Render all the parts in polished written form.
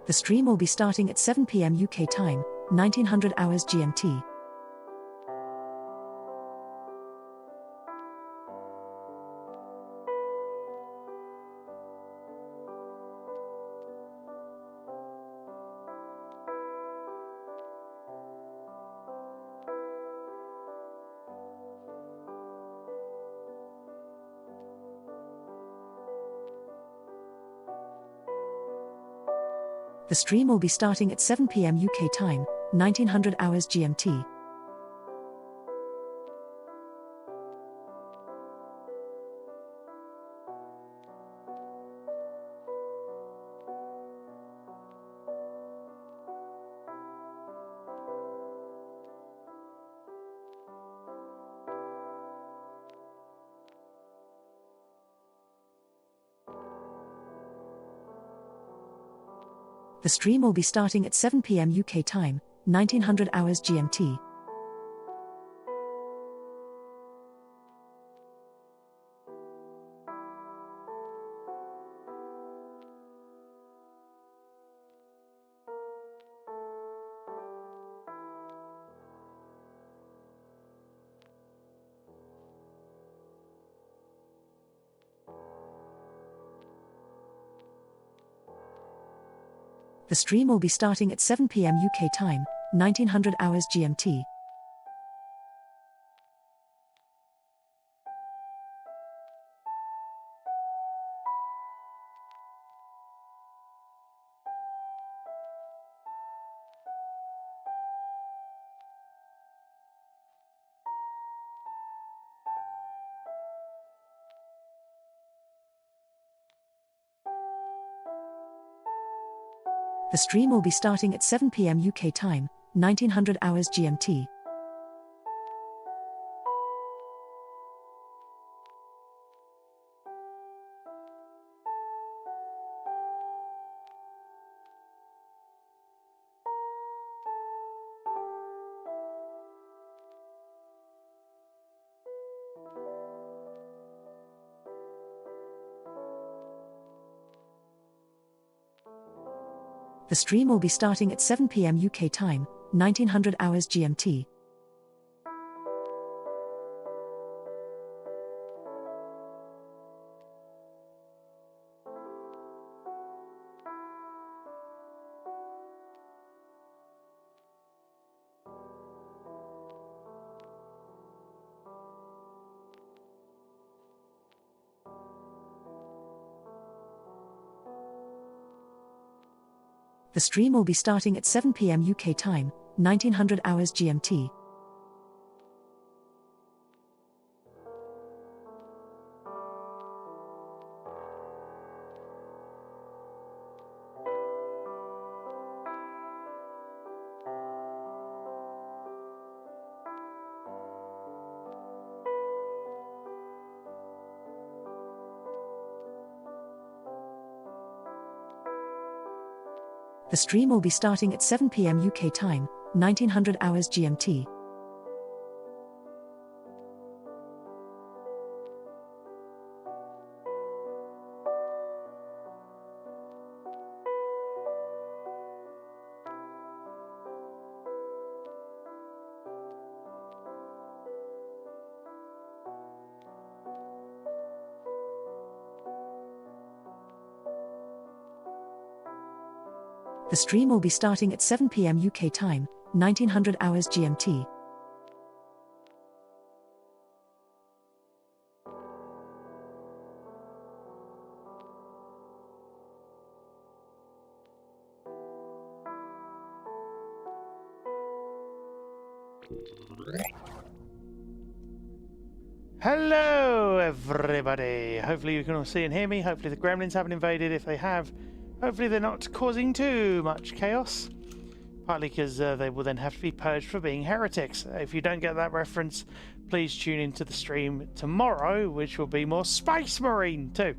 The stream will be starting at 7 p.m. UK time, 1900 hours GMT. The stream will be starting at 7 p.m. UK time, 1900 hours GMT. The stream will be starting at 7 p.m. UK time, 1900 hours GMT. The stream will be starting at 7 p.m. UK time, 1900 hours GMT. The stream will be starting at 7 p.m. UK time, 1900 hours GMT. The stream will be starting at 7 p.m. UK time, 1900 hours GMT. The stream will be starting at 7 p.m. UK time, 1900 hours GMT. The stream will be starting at 7 p.m. UK time, 1900 hours GMT. The stream will be starting at 7 p.m. UK time, 1900 hours GMT. Hello everybody! Hopefully you can all see and hear me. Hopefully the gremlins haven't invaded. If they have, hopefully they're not causing too much chaos. Partly because they will then have to be purged for being heretics. If you don't get that reference, please tune into the stream tomorrow, which will be more Space Marine too.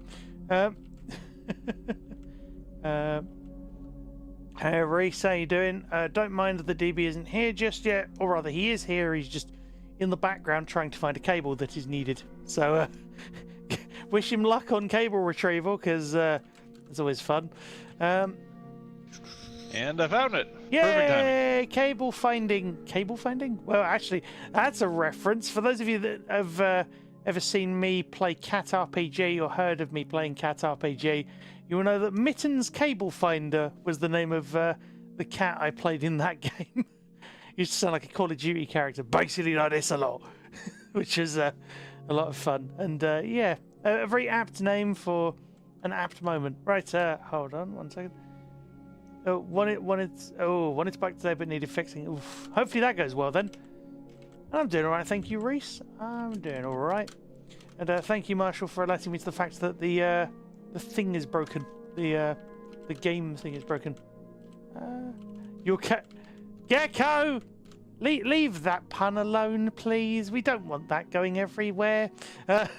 Hey Reese, how you doing? Don't mind that the DB isn't here just yet, or rather he is here, he's just in the background trying to find a cable that is needed. So wish him luck on cable retrieval, because it's always fun. And I found it. Perfect timing. Yay! Cable finding. Cable finding? Well, actually, that's a reference. For those of you that have ever seen me play Cat RPG or heard of me playing Cat RPG, you will know that Mittens Cable Finder was the name of the cat I played in that game. Used to sound like a Call of Duty character, basically like this a lot, which is a lot of fun. And yeah, a very apt name for an apt moment. Right, hold on 1 second. Wanted to bike today but needed fixing. Oof. Hopefully that goes well then. I'm doing alright, thank you, Reese. I'm doing alright. And thank you, Marshall, for alerting me to the fact that the thing is broken. The game thing is broken. Your cat... Gecko! Leave that pun alone, please. We don't want that going everywhere. For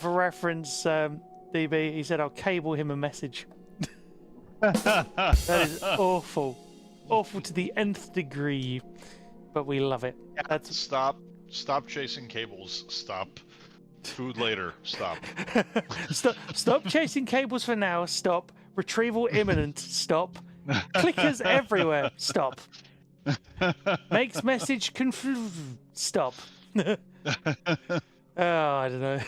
reference, DB, he said I'll cable him a message. That is awful. Awful to the nth degree. But we love it. That's... Stop chasing cables. Stop. Food later. Stop. Stop chasing cables for now. Stop. Retrieval imminent. Stop. Clickers everywhere. Stop. Makes message stop. Oh, I don't know.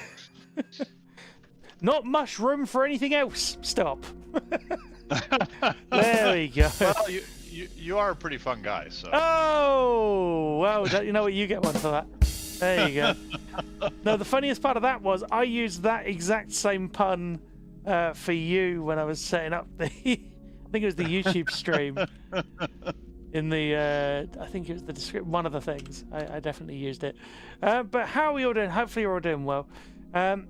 Not much room for anything else. Stop. There we go. Well, you are a pretty fun guy, so. Oh, well, you know what? You get one for that. There you go. No, the funniest part of that was I used that exact same pun for you when I was setting up the, I think it was the YouTube stream. In the, I think it was the description, one of the things. I definitely used it. But how are we all doing? Hopefully you're all doing well. With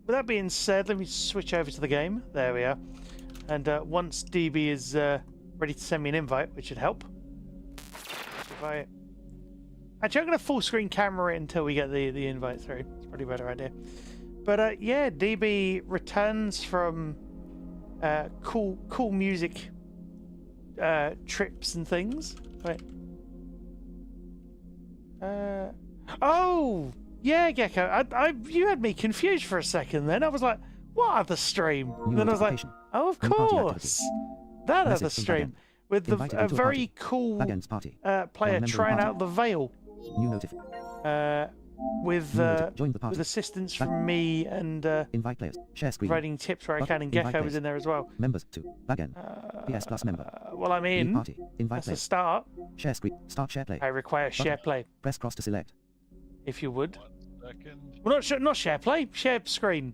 that being said, let me switch over to the game. There we are. And once DB is ready to send me an invite, which should help. Actually, I'm going to full screen camera it until we get the invite through. It's probably a better idea. But yeah, DB returns from cool music trips and things. Wait. Oh! Yeah, Gecko. You had me confused for a second then. I was like, what other stream? And then I was like, oh, of course. That other stream. With a very cool player trying out the Veil. With assistance from me and invite players. Share screen. providing tips where I can, and Gecko was in there as well. Members to Bagen. PS Plus member. Well, I'm in. Party. Invite That's a players. start. Share screen. Start share play. I require share play, Press cross to select. if you would. 1 second. Well, not share play, share screen.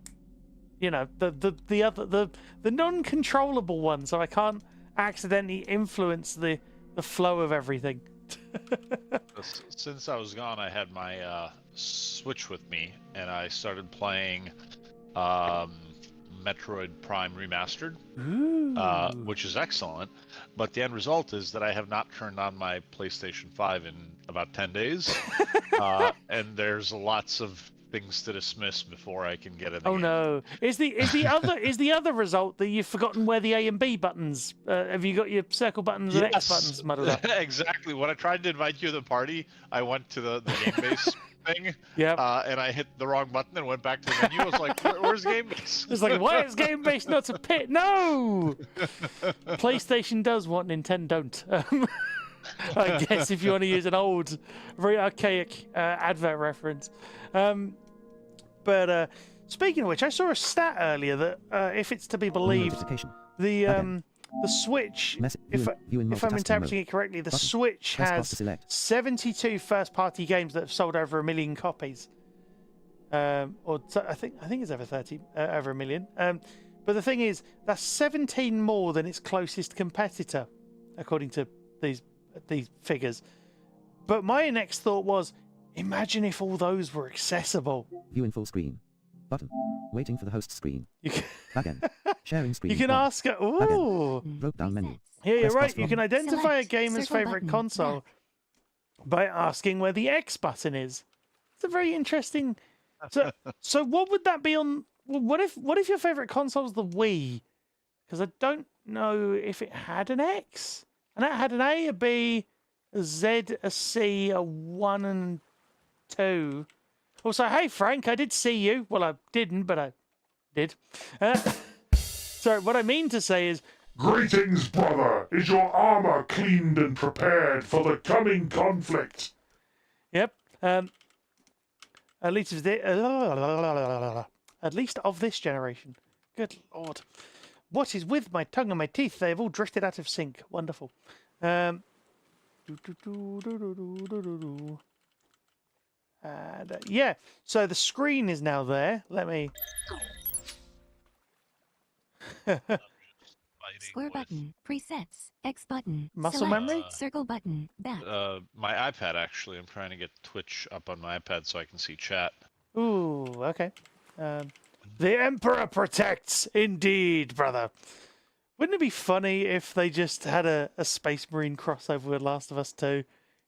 You know, the other the non-controllable one, so I can't accidentally influence the flow of everything. Since I was gone, I had my Switch with me, and I started playing Metroid Prime Remastered, which is excellent. But the end result is that I have not turned on my PlayStation 5 in about 10 days, and there's lots of things to dismiss before I can get in the game. No! Is the other result that you've forgotten where the A and B buttons? Have you got your circle buttons and X buttons muddled up? Exactly. When I tried to invite you to the party, I went to the game base thing. Yeah. And I hit the wrong button and went back to the menu. I was like, where's game base? It's like, why is game base not a pit? No! PlayStation does what Nintendo don't. I guess if you want to use an old, very archaic advert reference. But speaking of which, I saw a stat earlier that, if it's to be believed, the Switch, if I'm interpreting it correctly, the Switch has 72 first-party games that have sold over 1 million copies. I think it's over 30, over 1 million. But the thing is, that's 17 more than its closest competitor, according to these figures. But my next thought was, imagine if all those were accessible. View in full screen. Button. Waiting for the host screen. You can, Bagen. Sharing screen. you can ask it. Ooh. Drop down menu. Yeah, you're Press right. cross You from- can identify a Select gamer's circle favorite button. console by asking where the X button is. It's a very interesting. So what would that be on? What if your favorite console's the Wii? Because I don't know if it had an X, and it had an A, a B, a Z, a C, a 1 and 2. Also, hey Frank, I did see you. Well, I didn't, but I did. Sorry, what I mean to say is, Greetings, brother. Is your armor cleaned and prepared for the coming conflict? Yep. At least of this generation. Good lord. What is with my tongue and my teeth? They have all drifted out of sync. Wonderful. And yeah, so the screen is now there. Let me. Square button, presets, X button, Muscle select, memory? circle button, back. My iPad, actually. I'm trying to get Twitch up on my iPad so I can see chat. Ooh, okay. The Emperor protects, indeed, brother. Wouldn't it be funny if they just had a Space Marine crossover with Last of Us 2?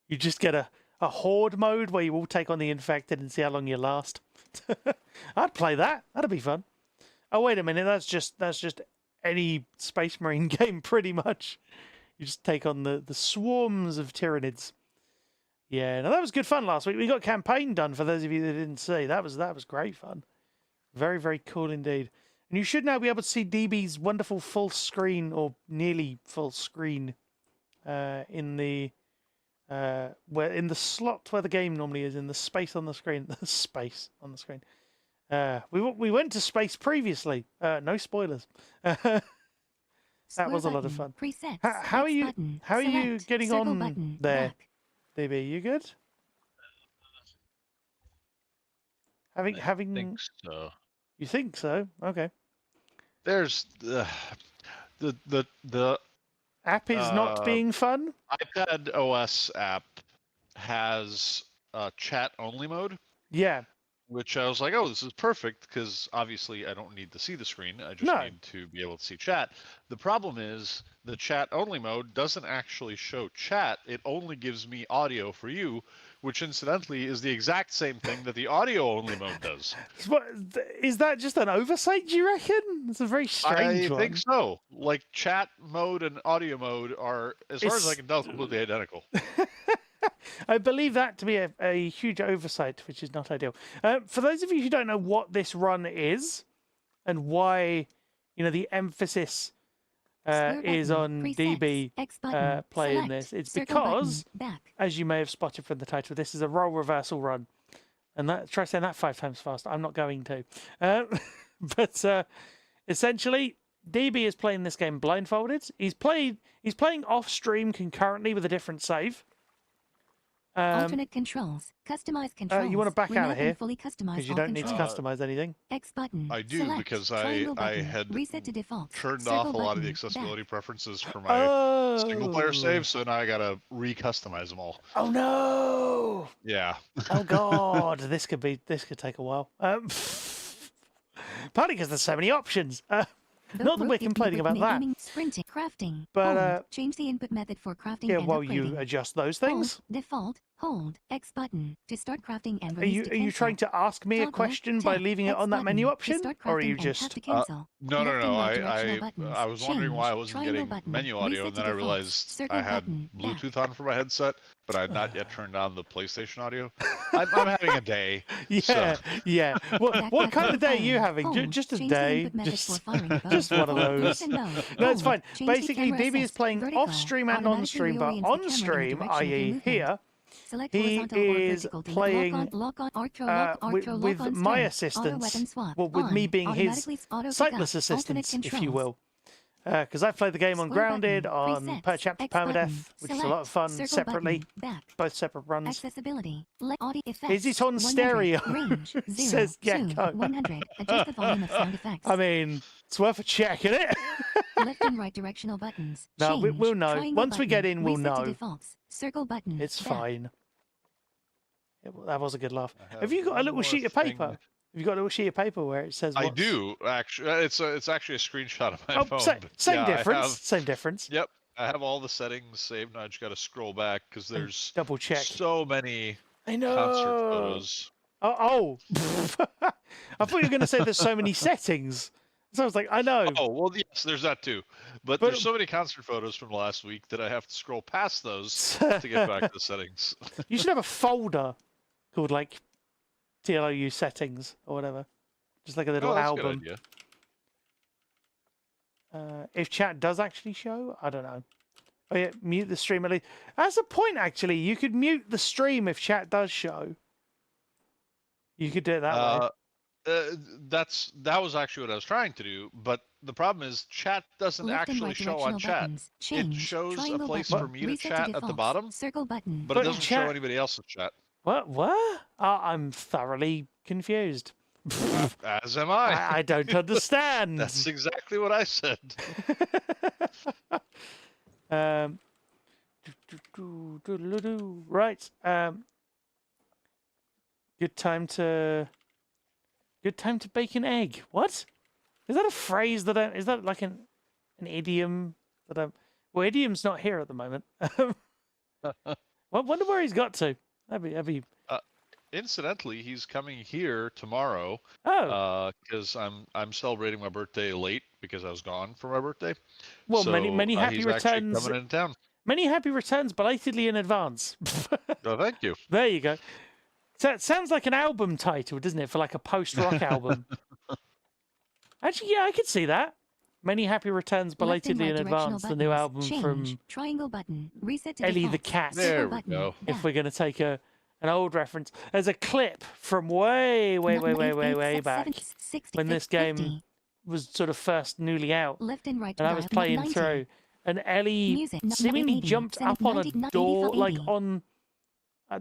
You just get a horde mode where you all take on the infected and see how long you last. I'd play that. That'd be fun. Oh, wait a minute. That's just any Space Marine game, pretty much. You just take on the swarms of Tyranids. Yeah, now that was good fun last week. We got campaign done for those of you that didn't see. That was great fun. Very, very cool indeed. And you should now be able to see DB's wonderful full screen, or nearly full screen, in the slot where the game normally is, in the space on the screen. The space on the screen. We went to space previously. No spoilers. That was a lot of fun. Presets, How are X you? button, How are you select, getting circle on button, there, back. DB? You good? I think so. You think so? Okay. There's the App is not being fun. iPad OS app has chat only mode, Yeah. which I was like, oh, this is perfect because obviously I don't need to see the screen. I just No. need to be able to see chat. The problem is the chat only mode doesn't actually show chat. It only gives me audio for you, which incidentally is the exact same thing that the audio only mode does. Is that just an oversight, do you reckon? It's a very strange I one. think so. Like chat mode and audio mode are, as far as I can tell, completely identical. I believe that to be a huge oversight, which is not ideal. For those of you who don't know what this run is and why, the emphasis Square is button, on presets, DB X button, playing select, this, it's circle button, because, back. as you may have spotted from the title, this is a role reversal run. And try saying that 5 times fast. I'm not going to. But essentially, DB is playing this game blindfolded. He's playing off stream concurrently with a different save. Alternate controls. Customize controls. You want to back out of here Fully customize because you all don't need to controls. customize anything. X button. I do, select, because triangle I button, had reset to default. turned circle off a lot of the button, accessibility back. preferences for my single player Oh. save, so now I gotta re-customize them all. Oh no! Yeah. Oh god, this could take a while. Partly because there's so many options. Not that we're complaining about that. Aiming, sprinting, crafting. But, hold. Change the input method for crafting Yeah, and well, upgrading. you adjust those things. Hold, default, hold, X button to start crafting and Are release you to are you cancel. trying to ask me a Toggle, question by check, leaving it X on that menu button to option, start or are crafting you and just? tap to cancel. No. Left and right directional I buttons. was wondering why I wasn't Change, getting triangle button, menu audio, reset and to then I default, realized circle I had button, back. Bluetooth on for my headset, but I had not yet turned on the PlayStation audio. I'm having a day. Yeah, So. yeah. What Back kind of day are button, you having? hold, Just a change the day. input method Just for firing a bow. just one of Hold, those. listen, no. No, it's Hold, fine. change the Basically, camera DB is assist, playing vertical, off stream and on automatically stream, but reorients the on camera in the stream, direction of your i.e., movement. here, Select he horizontal or is vertical to playing lock on, archer, with lock on my strength, auto weapon assistance. swap, Well, with me on, being his automatically auto sightless pickup, alternate assistance, if you controls. will. Because I've played the game on Square Grounded, button, on presets, Per Chapter X button, Permadeath, which is a lot of fun, select, circle separately, button, back. both separate runs. Accessibility. Audio effects. Is it on 100, stereo? Range. 0, Says 2, Gecko. 100. Adjust the volume of sound effects. I mean, it's worth a check, isn't it? Left and right directional buttons. No, Change. we'll know. Triangle Once we get button. in, we'll Reset to know. defaults. Circle button. It's back. fine. That was a good laugh. I Have you got a one little more sheet of thing. paper? Have you got a little sheet of paper where it says? I what's- do actually. It's actually a screenshot of my Oh, phone. same but yeah, difference. I have, Same difference. yep, I have all the settings saved. Now I just got to scroll back because there's Double check. so many I know. concert photos. Oh. I thought you were going to say there's so many settings. So I was like, I know. Oh well, yes, there's that too. But But- there's so many concert photos from last week that I have to scroll past those to get back to the settings. You should have a folder called like TLOU settings or whatever. Just like a little Oh, that's a good album. idea. if chat does actually show, I don't know. Oh yeah, mute the stream at least. That's a point actually. You could mute the stream if chat does show. You could do it that way. That was actually what I was trying to do, but the problem is chat doesn't Left and actually right show on directional chat. buttons. It Change. shows a Triangle place button. for me to Reset chat at the defaults. bottom, Circle button. but But it doesn't chat- show anybody else's chat. What? I'm thoroughly confused. As am I. I don't understand. That's exactly what I said. Right. Good time to bake an egg. What? Is that a phrase that is that like an idiom that I'm? Well, idiom's not here at the moment. I wonder where he's got to. That'd be. Incidentally, he's coming here tomorrow. Oh. Because I'm celebrating my birthday late because I was gone for my birthday. Well, So, many happy he's actually returns. coming in town. Many happy returns, belatedly in advance. Oh, thank you. There you go. So it sounds like an album title, doesn't it, for like a post-rock album? Actually, yeah, I could see that. Many happy returns, Left and belatedly right in directional advance. The new buttons. album Change. from Triangle button. Reset to Ellie the defaults. Cat. There Circle we button. go. If Back. we're going to take an old reference, there's a clip from way back when this game was sort of first newly out, Left and right and I was dial- playing 90. through, and Ellie Music, seemingly 80, jumped up on a 70, door, 80. like on.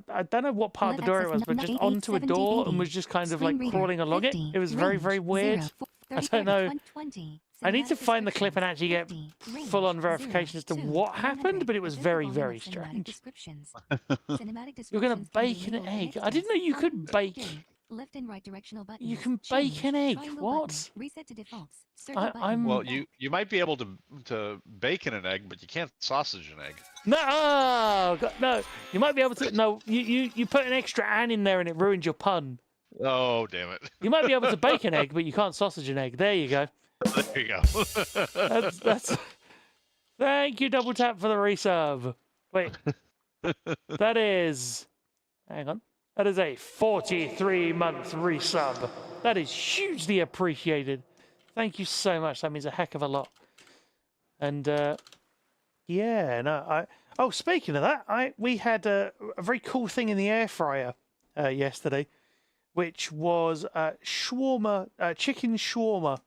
I don't know what part of the door it was, but just onto a door and was just kind of like Screen reader, crawling along 50, it. It was very, range, very weird. 0, I don't know. 120, I need to cinematic find the clip and actually get descriptions, 50, full-on range, verification as to 0, what 2, happened, but it was adjust the very, volume very of cinematic strange. descriptions. Cinematic You're going to descriptions can be bake an labeled egg. text I didn't know you as could bake. J. Left and right directional buttons. You can Change. bake an egg. Triangle What? button. Reset to defaults. Circle I'm- button. Well, Back. you might be able to bake in an egg, but you can't sausage an egg. No, God, no. You might be able to. No, you put an extra "an" in there and it ruined your pun. Oh, damn it. You might be able to bake an egg, but you can't sausage an egg. There you go. There you go. That's. Thank you, Double Tap, for the resub. Wait, that is. Hang on. That is a 43-month resub. That is hugely appreciated. Thank you so much. That means a heck of a lot. And yeah, no, Oh, speaking of that, we had a very cool thing in the air fryer yesterday, which was shawarma, chicken shawarma.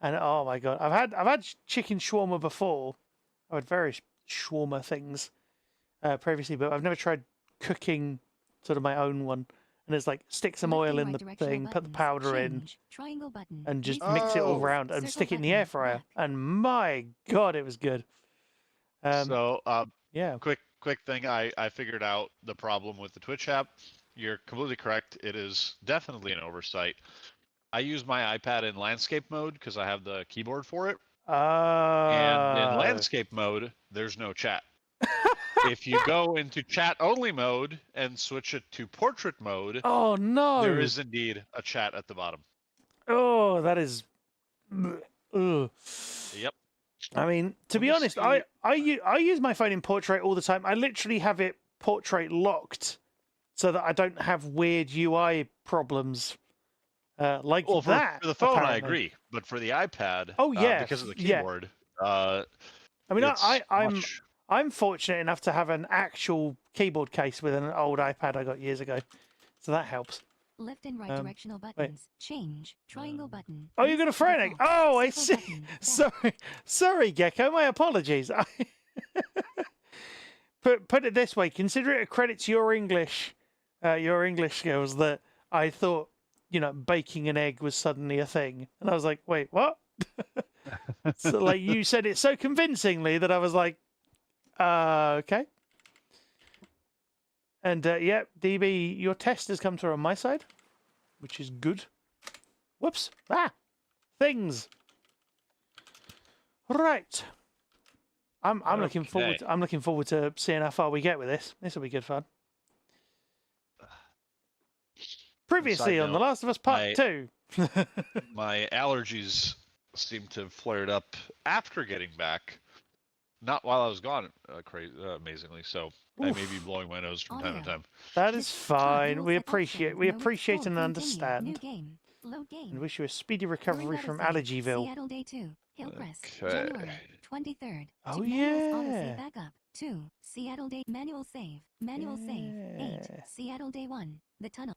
And oh my god, I've had chicken shawarma before. I've had various shawarma things previously, but I've never tried cooking sort of my own one. And it's like stick some Left oil and in right the directional thing, put the buttons. powder in, Change. Triangle button. and just Reset mix it all Oh. around and Circle stick it in the air button. fryer. Back. And my god, it was good. So, Yeah. quick thing. I figured out the problem with the Twitch app. You're completely correct. It is definitely an oversight. I use my iPad in landscape mode because I have the keyboard for it. And in landscape mode, there's no chat. If you go into chat only mode and switch it to portrait mode, Oh no! there is indeed a chat at the bottom. Oh, that is. Ugh. Yep. I mean, to Let be me honest, see. I use my phone in portrait all the time. I literally have it portrait locked so that I don't have weird UI problems like Well, for that. the phone, I apparently. agree, but for the iPad, Oh, yeah, because of the yeah. keyboard, I mean, it's I'm much- I'm fortunate enough to have an actual keyboard case with an old iPad I got years ago, so that helps. Left and right Um, directional buttons. Change. Triangle button. Oh, you're going to Reset throw an egg? defaults. Oh, I Circle see. button. Back. Sorry, Gecko. My apologies. Put it this way: consider it a credit to your English skills that I thought, baking an egg was suddenly a thing, and I was like, wait, what? So, like, you said it so convincingly that I was like, okay. And yeah, DB, your test has come through on my side, which is good. Whoops! Things. Right. I'm looking forward. Okay. I'm looking forward to seeing how far we get with this. This will be good fun. Previously on The note, Last of Us Part 2. my allergies seem to have flared up after getting back. Not while I was gone, amazingly. So I may be Oof. blowing my nose from time to Audio. time. That is This chart fine. rules We set appreciate. options. We No appreciate response. and Continue. understand. New game. Load game. And wish you a speedy Early recovery from Battlefront. Allergyville. Seattle Day 2. Hillcrest. Okay. January 23rd. Oh, Manuals yeah. autosave backup. 2. Seattle Day. Manual save. Manual save. 8. Yeah. Seattle Day 1. The tunnel.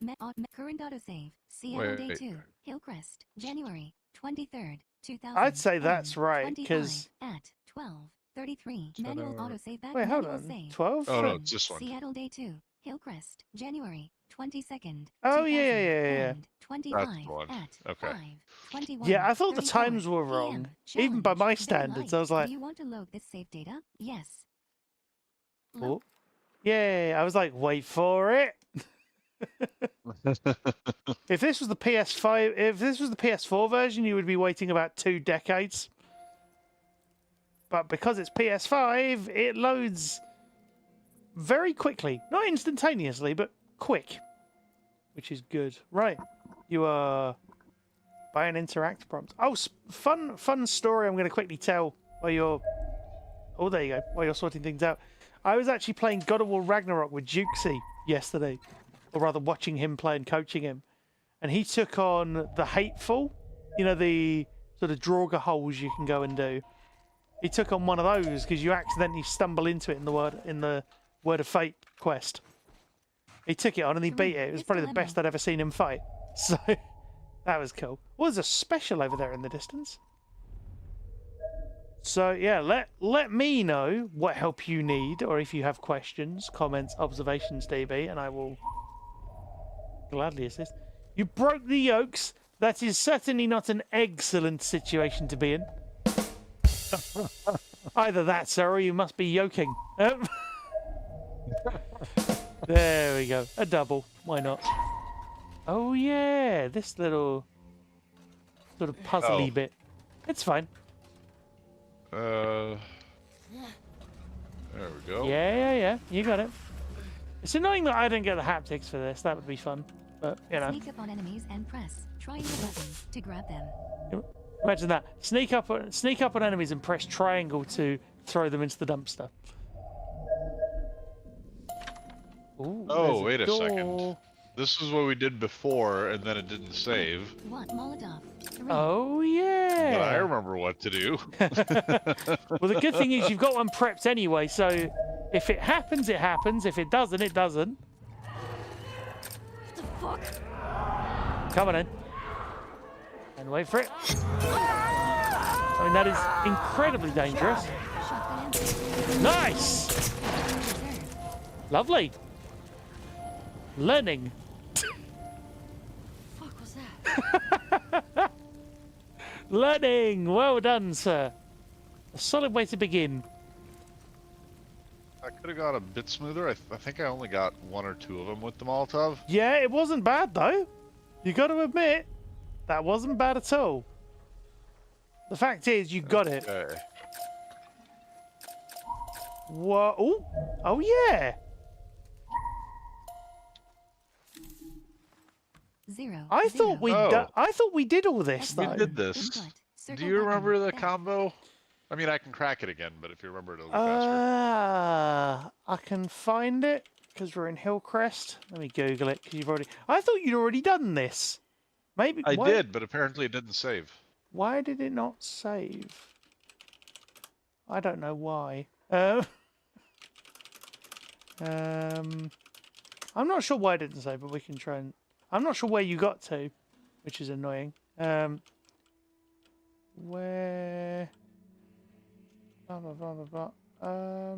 Current autosave. Seattle Day Wait. 2. Hillcrest. January 23rd. 2000. I'd say that's right, 25 because... at 12:33. Manual autosave back. Wait, hold manual on. save. 12? Oh, no, it's this one. Seattle Day 2. Hillcrest. January 22nd. Oh, yeah. 25 That's the one. at Okay. 5:21. Yeah, I thought the 34 times were wrong. PM. Even by my Challenge. Very standards, I was light. like, Do you want to load this save data? Yes. oh. Yeah, I was like, wait for it. If this was the PS5, if this was the PS4 version, you would be waiting about 2 decades. But because it's PS5, it loads very quickly. Not instantaneously, but quick. Which is good. Right. You are by an interact prompt. Oh, fun story I'm going to quickly tell while you're... Oh, there you go. While you're sorting things out. I was actually playing God of War Ragnarok with Jukesy yesterday. Or rather, watching him play and coaching him. And he took on the Hateful. You know, the sort of Draugr holes you can go and do. He took on one of those because you accidentally stumble into it in the Word of Fate quest. He took it on and he beat it. It was probably the best I'd ever seen him fight. So, that was cool. Well, there's a special over there in the distance. So, yeah, let me know what help you need, or if you have questions, comments, observations, DB, and I will gladly assist. You broke the yolks. That is certainly not an excellent situation to be in. Either that, sir, or you must be yoking. There we go. A double. Why not? Oh, yeah. This little sort of puzzly bit. It's fine. There we go. Yeah. You got it. It's annoying that I don't get the haptics for this. That would be fun. But, you know. Sneak up on enemies and press triangle button to grab them. Imagine that. Sneak up on enemies and press triangle to throw them into the dumpster. Ooh, Oh, there's wait a door. second. This is what we did before, and then it didn't save. 1. Molotov. 3. Oh, yeah. But I remember what to do. Well, the good thing is you've got one prepped anyway, so if it happens, it happens. If it doesn't, it doesn't. What the fuck? Come on in. And wait for it. I mean, that is incredibly dangerous. Shotgun and Nice! reserve. Lovely. Learning. Fuck was that? Learning! Well done, sir. A solid way to begin. I could have got a bit smoother. I think I only got 1 or 2 of them with the Molotov. Yeah, it wasn't bad, though. You got to admit, that wasn't bad at all. The fact is, you got it. Okay. What? Ooh. Oh, yeah. 0. I thought we did all this, We though. did this. Input. Do Circle you button. remember the Back. combo? I mean, I can crack it again, but if you remember it, it'll be faster. I can find it because we're in Hillcrest. Let me Google it because you've already. I thought you'd already done this. Maybe I why, did, but apparently it didn't save. Why did it not save? I don't know why. I'm not sure why it didn't save, but we can try and. I'm not sure where you got to, which is annoying. Where? Blah blah blah blah blah.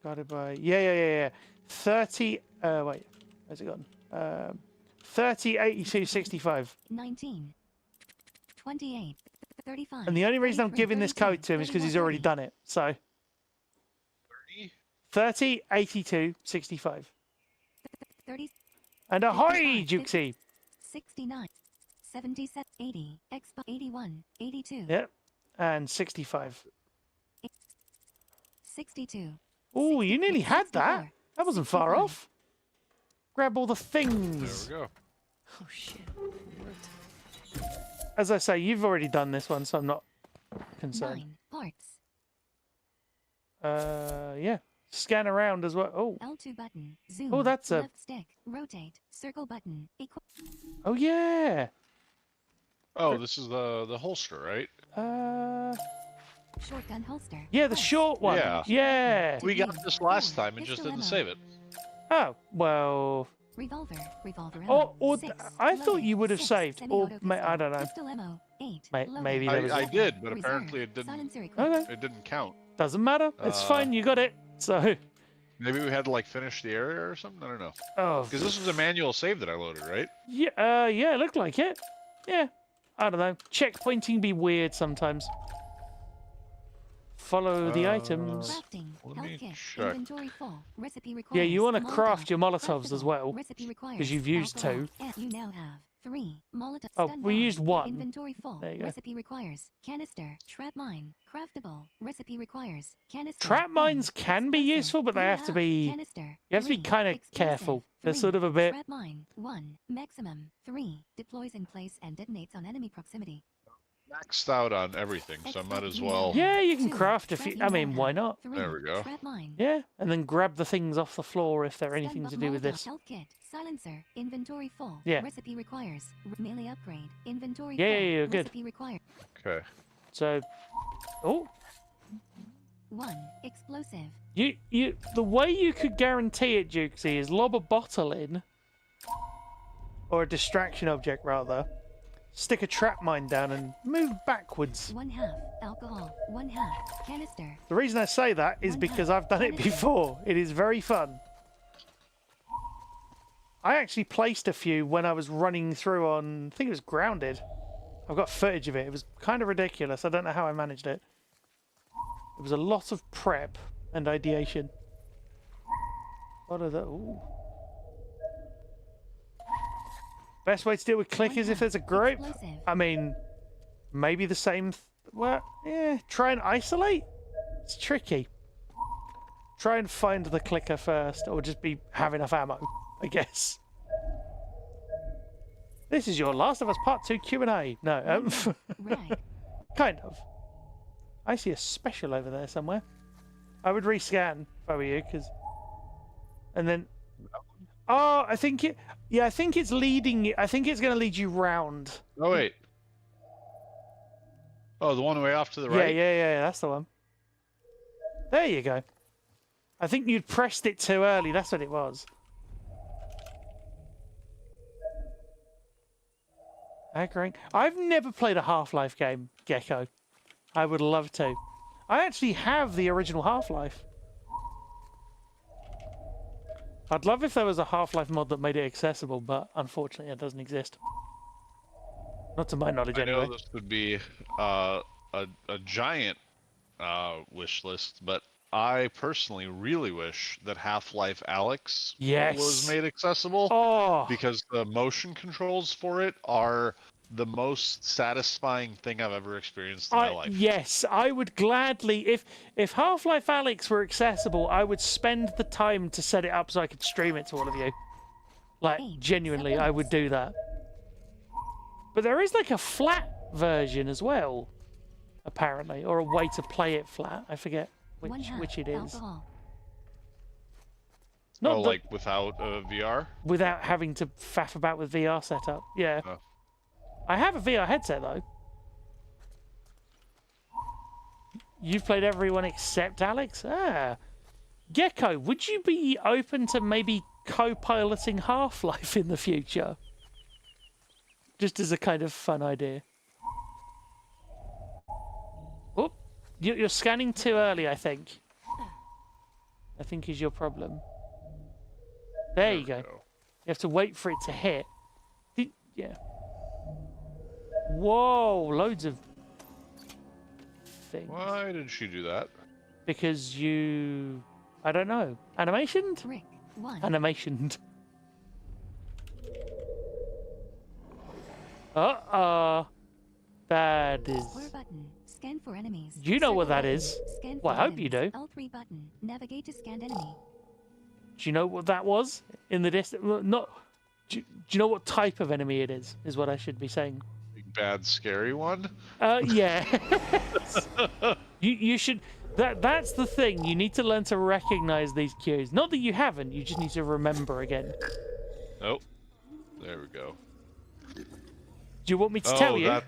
Got it by yeah. 30. Wait, where's it gone? 30, 82, 65. 19. 28. 35. And the only reason I'm 33, giving this 32, code to him is because he's 31, already 30. done it. So 30? 30, 82, 65. 30. And ahoy, 55, Jukesy! 69. 77. 80. X 81. 82. Yep. And 65. 62. Oh, you nearly had that. 64, That wasn't far 65. off. Grab all the There things. we go. Oh shit. As I say, you've already done this one, so I'm not concerned. 9. Parts. Yeah. Scan around as well. Oh, L2 button. Zoom. Oh, that's a- Left stick. Rotate. Circle button. oh yeah. Oh, this is the holster, right? Shotgun holster. Yeah, the short one. Yeah. Yeah. We got this last time and just didn't save it. Oh, well. Revolver. Revolver Or, ammo. or 6. I thought Loaded. you would have 6. saved. Or, Semi-auto I pistol. don't know. Pistol ammo. 8. Loaded. Maybe there was I a... did, but Reserve. apparently it didn't. Silencer equipped. Okay. It didn't count. Doesn't matter. It's Uh, fine. You got it. So... Maybe we had to like finish the area or something. I don't know. Oh. Because this was a manual save that I loaded, right? Yeah, yeah, it looked like it. Yeah. I don't know. Checkpointing be weird sometimes. Follow the items. Crafting. Let Health me kit. check. Inventory full. Recipe requires. Yeah, you want to Molotov. craft your Molotovs as Craftable. well. Recipe requires. Because you've used alcohol. 2. And you now have 3 Molotov. Oh, stun we bomb. used 1. Inventory full. There you go. Recipe requires canister. Trap mine. Craftable. Recipe requires canister. Trap mines and can be explosive. useful, but they You have to have be... Canister. You have to be 3 kind of explosive. careful. They're 3 sort of a bit... Trap mine. 1 maximum. 3 deploys in place and detonates on enemy proximity. Maxed out on everything, so I might as well. Yeah, you can 2 craft a few... I mean, why not? 3 There we go. Trap mine. Yeah, and then grab the things off the floor if they're anything to do with Molotov this. Health kit. Silencer. Inventory full. Yeah. Recipe requires. Melee upgrade. Inventory Yeah, full. yeah, yeah, good. Recipe requires. Okay. So... Oh, 1 explosive. the way you could guarantee it, Jukesy, is lob a bottle in, or a distraction object rather, stick a trap mine down and move backwards. 1/2 alcohol. 1/2 canister. The reason I say that is because I've done it before. It is very fun. I actually placed a few when I was running through on, I think it was Grounded. I've got footage of it. It was kind of ridiculous. I don't know how I managed it. It was a lot of prep and ideation. What are the... Ooh. Best way to deal with clickers if there's a group? Explosive. I mean, maybe the same... Well, yeah, try and isolate? It's tricky. Try and find the clicker first, or just have enough ammo, I guess. This is your Last of Us Part 2 Q&A. No, Rag. kind of. I see a special over there somewhere. I would rescan if I were you, because... And then... Oh, I think it... Yeah, I think it's leading you... I think it's going to lead you round. Oh wait. Oh, the one way off to the right. Yeah, that's the one. There you go. I think you'd pressed it too early. That's what it was. Aggroing. I've never played a Half-Life game, Gecko. I would love to. I actually have the original Half-Life. I'd love if there was a Half-Life mod that made it accessible, but unfortunately it doesn't exist. Not to my knowledge, I anyway. know this would be a giant wish list, but I personally really wish that Half-Life Alyx Yes. was made accessible, Oh, because the motion controls for it are the most satisfying thing I've ever experienced in my life. Yes, I would gladly, if Half-Life Alyx were accessible, I would spend the time to set it up so I could stream it to all of you. Like, genuinely, I would do that. But there is like a flat version as well, apparently, or a way to play it flat. I forget which it is. Alcohol. Not Oh, the- like without VR? without having to faff about with VR setup. Yeah. Oh. I have a VR headset though. You've played everyone except Alex? Ah. Gecko, would you be open to maybe co-piloting Half-Life in the future? Just as a kind of fun idea. Oh, you're scanning too early, I think. I think is your problem. There you go. You have to wait for it to hit. Yeah. Whoa, loads of things. Why did she do that? Because you... I don't know. Animationed? Brick. 1. Animationed. That is... Square button. Scan for enemies. You know what Circle that button. is. Scan Well, for I hope you enemies. do. L3 button. Navigate to scanned enemy. Do you know what that was in the distance? Not... Do you know what type of enemy it is what I should be saying. Big bad scary one? Yeah. you should... That's the thing. You need to learn to recognize these cues. Not that you haven't. You just need to remember again. Nope. There we go. Do you want me to Oh, tell you? that.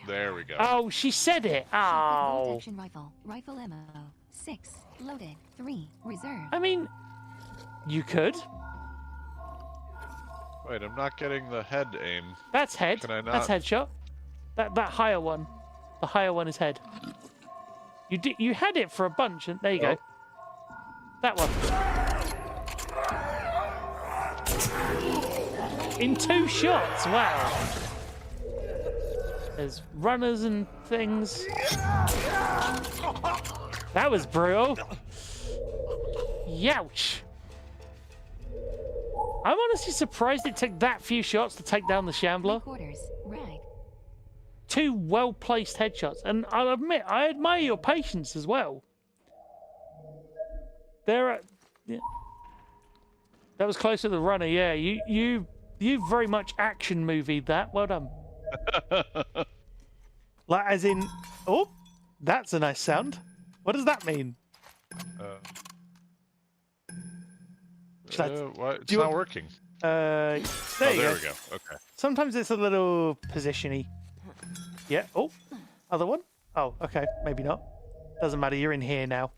There we go. Oh, she said it. Shotgun bolt Oh. action rifle. Rifle ammo. 6. Loaded. 3. Reserve. I mean, you could. Wait, I'm not getting the head aim. That's head. Can I That's not? headshot. That higher one. The higher one is head. You had it for a bunch, and there you go. That one. In 2 shots. Wow. There's runners and things. That was brutal. Youch. I'm honestly surprised it took that few shots to take down the Shambler. Quarters. Rag. 2 well-placed headshots, and I'll admit I admire your patience as well. Yeah. That was close to the runner. Yeah, you very much action movied that. Well done. Like as in, oh, that's a nice sound. What does that mean? Should I- What? It's you not want- working. There Oh, you there go. we go. Okay. Sometimes it's a little positiony. Yeah. Oh, other one. Oh, okay. Maybe not. Doesn't matter. You're in here now.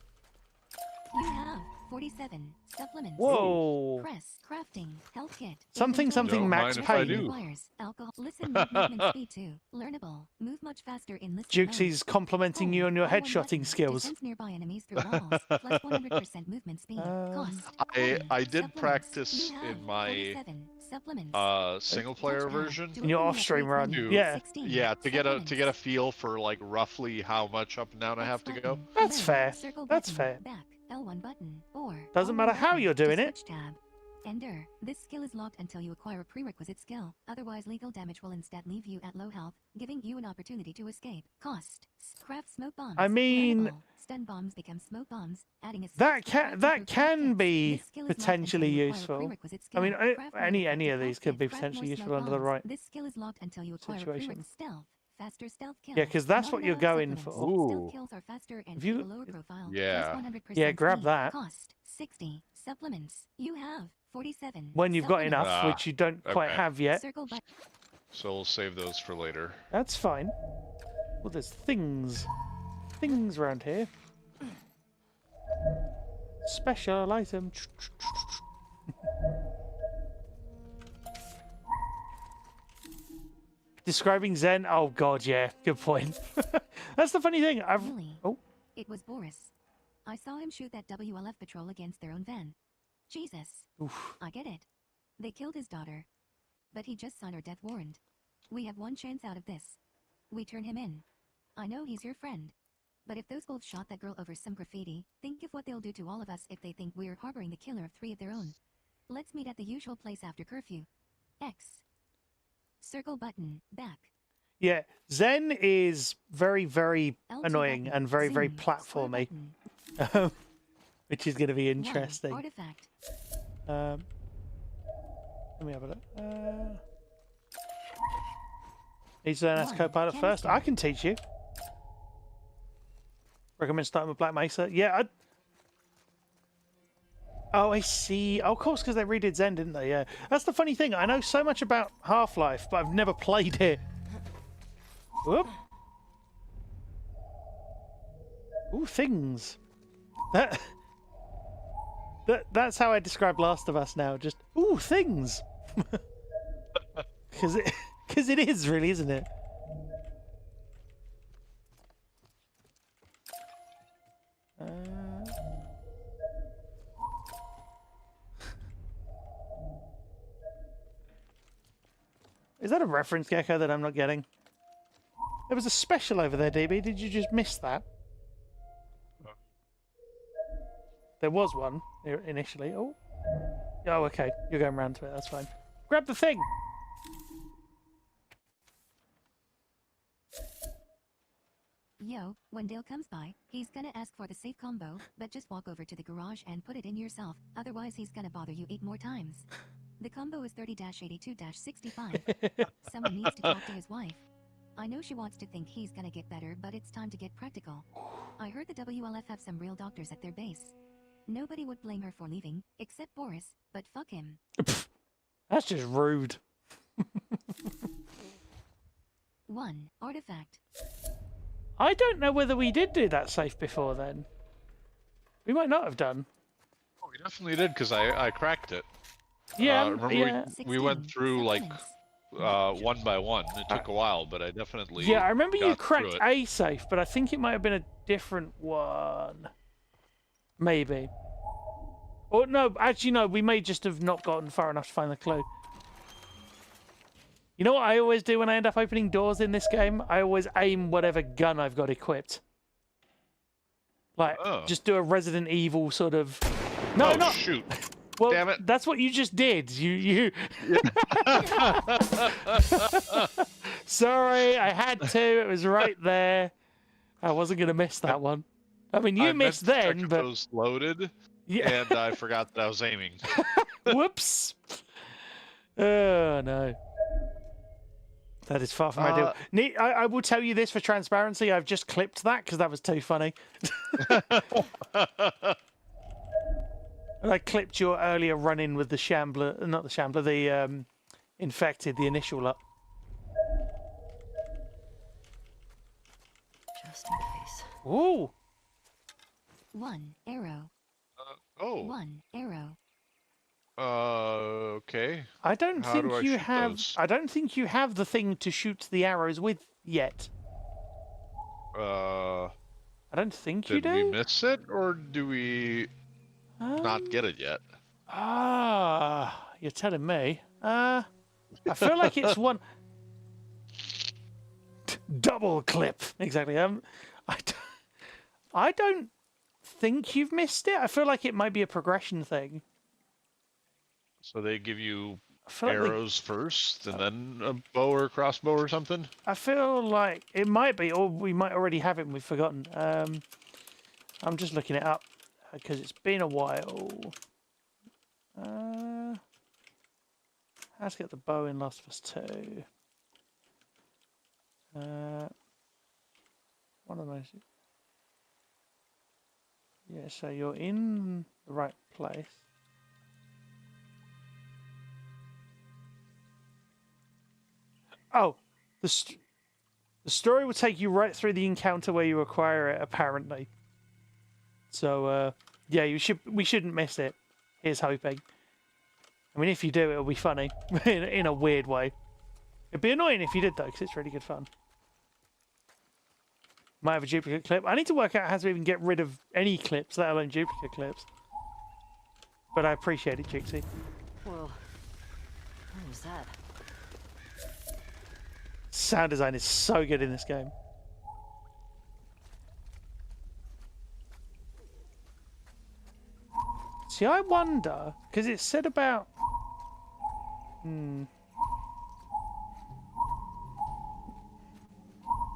You have 47 supplements. Whoa. Press, crafting, health kit. Something, inventory. something, Don't max mind if I pain. do. Requires alcohol. Listen, movement speed 2. Learnable. Move much faster in listen mode. Juksy's complimenting you on your All one headshotting button. skills. Defense nearby enemies through walls. Plus 100% movement speed. Cost. I did Supplements. practice You have in my 47 supplements. single player Touch tab version. to In your open off-stream the run, menu. yeah. 16 Yeah, to get a supplements. feel for like roughly how much up and down I have to go. Button, That's then fair. circle That's button, fair. Back, L1 button, or Doesn't L1 matter how button you're to doing it. switch tab. Ender. This skill is locked until you acquire a prerequisite skill. Otherwise, lethal damage will instead leave you at low health, giving you an opportunity to escape. Cost. Craft smoke bombs. I mean- Learnable. Stun bombs become smoke bombs, adding a That sixth can craft that proof can defense. be This skill is locked potentially until you acquire a useful. prerequisite I mean, skill. Craft more any effective of these could be craft more potentially smoke useful under the bombs. right This skill is locked until you acquire a situation. prerequisite stealth. Faster stealth kill. Yeah, 'cause that's what you're Non-melee going supplements. for. Ooh. Stealth kills are faster and If you- keep a lower profile. Yeah. Plus 100% Yeah, grab speed. that. Cost 60 supplements. You have 47. when you've got enough, supplements. Ah, which you don't quite okay. have yet. Circle button. So we'll save those for later. That's fine. Well, there's things around here. Special item. Describing Zen. Oh God, yeah, good point. That's the funny thing. Really? Oh. It was Boris. I saw him shoot that WLF patrol against their own van. Jesus. Oof. I get it. They killed his daughter. But he just signed our death warrant. We have one chance out of this. We turn him in. I know he's your friend. But if those wolves shot that girl over some graffiti, think of what they'll do to all of us if they think we're harboring the killer of 3 of their own. Let's meet at the usual place after curfew. X. Circle button. Back. Yeah, Zen is very, very L2 annoying button. and very, very Zoom. Square platformy, button. which is going to be 1. interesting. Artifact. Let me have a look. Needs to learn as One, co-pilot first. canister. I can teach you. Recommend starting with Black Mesa. Yeah. Oh, I see. Oh, of course, because they redid Zen, didn't they? Yeah. That's the funny thing. I know so much about Half-Life, but I've never played it. Whoop. Ooh, things. That's how I describe Last of Us now. Just ooh, things. Because it is really, isn't it? Is that a reference, Gecko, that I'm not getting? There was a special over there, DB. Did you just miss that? There was one initially. Oh. Oh, okay. You're going round to it. That's fine. Grab the thing. Yo, when Dale comes by, he's gonna ask for the safe combo, but just walk over to the garage and put it in yourself, otherwise he's gonna bother you 8 more times. The combo is 30-82-65. Someone needs to talk to his wife. I know she wants to think he's gonna get better, but it's time to get practical. I heard the WLF have some real doctors at their base. Nobody would blame her for leaving, except Boris, but fuck him. That's just rude. 1 artifact. I don't know whether we did do that safe before then. We might not have done. Oh, we definitely did because I cracked it. Yeah, remember yeah. we went 16 through like supplements. one by one. It took a while, but I definitely Yeah, I remember you got through cracked it. a safe, but I think it might have been a different one. Maybe. Or no, actually no, we may just have not gotten far enough to find the clue. You know what I always do when I end up opening doors in this game? I always aim whatever gun I've got equipped. Like, Oh. just do a Resident Evil sort of... No, Oh no. shoot! Well, damn it. that's what you just did. You... Sorry, I had to. It was right there. I wasn't going to miss that one. I mean, you I meant missed to check then, if but... it was loaded, Yeah. and I forgot that I was aiming. Whoops. Oh, no. That is far from ideal. I will tell you this for transparency. I've just clipped that because that was too funny. And I clipped your earlier run-in with the Shambler, not the Shambler, the infected, the initial lot. Just in case. Ooh. 1 arrow. Oh. 1 arrow. Okay. I don't How think do I you shoot have. those? I don't think you have the thing to shoot the arrows with yet. I don't think you Did do. we miss it, or do we not get it yet? Ah, you're telling me. I feel like it's one double clip exactly. I don't think you've missed it. I feel like it might be a progression thing. So they give you I feel like they- arrows first, and then a bow or crossbow or something? I feel like it might be, or we might already have it and we've forgotten. I'm just looking it up because it's been a while. How to get the bow in Last of Us 2. One of those. Yeah, so you're in the right place. Oh, the story will take you right through the encounter where you acquire it, apparently. So, yeah, we shouldn't miss it. Here's hoping. I mean, if you do, it'll be funny in a weird way. It'd be annoying if you did though, because it's really good fun. Might have a duplicate clip. I need to work out how to even get rid of any clips, let alone duplicate clips. But I appreciate it, Jixie. Whoa. What was that? Sound design is so good in this game. See, I wonder, because it said about...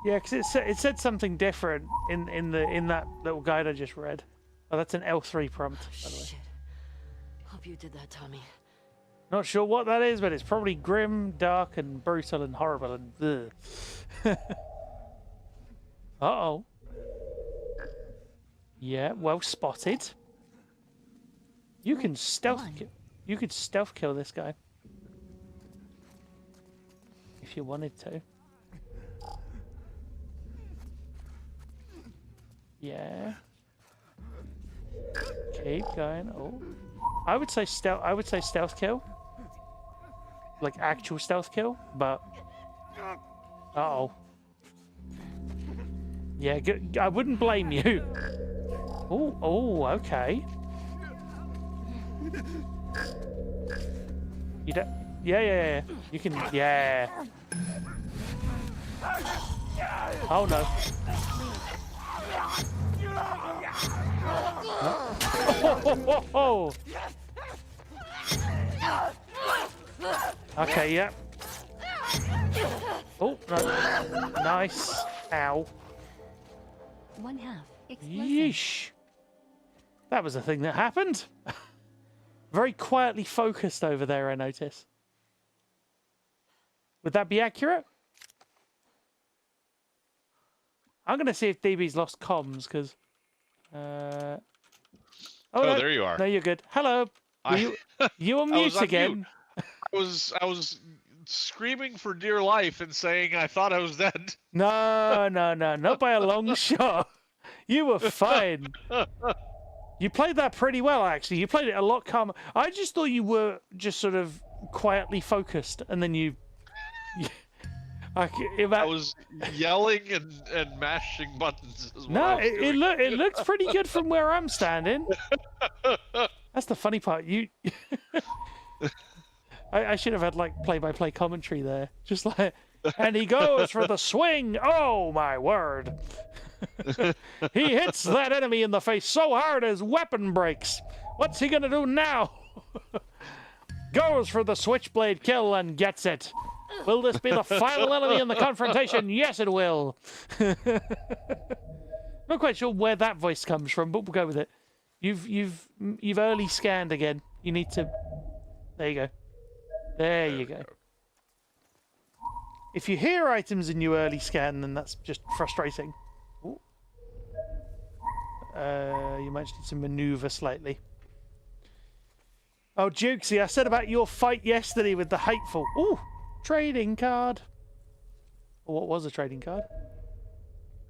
Yeah, because it said something different in that little guide I just read. Oh, that's an L3 prompt, by the way. Shit. Hope you did that, Tommy. Not sure what that is, but it's probably grim, dark, and brutal, and horrible, and ugh. Uh-oh. Yeah, well spotted. You can stealth. You could stealth kill this guy if you wanted to. Yeah. Keep going. Oh, I would say stealth. I would say stealth kill, like actual stealth kill. But uh-oh. Yeah, I wouldn't blame you. Oh, oh, okay. You don't. Yeah. You can. Yeah. Oh no. Oh. Okay. Yeah. Oh no. Nice. Ow. 1/2 explosive. Yeesh. That was a thing that happened. Very quietly focused over there, I notice. Would that be accurate? I'm going to see if DB's lost comms, because... Oh, no, there you are. No, you're good. Hello. You on I was mute on again? mute. I was screaming for dear life and saying I thought I was dead. No, not by a long shot. You were fine. You played that pretty well, actually. You played it a lot calmer. I just thought you were just sort of quietly focused, and then you I was yelling and mashing buttons. Is what No, I was doing. it looks pretty good from where I'm standing. That's the funny part. I should have had like play-by-play commentary there, just like, and he goes for the swing. Oh my word! He hits that enemy in the face so hard his weapon breaks. What's he gonna do now? Goes for the switchblade kill and gets it. Will this be the final enemy in the confrontation? Yes, it will. Not quite sure where that voice comes from, but we'll go with it. You've early scanned again. You need to. There you go. There you go. If you hear items in your early scan, then that's just frustrating. Ooh. You might just need to maneuver slightly. Oh, Jukesy, I said about your fight yesterday with the hateful. Ooh, trading card. Or what was a trading card?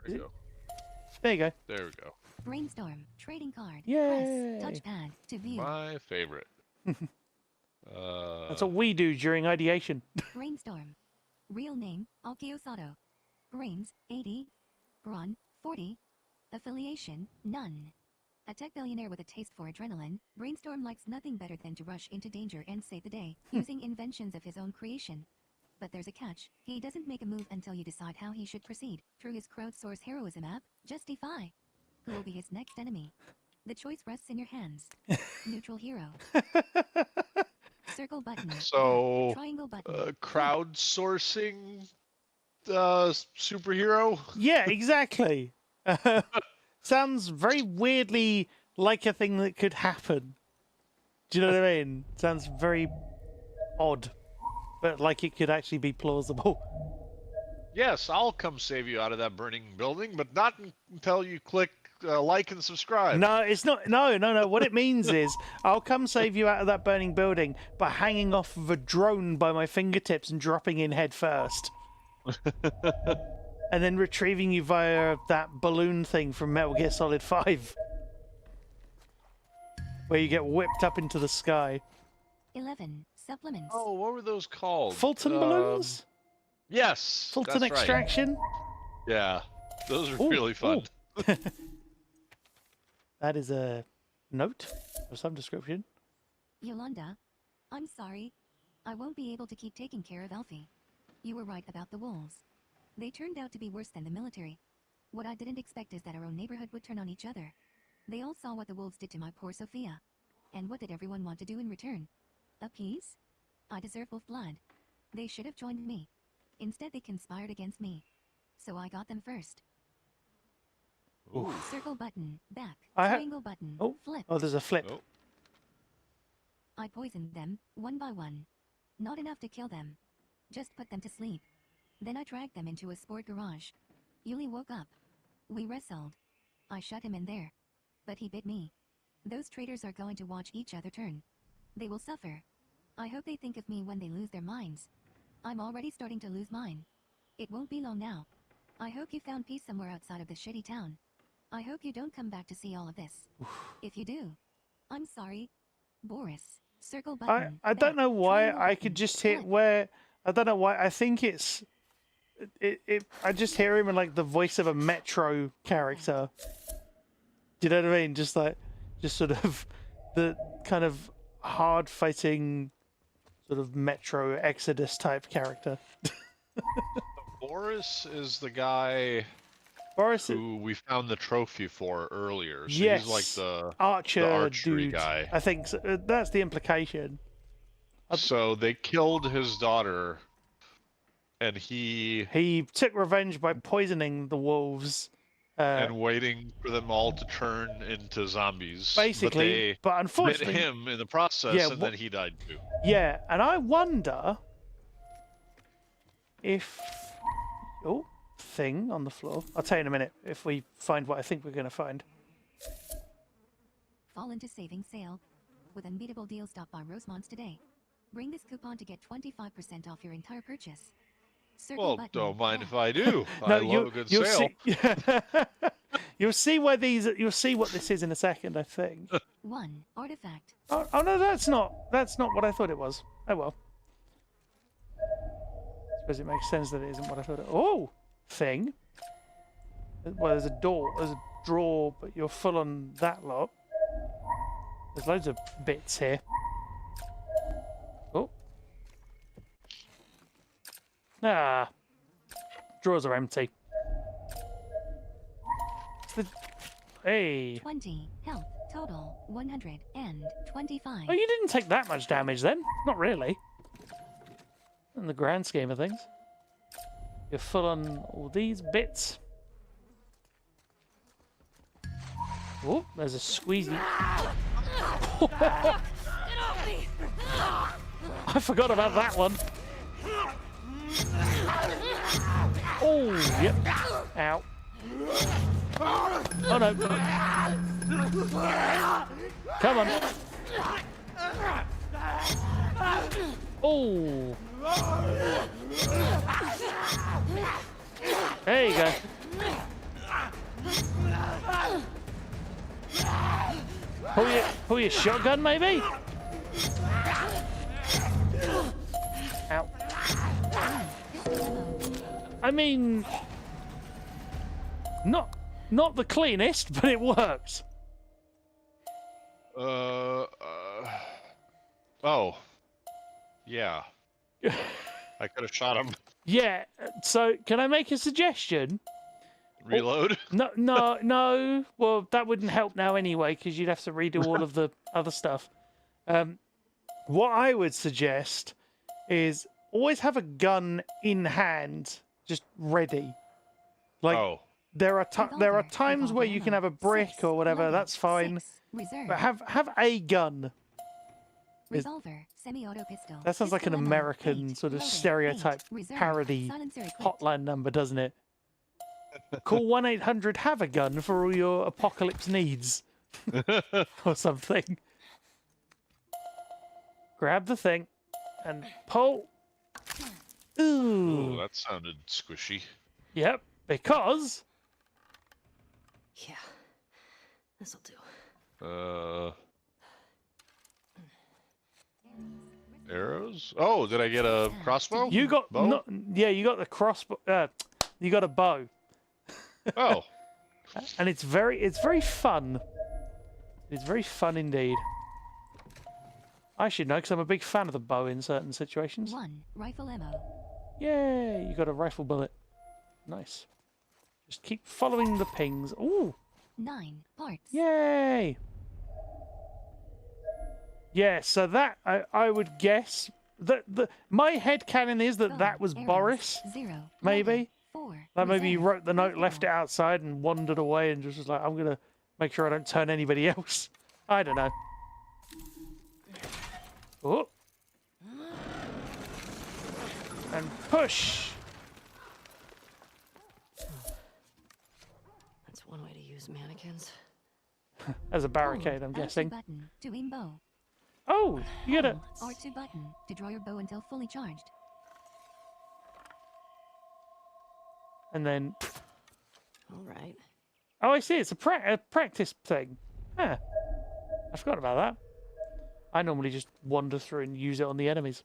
There you go. There you go. There we go. Brainstorm. Trading card. Yay. Press touchpad to view. My favorite. That's what we do during ideation. Brainstorm. Real name, Akio Sato. Brains, 80. Brawn, 40. Affiliation, none. A tech billionaire with a taste for adrenaline, Brainstorm likes nothing better than to rush into danger and save the day, using inventions of his own creation. But there's a catch. He doesn't make a move until you decide how he should proceed. Through his crowdsource heroism app, Justify. Who will be his next enemy? The choice rests in your hands. Neutral hero. Circle button. So, Triangle button. crowdsourcing superhero? Yeah, exactly. Sounds very weirdly like a thing that could happen. Do you know what I mean? Sounds very odd, but like it could actually be plausible. Yes, I'll come save you out of that burning building, but not until you click like and subscribe. No, it's not. No. What it means is I'll come save you out of that burning building by hanging off of a drone by my fingertips and dropping in head first. And then retrieving you via that balloon thing from Metal Gear Solid 5. Where you get whipped up into the sky. 11. Supplements. Oh, what were those called? Fulton balloons? Yes. Fulton that's right. extraction? Yeah, those are Ooh, really fun. ooh. That is a note of some description. Yolanda, I'm sorry. I won't be able to keep taking care of Elfie. You were right about the wolves. They turned out to be worse than the military. What I didn't expect is that our own neighborhood would turn on each other. They all saw what the wolves did to my poor Sophia. And what did everyone want to do in return? Appease? I deserve wolf blood. They should have joined me. Instead, they conspired against me. So I got them first. Circle button, back. Triangle button, flip. Oh, there's a flip. Oh. I poisoned them, one by one. Not enough to kill them. Just put them to sleep. Then I dragged them into a sport garage. Yuli woke up. We wrestled. I shut him in there. But he bit me. Those traitors are going to watch each other turn. They will suffer. I hope they think of me when they lose their minds. I'm already starting to lose mine. It won't be long now. I hope you found peace somewhere outside of this shitty town. I hope you don't come back to see all of this. If you do, I'm sorry. Boris. Circle button. I don't know why triangle I button, could just hear flip. where I don't know why I think it's I just hear him in like the voice of a Metro character. Do you know what I mean? Just sort of the kind of hard fighting sort of Metro Exodus type character. Boris is the guy Boris who we found the trophy for earlier. So yes, he's like the archer archery dude. guy. I think so. That's the implication. So they killed his daughter, and He took revenge by poisoning the wolves. and waiting for them all to turn into zombies. Basically, but but they unfortunately, bit him in the process, Yeah, and then he died too. yeah, and I wonder if thing on the floor. I'll tell you in a minute if we find what I think we're going to find. Fall into saving sale. With unbeatable deals, stop by Rosemont's today. Bring this coupon to get 25% off your entire purchase. Circle Well, button. don't mind Yeah. if I do. I love a good you'll sale. See, you'll see where these. You'll see what this is in a second. I think. 1. Artifact. Oh no, that's not what I thought it was. Oh well. I suppose it makes sense that it isn't what I thought it. Oh, thing. Well, there's a door, there's a drawer, but you're full on that lot. There's loads of bits here. Oh. Ah. Drawers are empty. Hey. 20. Health. Total. 125. Oh, you didn't take that much damage then? Not really. In the grand scheme of things. You're full on all these bits. Oh, there's a squeezy. I forgot about that one. Oh, yep. Ow. Oh no. Come on. Oh. There you go. Pull your shotgun, maybe? Ow. I mean, not the cleanest, but it works. Oh. Yeah. I could have shot him. Yeah. So, can I make a suggestion? Reload? No. Well, that wouldn't help now anyway, because you'd have to redo all of the other stuff. What I would suggest is always have a gun in hand, just ready. Like there are times where you can have a brick or whatever. That's fine. Reserve. But have a gun. Revolver. Semi-auto pistol. That sounds like an Pistol ammo, American 8. sort of Loaded, stereotype 8. Reserve. parody Silencer equipped. hotline number, doesn't it? Call 1-800-HAVE-A-GUN for all your apocalypse needs. Or something. Grab the thing and pull. Ooh. Ooh, that sounded squishy. Yep, because Yeah. This'll do. Arrows? Oh, did I get a crossbow? you got bow? you got the crossbow. You got a bow, Oh, and it's very fun. It's very fun indeed. I should know because I'm a big fan of the bow in certain situations. 1. Rifle ammo. Yay! You got a rifle bullet. Nice. Just keep following the pings. Ooh! 9. Parts. Yay! Yeah, so that I would guess that my headcanon is that Bow, that was arrows, Boris. 0. Maybe. Loaded, 4. Like maybe he Reserve. wrote the note, left it Rifle. outside, and wandered away, and just was like, "I'm gonna make sure I don't turn anybody else." I don't know. Oh. And push. That's one way to use mannequins. As a barricade, I'm R2 guessing. button to aim bow. Oh, you get it. R2 button to draw your bow until fully charged. And then, All right. oh, I see. It's a practice thing. Huh. I forgot about that. I normally just wander through and use it on the enemies.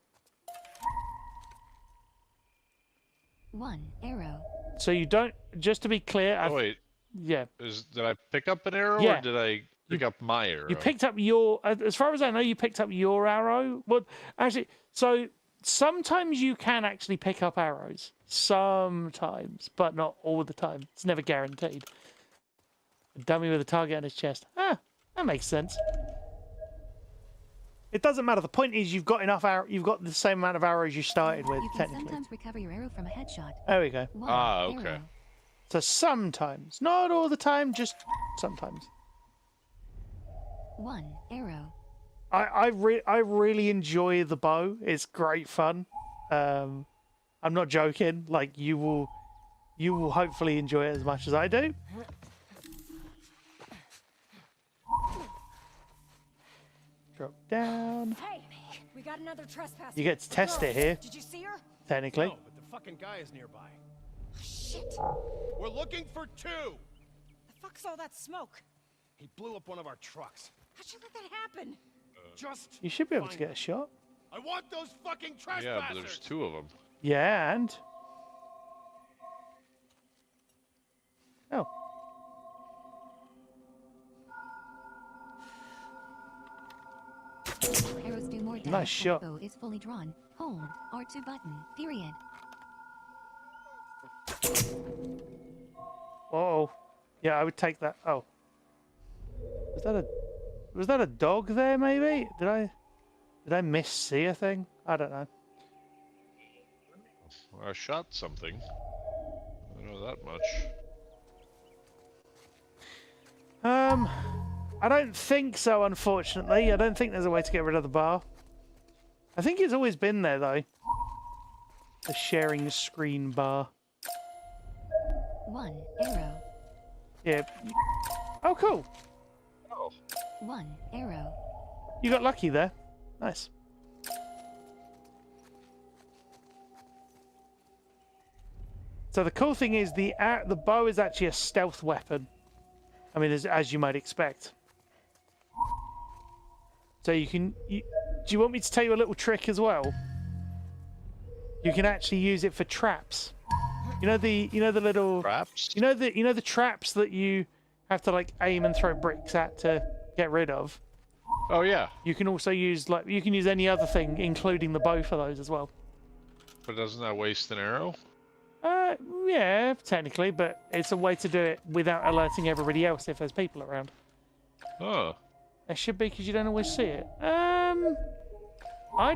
1. Arrow. So you don't. Just to be clear, oh wait. yeah, Did I pick up an arrow Yeah. or did I pick up my arrow? you picked up your. As far as I know, you picked up your arrow. Well, actually, so sometimes you can actually pick up arrows. Sometimes, but not all the time. It's never guaranteed. A dummy with a target on his chest. Ah, that makes sense. It doesn't matter. The point is, you've got enough arrow. You've got the same amount of arrows you started with, You can technically. sometimes recover your arrow from a headshot. There we go. 1. Ah, okay. Arrow. So sometimes, not all the time, just sometimes. 1. Arrow. I really enjoy the bow. It's great fun. I'm not joking. Like you will hopefully enjoy it as much as I do. Drop down. Hey, we got another trespasser. You get to test it here, Did you see her? technically. No, but the fucking guy is nearby. Shit. We're looking for two. The fuck's all that smoke? He blew up one of our trucks. How'd you let that happen? Just. You should be able to find get a shot. I want those fucking trespassers. Yeah, but there's two of them. Yeah, and oh, Arrows do more damage. Nice shot. Bow is fully drawn. Hold R2 button. Period. oh, yeah, I would take that. Oh, was that a dog there? Maybe did I miss see a thing? I don't know. I shot something. I don't know that much. I don't think so, unfortunately. I don't think there's a way to get rid of the bar. I think it's always been there, though. The sharing screen bar. 1 arrow. Yeah. Oh, cool. 1 arrow. You got lucky there. Nice. So the cool thing is the bow is actually a stealth weapon. I mean, as you might expect. So you can. Do you want me to tell you a little trick as well? You can actually use it for traps. You know the little Traps? You know the traps that you have to like aim and throw bricks at to get rid of. Oh yeah, You can also use you can use any other thing, including the bow, for those as well. but doesn't that waste an arrow? Yeah, technically, but it's a way to do it without alerting everybody else if there's people around. Oh, There should be, because you don't always see it. I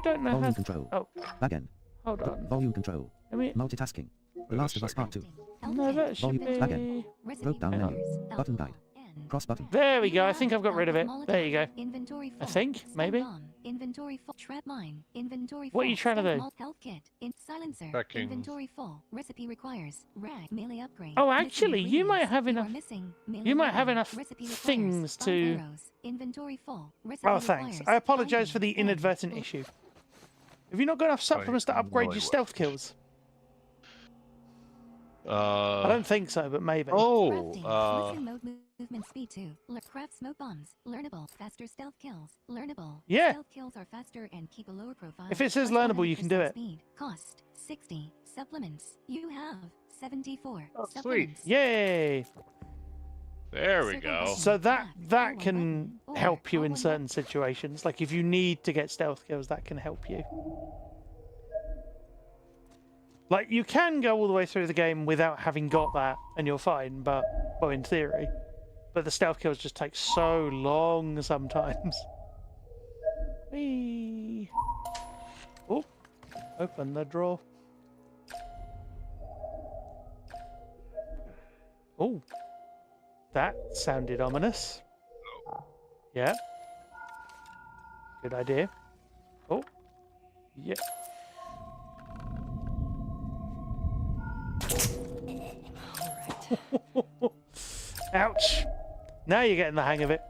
don't know how. Volume control. Oh, Back end. hold on. Volume control. I mean, Multitasking. The Last of Us Part 2. no, that should Volume back be. end. Recipe Drop down menu. requires Button L, guide. N. Cross button. There we go. I think I've got rid of it. There you go. Inventory I full. think, Stun maybe. bomb. Inventory full. Trap mine. Inventory full. What are you trying to Stun do? malt health kit. Silencer. Checking. Inventory full. Recipe requires rag. Melee upgrade. Oh, Missing actually, you might ingredients. have You are enough. missing melee You might have weapon. enough Recipe requires things 5 to. arrows. Inventory full. Recipe Oh, thanks. requires I apologise for the iron. inadvertent issue. Have you not got enough supplements to upgrade your really stealth kills? I uh, don't think so, but maybe. Crafting. Listen mode movement speed 2. Craft smoke bombs. Learnable. Faster stealth kills. Learnable. Yeah. Stealth kills are faster and keep a lower profile. If it says Plus learnable, you can do 100% it. Speed. Cost 60. Supplements. You have 74. Oh, sweet. Supplements. Yay! there we Circle go. button. So that Back. can L1 button. help you Or in L1 certain situations. Like if you need to get stealth kills, that can help you. Like you can go all the way through the game without having got that, and you're fine. But well, in theory, but the stealth kills just take so long sometimes. Whee! Oh, open the drawer. Oh, that sounded ominous. Yeah. Good idea. Oh. Yeah. Ouch. Now you're getting the hang of it.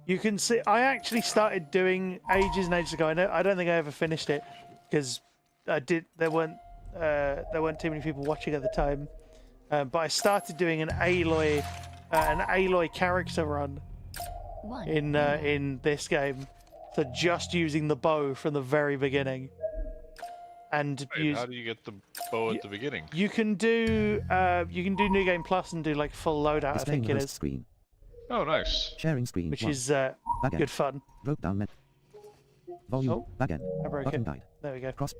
You can see I actually started doing ages and ages ago. I don't think I ever finished it because there weren't too many people watching at the time. But I started doing an Aloy character run 1. in this game, so just using the bow from the very beginning, and Wait, how do you get the bow at the beginning? you can do New Game Plus and do like full loadout. I Displaying think the it host is, screen. Oh, nice. Sharing screen. which 1. is Back end. good fun. Drop down menu. Volume. Oh, Back end. I broke Button it. guide. There we go. Cross.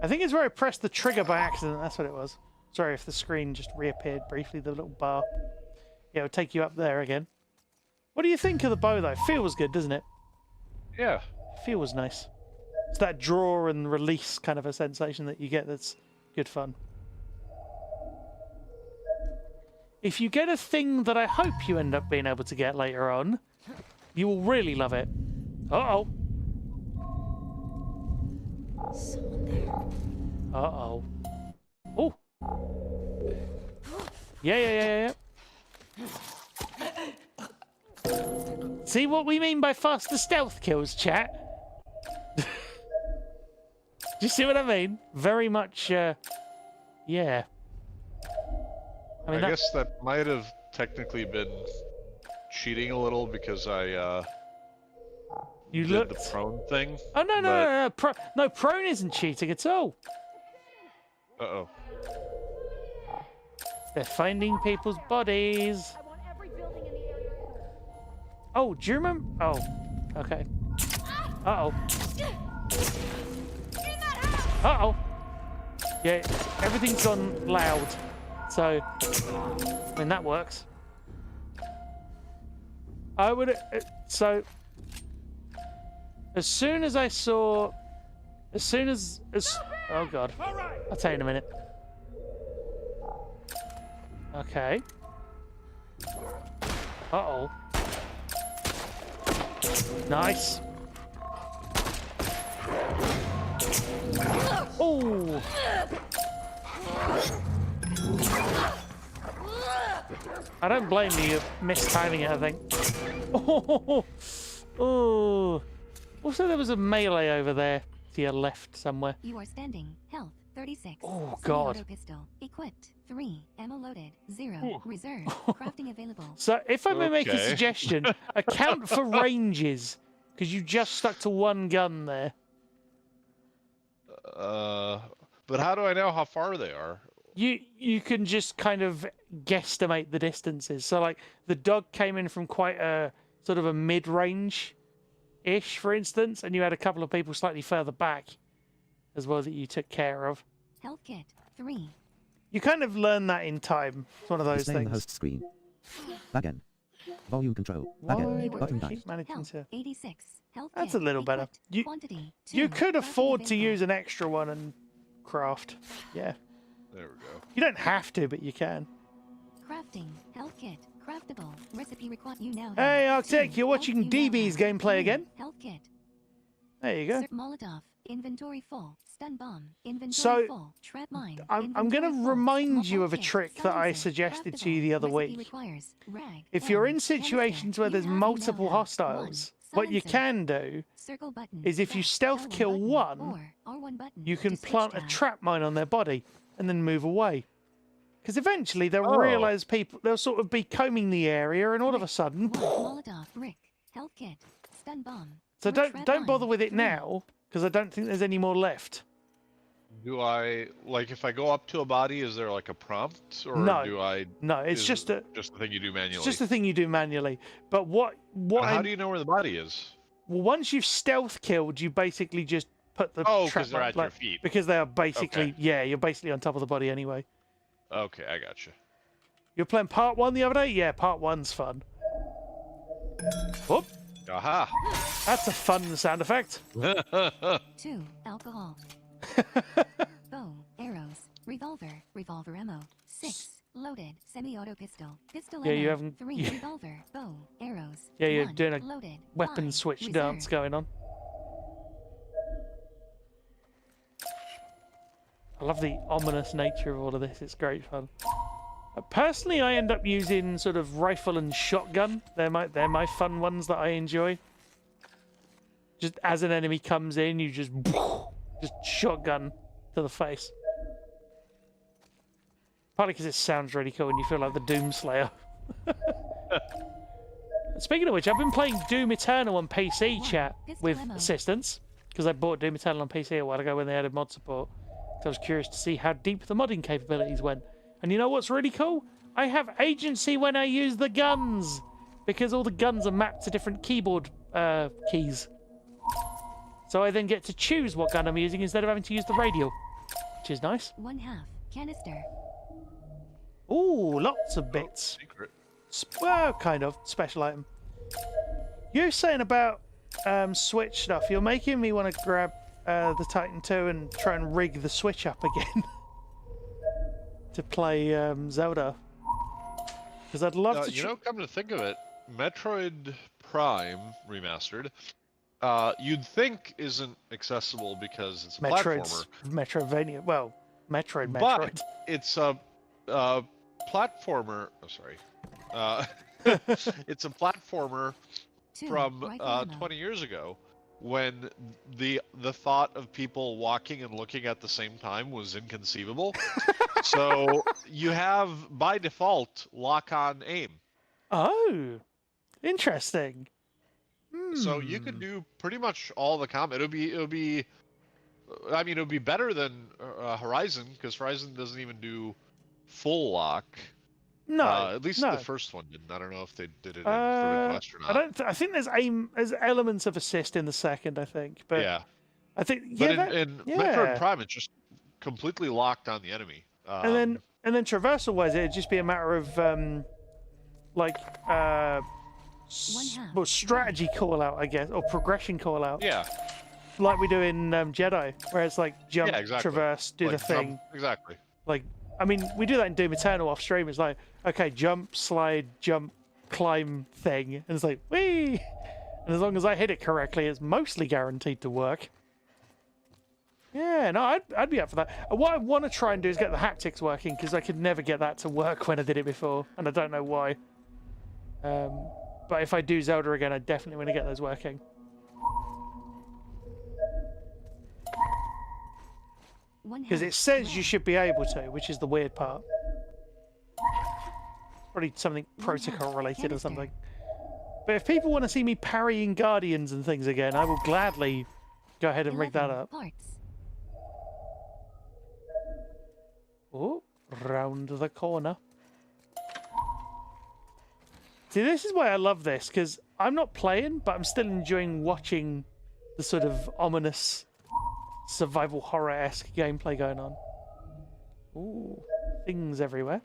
I think it's where I pressed the trigger by accident. That's what it was. Sorry if the screen just reappeared briefly. The little bar. Yeah, it'll take you up there again. What do you think of the bow though? Feels good, doesn't it? Yeah. Feels nice. It's that draw and release kind of a sensation that you get that's good fun. If you get a thing that I hope you end up being able to get later on, you will really love it. Uh-oh. Someone there. Uh-oh. Oh. Yeah. See what we mean by faster stealth kills, chat? Do you see what I mean? Very much, yeah. I mean, guess that might have technically been cheating a little because I you did looked. the prone thing. Oh no, no, but... no! Prone isn't cheating at all. Uh-oh. They're finding people's bodies. I want every building in the area clear. Oh, do you remember? Oh, okay. Uh-oh. Uh-oh. Yeah, everything's gone loud. So, I mean, that works. I would... so, as soon as I saw... As soon as... oh, God. I'll tell you in a minute. Okay. Uh-oh. Nice. Oh! I don't blame you for mistiming it, I think. Oh! Oh! Also, there was a melee over there to your left somewhere. You are standing. Health 36. Oh, God. Semi-auto pistol. Equipped. 3. Ammo loaded. 0. Ooh. Reserve. Crafting available. So, if I may make a Okay. suggestion, account for ranges, because you just stuck to one gun there. But how do I know how far they are? You can just kind of guesstimate the distances. So, like, the dog came in from quite a sort of a mid-range-ish, for instance, and you had a couple of people slightly further back as well that you took care of. Health kit. 3. You kind of learn that in time. It's one of those Display on the things. host screen. Backend. Volume control. Why Backend. do I Button keep dice. managing Health to... 86. Health That's kit. a little better. Equipped. You- Quantity. You 2. could Crafting afford to available. use an extra one and craft. Yeah. There we go. You don't have to, but you can. Crafting. Health kit. Craftable. Recipe required. You now have Hey, Arctic, 2. you're Health watching you now DB's have gameplay 3. again? Health kit. There you go. Molotov. Inventory full. Stun bomb. Inventory So, full. Trap mine. I'm going Inventory to full. remind you Small of a kit. trick that I Silencer. suggested to you Craftable. the other Recipe week. requires rag. If you're M. in situations Canister. where You there's now multiple have hostiles, 1. what you Silencer. can do Circle button. is if you Back. stealth L1 kill button, one, or R1 button you can to switch plant a tab. trap mine on their body and then move away. Because eventually they'll Oh. realize they'll sort of be combing the area and all of a sudden... Molotov. Rick. Health kit. Stun bomb. So Trap don't bother mine. with it 3. now, because I don't think there's any more left. Do I, like, if I go up to a body, is there like a prompt? Or No. do I... No, it's is just it just the thing you do manually? it's just a thing you do manually. But what How do you know where the body is? well, once you've stealth killed, you basically just put the Oh, trap because they're mine- at your like, feet. because they are basically Okay. yeah, you're basically on top of the body anyway. Okay, I gotcha. You were playing part 1 the other day? Yeah, part 1's fun. Whoop, Aha! that's a fun sound effect. 2. Alcohol. Bow. Arrows. Revolver ammo. 6. Loaded. Semi-auto pistol. Pistol Yeah, ammo. you haven't- 3. yeah. Revolver. Bow. Arrows. Yeah, you're 1. doing a Loaded. Weapon 5. switch Reserve. dance going on. I love the ominous nature of all of this. It's great fun. Personally, I end up using sort of rifle and shotgun. They're my fun ones that I enjoy. Just as an enemy comes in, you just shotgun to the face. Partly because it sounds really cool and you feel like the Doomslayer. Speaking of which, I've been playing Doom Eternal on PC, chat, with assistance, because I bought Doom Eternal on PC a while ago when they added mod support. So I was curious to see how deep the modding capabilities went. And you know what's really cool? I have agency when I use the guns, because all the guns are mapped to different keyboard keys. So I then get to choose what gun I'm using instead of having to use the radio, which is nice. 1/2. Canister. Ooh, lots of bits. Secret. Well, kind of. Special item. You're saying about Switch stuff. You're making me want to grab the Titan 2 and try and rig the Switch up again to play Zelda. Because I'd love to... You know, come to think of it, Metroid Prime Remastered, you'd think isn't accessible because it's a platformer. Metroidvania. Well, Metroid. But it's a platformer. Oh, sorry. It's a platformer 2. from Rifle ammo. 20 years ago, when the thought of people walking and looking at the same time was inconceivable. So you have by default lock-on aim. Oh, interesting. So you can do pretty much all the combat. It'll be. I mean, it'll be better than Horizon, because Horizon doesn't even do full lock. No, at least no. the first one didn't. I don't know if they did it in Forbidden West or not. I don't. I think there's elements of assist in the second. I think, but Yeah, I think but yeah, in yeah. Metroid Prime, it's just completely locked on the enemy. and then traversal wise, it'd just be a matter of well, strategy call out, I guess, or progression call out, yeah, like we do in Jedi, where it's like jump, yeah, exactly. traverse, do Like the thing. jump- exactly. Like, I mean, we do that in Doom Eternal off stream. It's like, okay, jump, slide, jump, climb thing, and it's like, whee! And as long as I hit it correctly, it's mostly guaranteed to work. Yeah, no, I'd be up for that. What I want to try and do is get the haptics working, because I could never get that to work when I did it before, and I don't know why. But if I do Zelda again, I definitely want to get those working. Because it says you should be able to, which is the weird part. Probably something protocol related or something. But if people want to see me parrying Guardians and things again, I will gladly go ahead and rig that up. Oh, round the corner. See, this is why I love this, because I'm not playing, but I'm still enjoying watching the sort of ominous survival horror-esque gameplay going on. Ooh, things everywhere.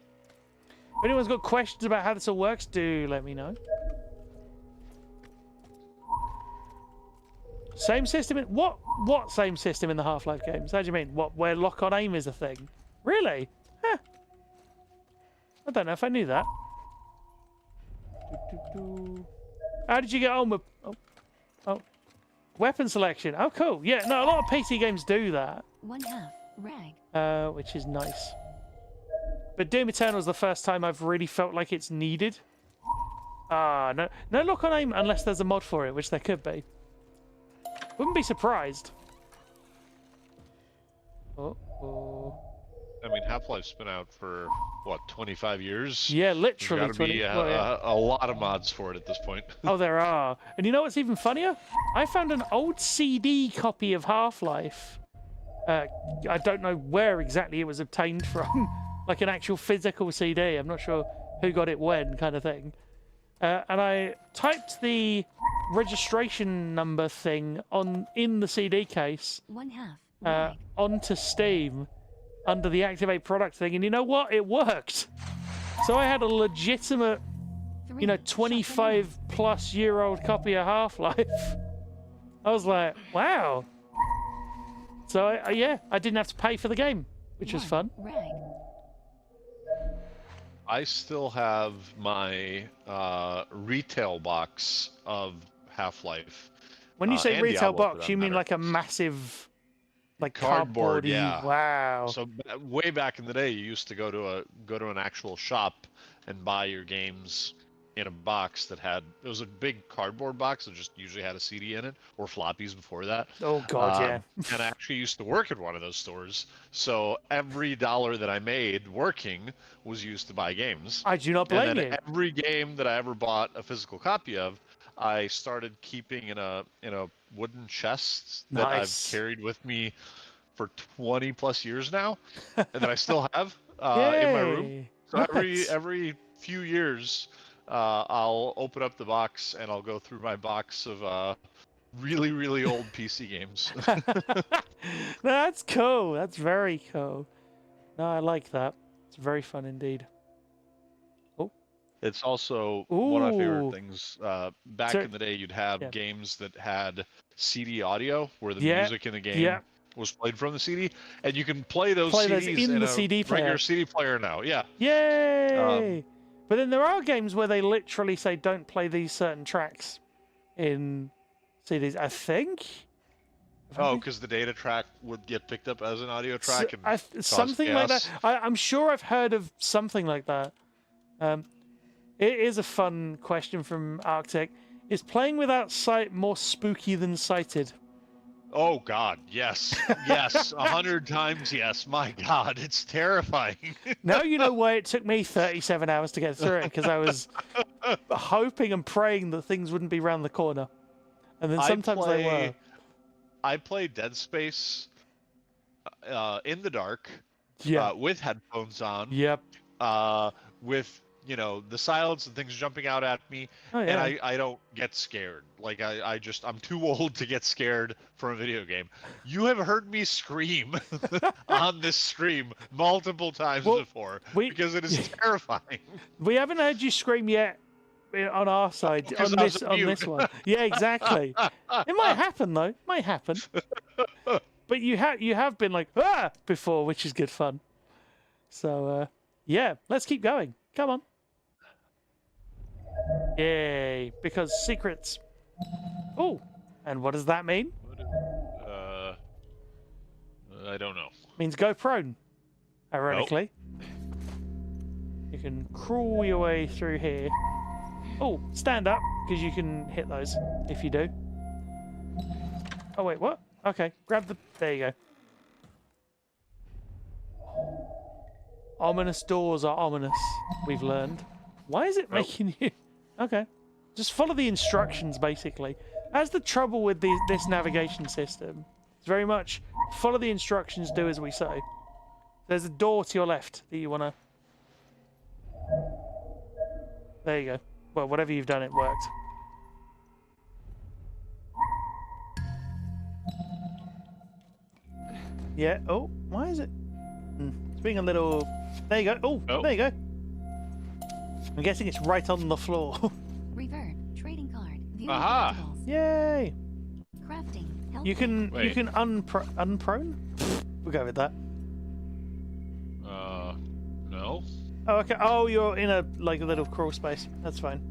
If anyone's got questions about how this all works, do let me know. Same system in what same system in the Half-Life games? How do you mean? What, where lock-on aim is a thing? Really? Huh. I don't know if I knew that. How did you get on with weapon selection? Oh, cool. Yeah, no, a lot of PC games do that. 1/2 rag. Which is nice. But Doom Eternal is the first time I've really felt like it's needed. No lock on aim unless there's a mod for it, which there could be. Wouldn't be surprised. Oh. I mean, Half-Life's been out for, what, 25 years? Yeah, literally. There's got to be a lot of mods for it at this point. Oh, there are. And you know what's even funnier? I found an old CD copy of Half-Life. I don't know where exactly it was obtained from. Like an actual physical CD. I'm not sure who got it when, kind of thing. And I typed the registration number thing in the CD case 1/2 onto Steam under the Activate product thing, and you know what? It worked. So I had a legitimate, 25-plus-year-old copy of Half-Life. I was like, wow. So I didn't have to pay for the game, which was fun. Rag. I still have my retail box of Half-Life. When you say and retail Diablo, for box, that you mean matter. like a massive, like Cardboard, cardboardy? yeah. Wow. So way back in the day, you used to go to an actual shop and buy your games in a box that it was a big cardboard box that just usually had a CD in it, or floppies before that. Oh god, yeah. And I actually used to work at one of those stores, so every dollar that I made working was used to buy games. I do not blame and then you. every game that I ever bought a physical copy of, I started keeping in a wooden chest that Nice. I've carried with me for 20 plus years now, and that I still have in my room. Yay. So Nice. every few years, I'll open up the box and I'll go through my box of really, really old PC games. That's cool. That's very cool. No, I like that. It's very fun indeed. It's also one of my favorite Ooh. things. Back So- in the day, you'd have yeah. games that had CD audio, where the Yeah, music in the game yeah. was played from the CD, and you can play those Play those CDs in the a CD player. regular CD player now. Yeah, Yay! But then there are games where they literally say don't play these certain tracks in CDs. I think. oh, because the data track would get picked up as an audio track and cause something like that. chaos. I'm sure I've heard of something like that. It is a fun question from Arctic. Is playing without sight more spooky than sighted? Oh God, yes, yes, 100 times yes. My God, it's terrifying. Now you know why it took me 37 hours to get through it, because I was hoping and praying that things wouldn't be round the corner. And then sometimes they were. I play Dead Space in the dark Yeah. with headphones on, Yep. with, you know, the silence and things jumping out at me, Oh, yeah. and I don't get scared. Like, I'm too old to get scared from a video game. You have heard me scream on this stream multiple times before, because it is terrifying. We haven't heard you scream yet on our side, Because on I was this mute. one. Yeah, exactly. It might happen, though. It might happen. But you have been like, ah, before, which is good fun. So, yeah, let's keep going. Come on. Yay, because secrets. Oh, and what does that mean? I don't know. Means go prone, ironically. You can crawl your way through here. Oh, stand up, because you can hit those if you do. Oh, wait, what? Okay, grab the... There you go. Ominous doors are ominous, we've learned. Why is it making you... Okay. Just follow the instructions, basically. That's the trouble with this navigation system. It's very much follow the instructions, do as we say. There's a door to your left that you want to... There you go. Well, whatever you've done, it worked. Yeah. Oh, why is it? It's being a little... There you go. Oh, there you go. I'm guessing it's right on the floor. Reverb, trading card, view Aha! collectibles, Yay! crafting, health You can Wait. unprone? We'll go with that. No. Oh, okay. Oh, you're in a little crawl space. That's fine.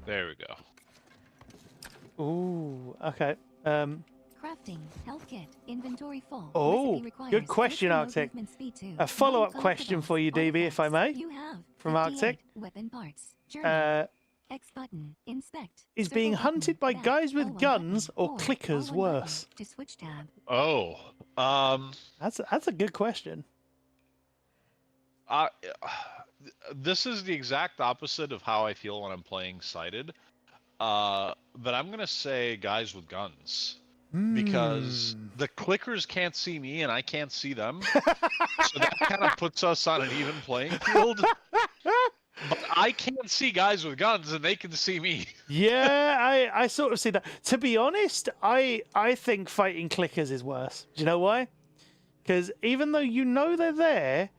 There we go. Ooh, okay. crafting, health kit, inventory full. Oh, Recipe requires good question, quick remote Arctic. movement speed too. A follow-up Non-collectibles, question for you, DB, if I may, artifacts. You have from 58 Arctic. Weapon parts. Journal. Uh, X button. Inspect. is Circle being button, hunted by back, guys with L1 guns button, or clickers L1 worse? button to switch tab. Oh. That's a good question. This is the exact opposite of how I feel when I'm playing sighted. But I'm gonna say guys with guns. Because the clickers can't see me and I can't see them. So that kind of puts us on an even playing field. But I can't see guys with guns and they can see me. Yeah, I sort of see that. To be honest, I think fighting clickers is worse. Do you know why? Because even though you know they're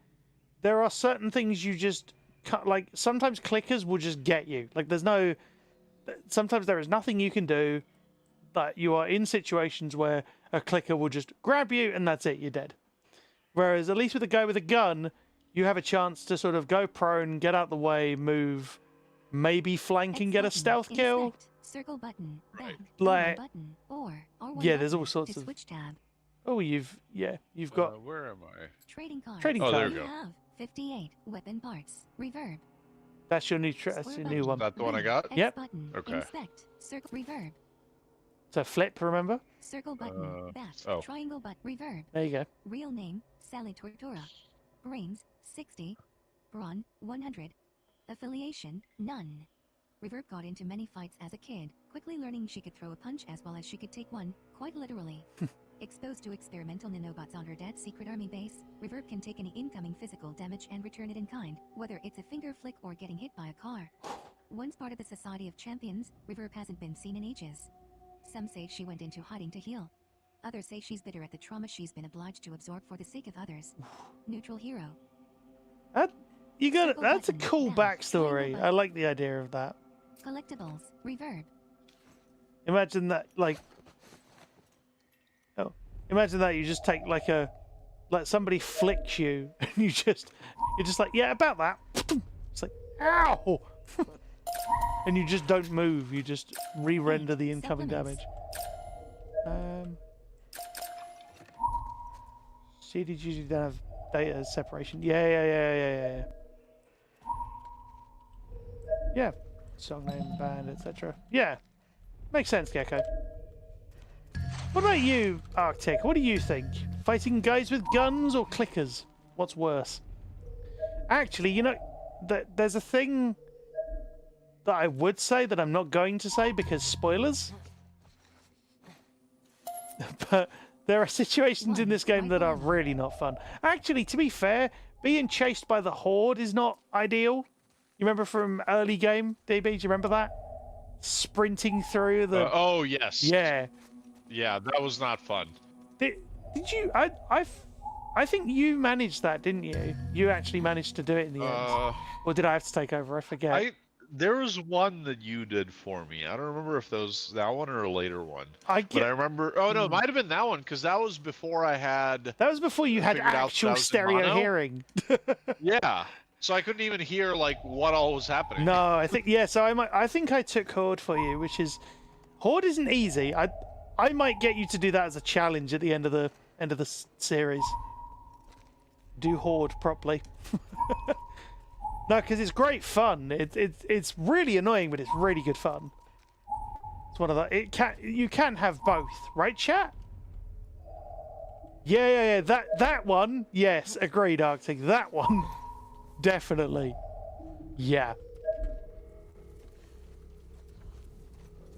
there are certain things you just can't, like sometimes clickers will just get you. Like sometimes there is nothing you can do. That you are in situations where a clicker will just grab you and that's it, you're dead. Whereas at least with a guy with a gun, you have a chance to sort of go prone, get out the way, move, maybe flank and X get a button, stealth kill. inspect, circle button, back, Like- L1 button, or R1 Yeah, there's all button sorts to of- switch tab. Oh, you've got Where am I? Trading card. Trading Oh, there card. we You go. have 58 weapon parts. Reverb. That's your new that's Square your new button, one. That the one I ring, got? X Yep. button, Okay. inspect, circle, reverb, So flip, remember? circle button, bat, oh. triangle button, reverb. There you go. Real name, Sally Tortora. Brains, 60. Brawn, 100. Affiliation, none. Reverb got into many fights as a kid, quickly learning she could throw a punch as well as she could take one, quite literally. Exposed to experimental nanobots on her dad's secret army base, Reverb can take any incoming physical damage and return it in kind, whether it's a finger flick or getting hit by a car. Once part of the Society of Champions, Reverb hasn't been seen in ages. Some say she went into hiding to heal. Others say she's bitter at the trauma she's been obliged to absorb for the sake of others. Neutral hero. That's a button, cool back, backstory. triangle I like the idea of that. Collectibles. Reverb. Imagine that, imagine that you just take somebody flicks you and you're just like, yeah, about that. It's like, ow! And you just don't move. You just re-render the incoming damage. Supplements. CDs usually don't have data separation. Yeah. Yeah. Song name, band, etc. Yeah, makes sense, Gecko. What about you, Arctic? What do you think? Fighting guys with guns or clickers? What's worse? Actually, you know, there's a thing that I would say that I'm not going to say because spoilers. But there are situations in this game that are really not fun. Actually, to be fair, being chased by the Horde is not ideal. You remember from early game, DB? Do you remember that? Sprinting through the... oh, yes. Yeah. Yeah, that was not fun. Did you... I think you managed that, didn't you? You actually managed to do it in the end. Or did I have to take over? I forget. There was one that you did for me. I don't remember if that was that one or a later one. But I remember... Oh, no, it might have been that one, because that was before I had... That was before you had actual stereo hearing. Yeah. So I couldn't even hear, like, what all was happening. No, I think... Yeah, so I think I took Horde for you, which is... Horde isn't easy. I might get you to do that as a challenge at the end of the series. Do Horde properly. No, because it's great fun. It's really annoying, but it's really good fun. It's one of the... You can have both, right, chat? Yeah. That one. Yes, agreed, Arctic. That one, definitely. Yeah.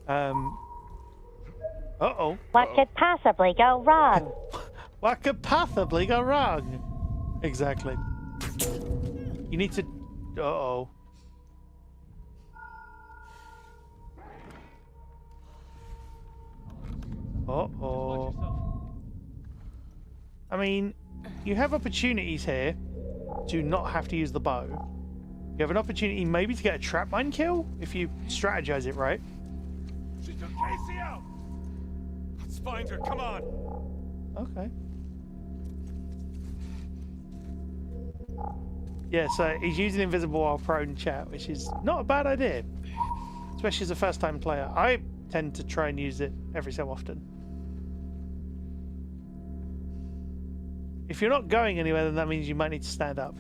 Uh-oh. What could possibly go wrong? What could possibly go wrong? Exactly. You need to... Uh-oh. Uh-oh. I mean, you have opportunities here to not have to use the bow. You have an opportunity maybe to get a trap mine kill if you strategize it right. She took Casey out. Let's find her. Come on. Okay. Yeah, so he's using invisible while prone chat, which is not a bad idea, especially as a first-time player. I tend to try and use it every so often. If you're not going anywhere, then that means you might need to stand up.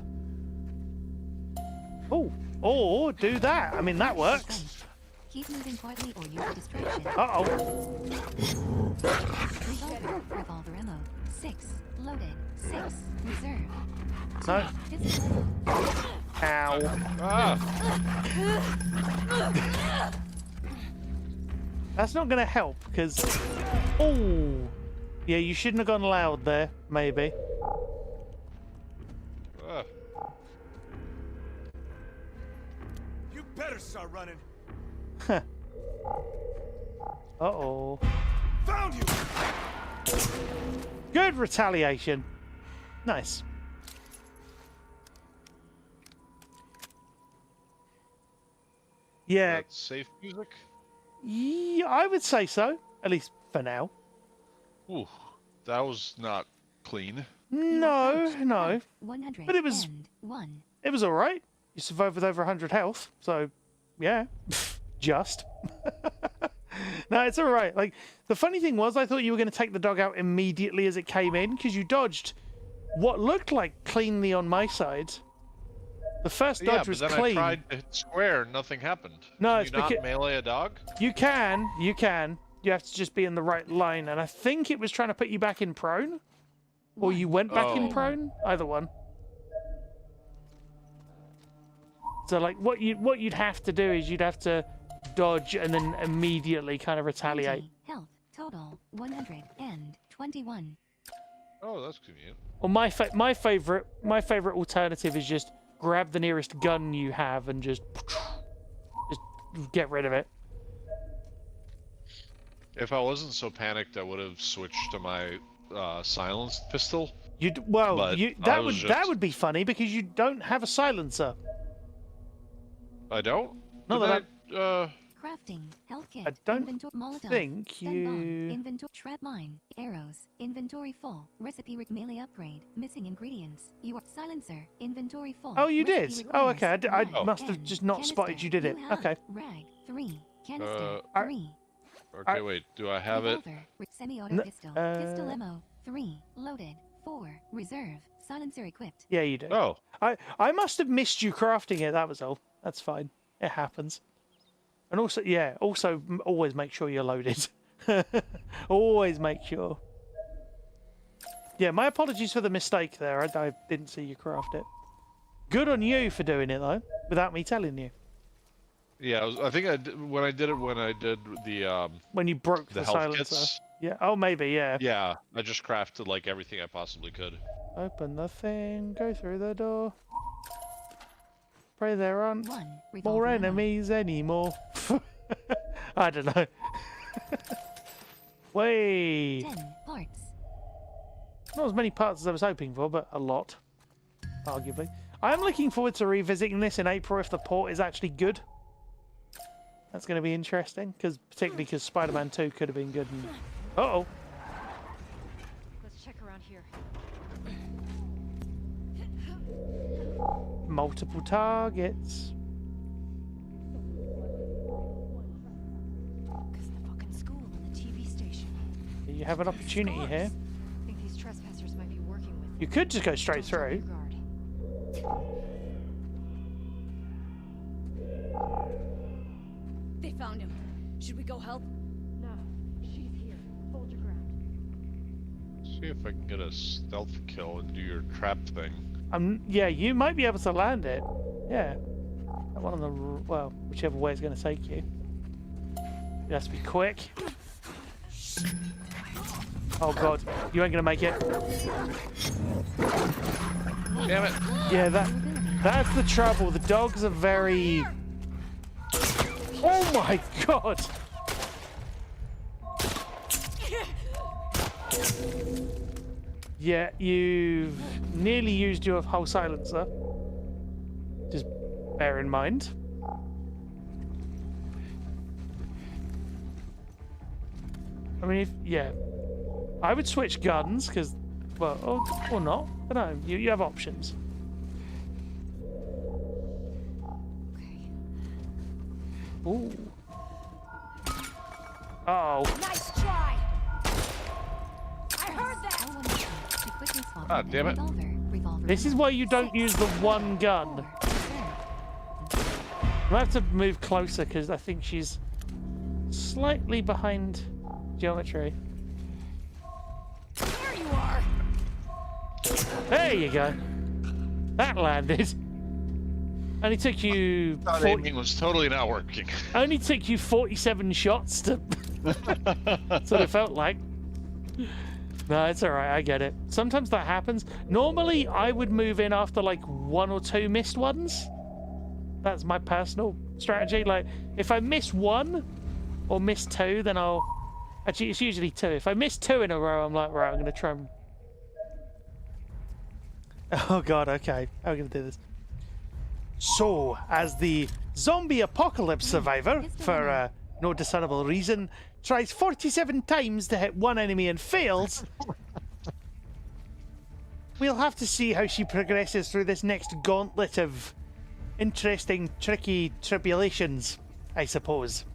Oh, or do that. I mean, that works. Keep moving quietly or use a distraction. Uh-oh. Revolver ammo. 6. Loaded. 6. Reserve. No. Ow. That's not going to help, because... Oh! Yeah, you shouldn't have gone loud there, maybe. You better start running. Huh. Uh-oh. Found you! Good retaliation. Nice. Yeah. That's safe music? Yeah, I would say so. At least for now. Ooh, that was not clean. No. 100 But it was... It was alright. You survived with over 100 health, so... Yeah. Just. No, it's alright. Like, the funny thing was, I thought you were going to take the dog out immediately as it came in, because you dodged what looked like cleanly on my side. The first dodge was clean. I tried to hit square, nothing happened. No, Can it's you not because... melee a dog? You can. You have to just be in the right line, and I think it was trying to put you back in prone? Or you went back in prone? Either one. So, like, what you'd have to do is you'd have to dodge and then immediately kind of retaliate. Health total 121. Oh, that's convenient. Well, my favorite alternative is just grab the nearest gun you have and just get rid of it. If I wasn't so panicked, I would have switched to my silenced pistol. That would be funny because you don't have a silencer. I don't. No, that Crafting, health kit, I don't inventory, Molotov, think stun bomb, you... inventory, trap mine, arrows, inventory full, recipe melee upgrade, missing ingredients, your silencer, inventory full. Oh, you did? Oh, okay. I Requires must have just not spotted you did it. You have Okay. Rag 3, canister 3. Okay, wait. Do I have it? Revolver, semi-auto pistol, pistol ammo 3, loaded 4, reserve, silencer equipped. Yeah, you do. Oh. I must have missed you crafting it. That was all. That's fine. It happens. And also, yeah, also always make sure you're loaded. Always make sure. Yeah, my apologies for the mistake there. I didn't see you craft it. Good on you for doing it though, without me telling you. Yeah, I think I did, when I did the when you broke the health silencer. kits. Yeah. Oh, maybe. Yeah. Yeah, I just crafted like everything I possibly could. Open the thing. Go through the door. Pray there aren't more enemies anymore. I don't know. Wait. 10 parts. Not as many parts as I was hoping for, but a lot. Arguably. I'm looking forward to revisiting this in April if the port is actually good. That's going to be interesting, particularly because Spider-Man 2 could have been good. And... Uh-oh. Let's check around here. Multiple targets. Because the fucking school and the TV station. You have an opportunity here. I think these trespassers might be working with. You could just go straight through. They found him. Should we go help? No. She's here. Hold your ground. See if I can get a stealth kill and do your trap thing. Yeah, you might be able to land it. Yeah. That one on the well, whichever way it's going to take you. It has to be quick. Oh god, you ain't going to make it. Damn it. Yeah, that's the trouble. The dogs are very... Oh my god! Yeah, you've nearly used your whole silencer. Just bear in mind. I mean, yeah. I would switch guns, because, well, or not. I don't know. You have options. Ooh. Uh-oh. Nice try. I heard that. Ah, damn it. This is why you don't use the one gun. I have to move closer because I think she's slightly behind geometry. There you are. There you go. That landed. Only took you. That aiming was totally not working. Only took you 47 shots to. That's what it felt like. No, it's alright, I get it. Sometimes that happens. Normally, I would move in after like 1 or 2 missed ones. That's my personal strategy. Like, if I miss 1 or miss 2, then I'll... Actually, it's usually 2. If I miss 2 in a row, I'm like, right, I'm going to try and... Oh god, okay. How are we going to do this? So, as the zombie apocalypse survivor, for no discernible reason, tries 47 times to hit one enemy and fails, we'll have to see how she progresses through this next gauntlet of interesting, tricky tribulations, I suppose.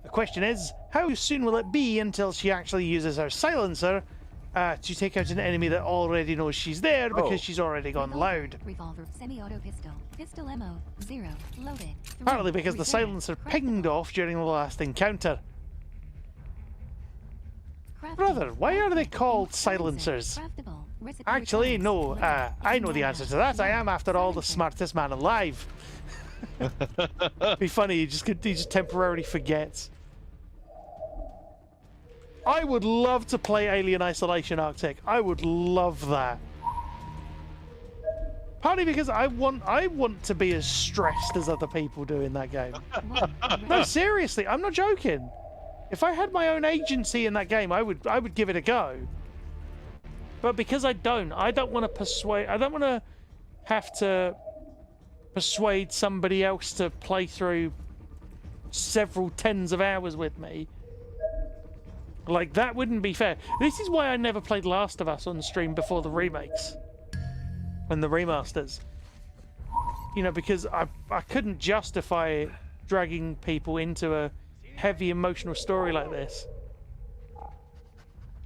The question is, how soon will it be until she actually uses her silencer to take out an enemy that already knows she's there because she's already gone loud? Revolver, semi-auto pistol, pistol ammo, 0, loaded. Partly because the silencer pinged off during the last encounter. Brother, why are they called silencers? Actually, no, I know the answer to that. I am, after all, the smartest man alive. Be funny, he just temporarily forgets. I would love to play Alien Isolation Arctic. I would love that. Partly because I want to be as stressed as other people do in that game. No, seriously, I'm not joking. If I had my own agency in that game, I would give it a go. But because I don't want to persuade. I don't want to have to persuade somebody else to play through several tens of hours with me. Like, that wouldn't be fair. This is why I never played Last of Us on stream before the remakes and the remasters. You know, because I couldn't justify dragging people into a heavy emotional story like this.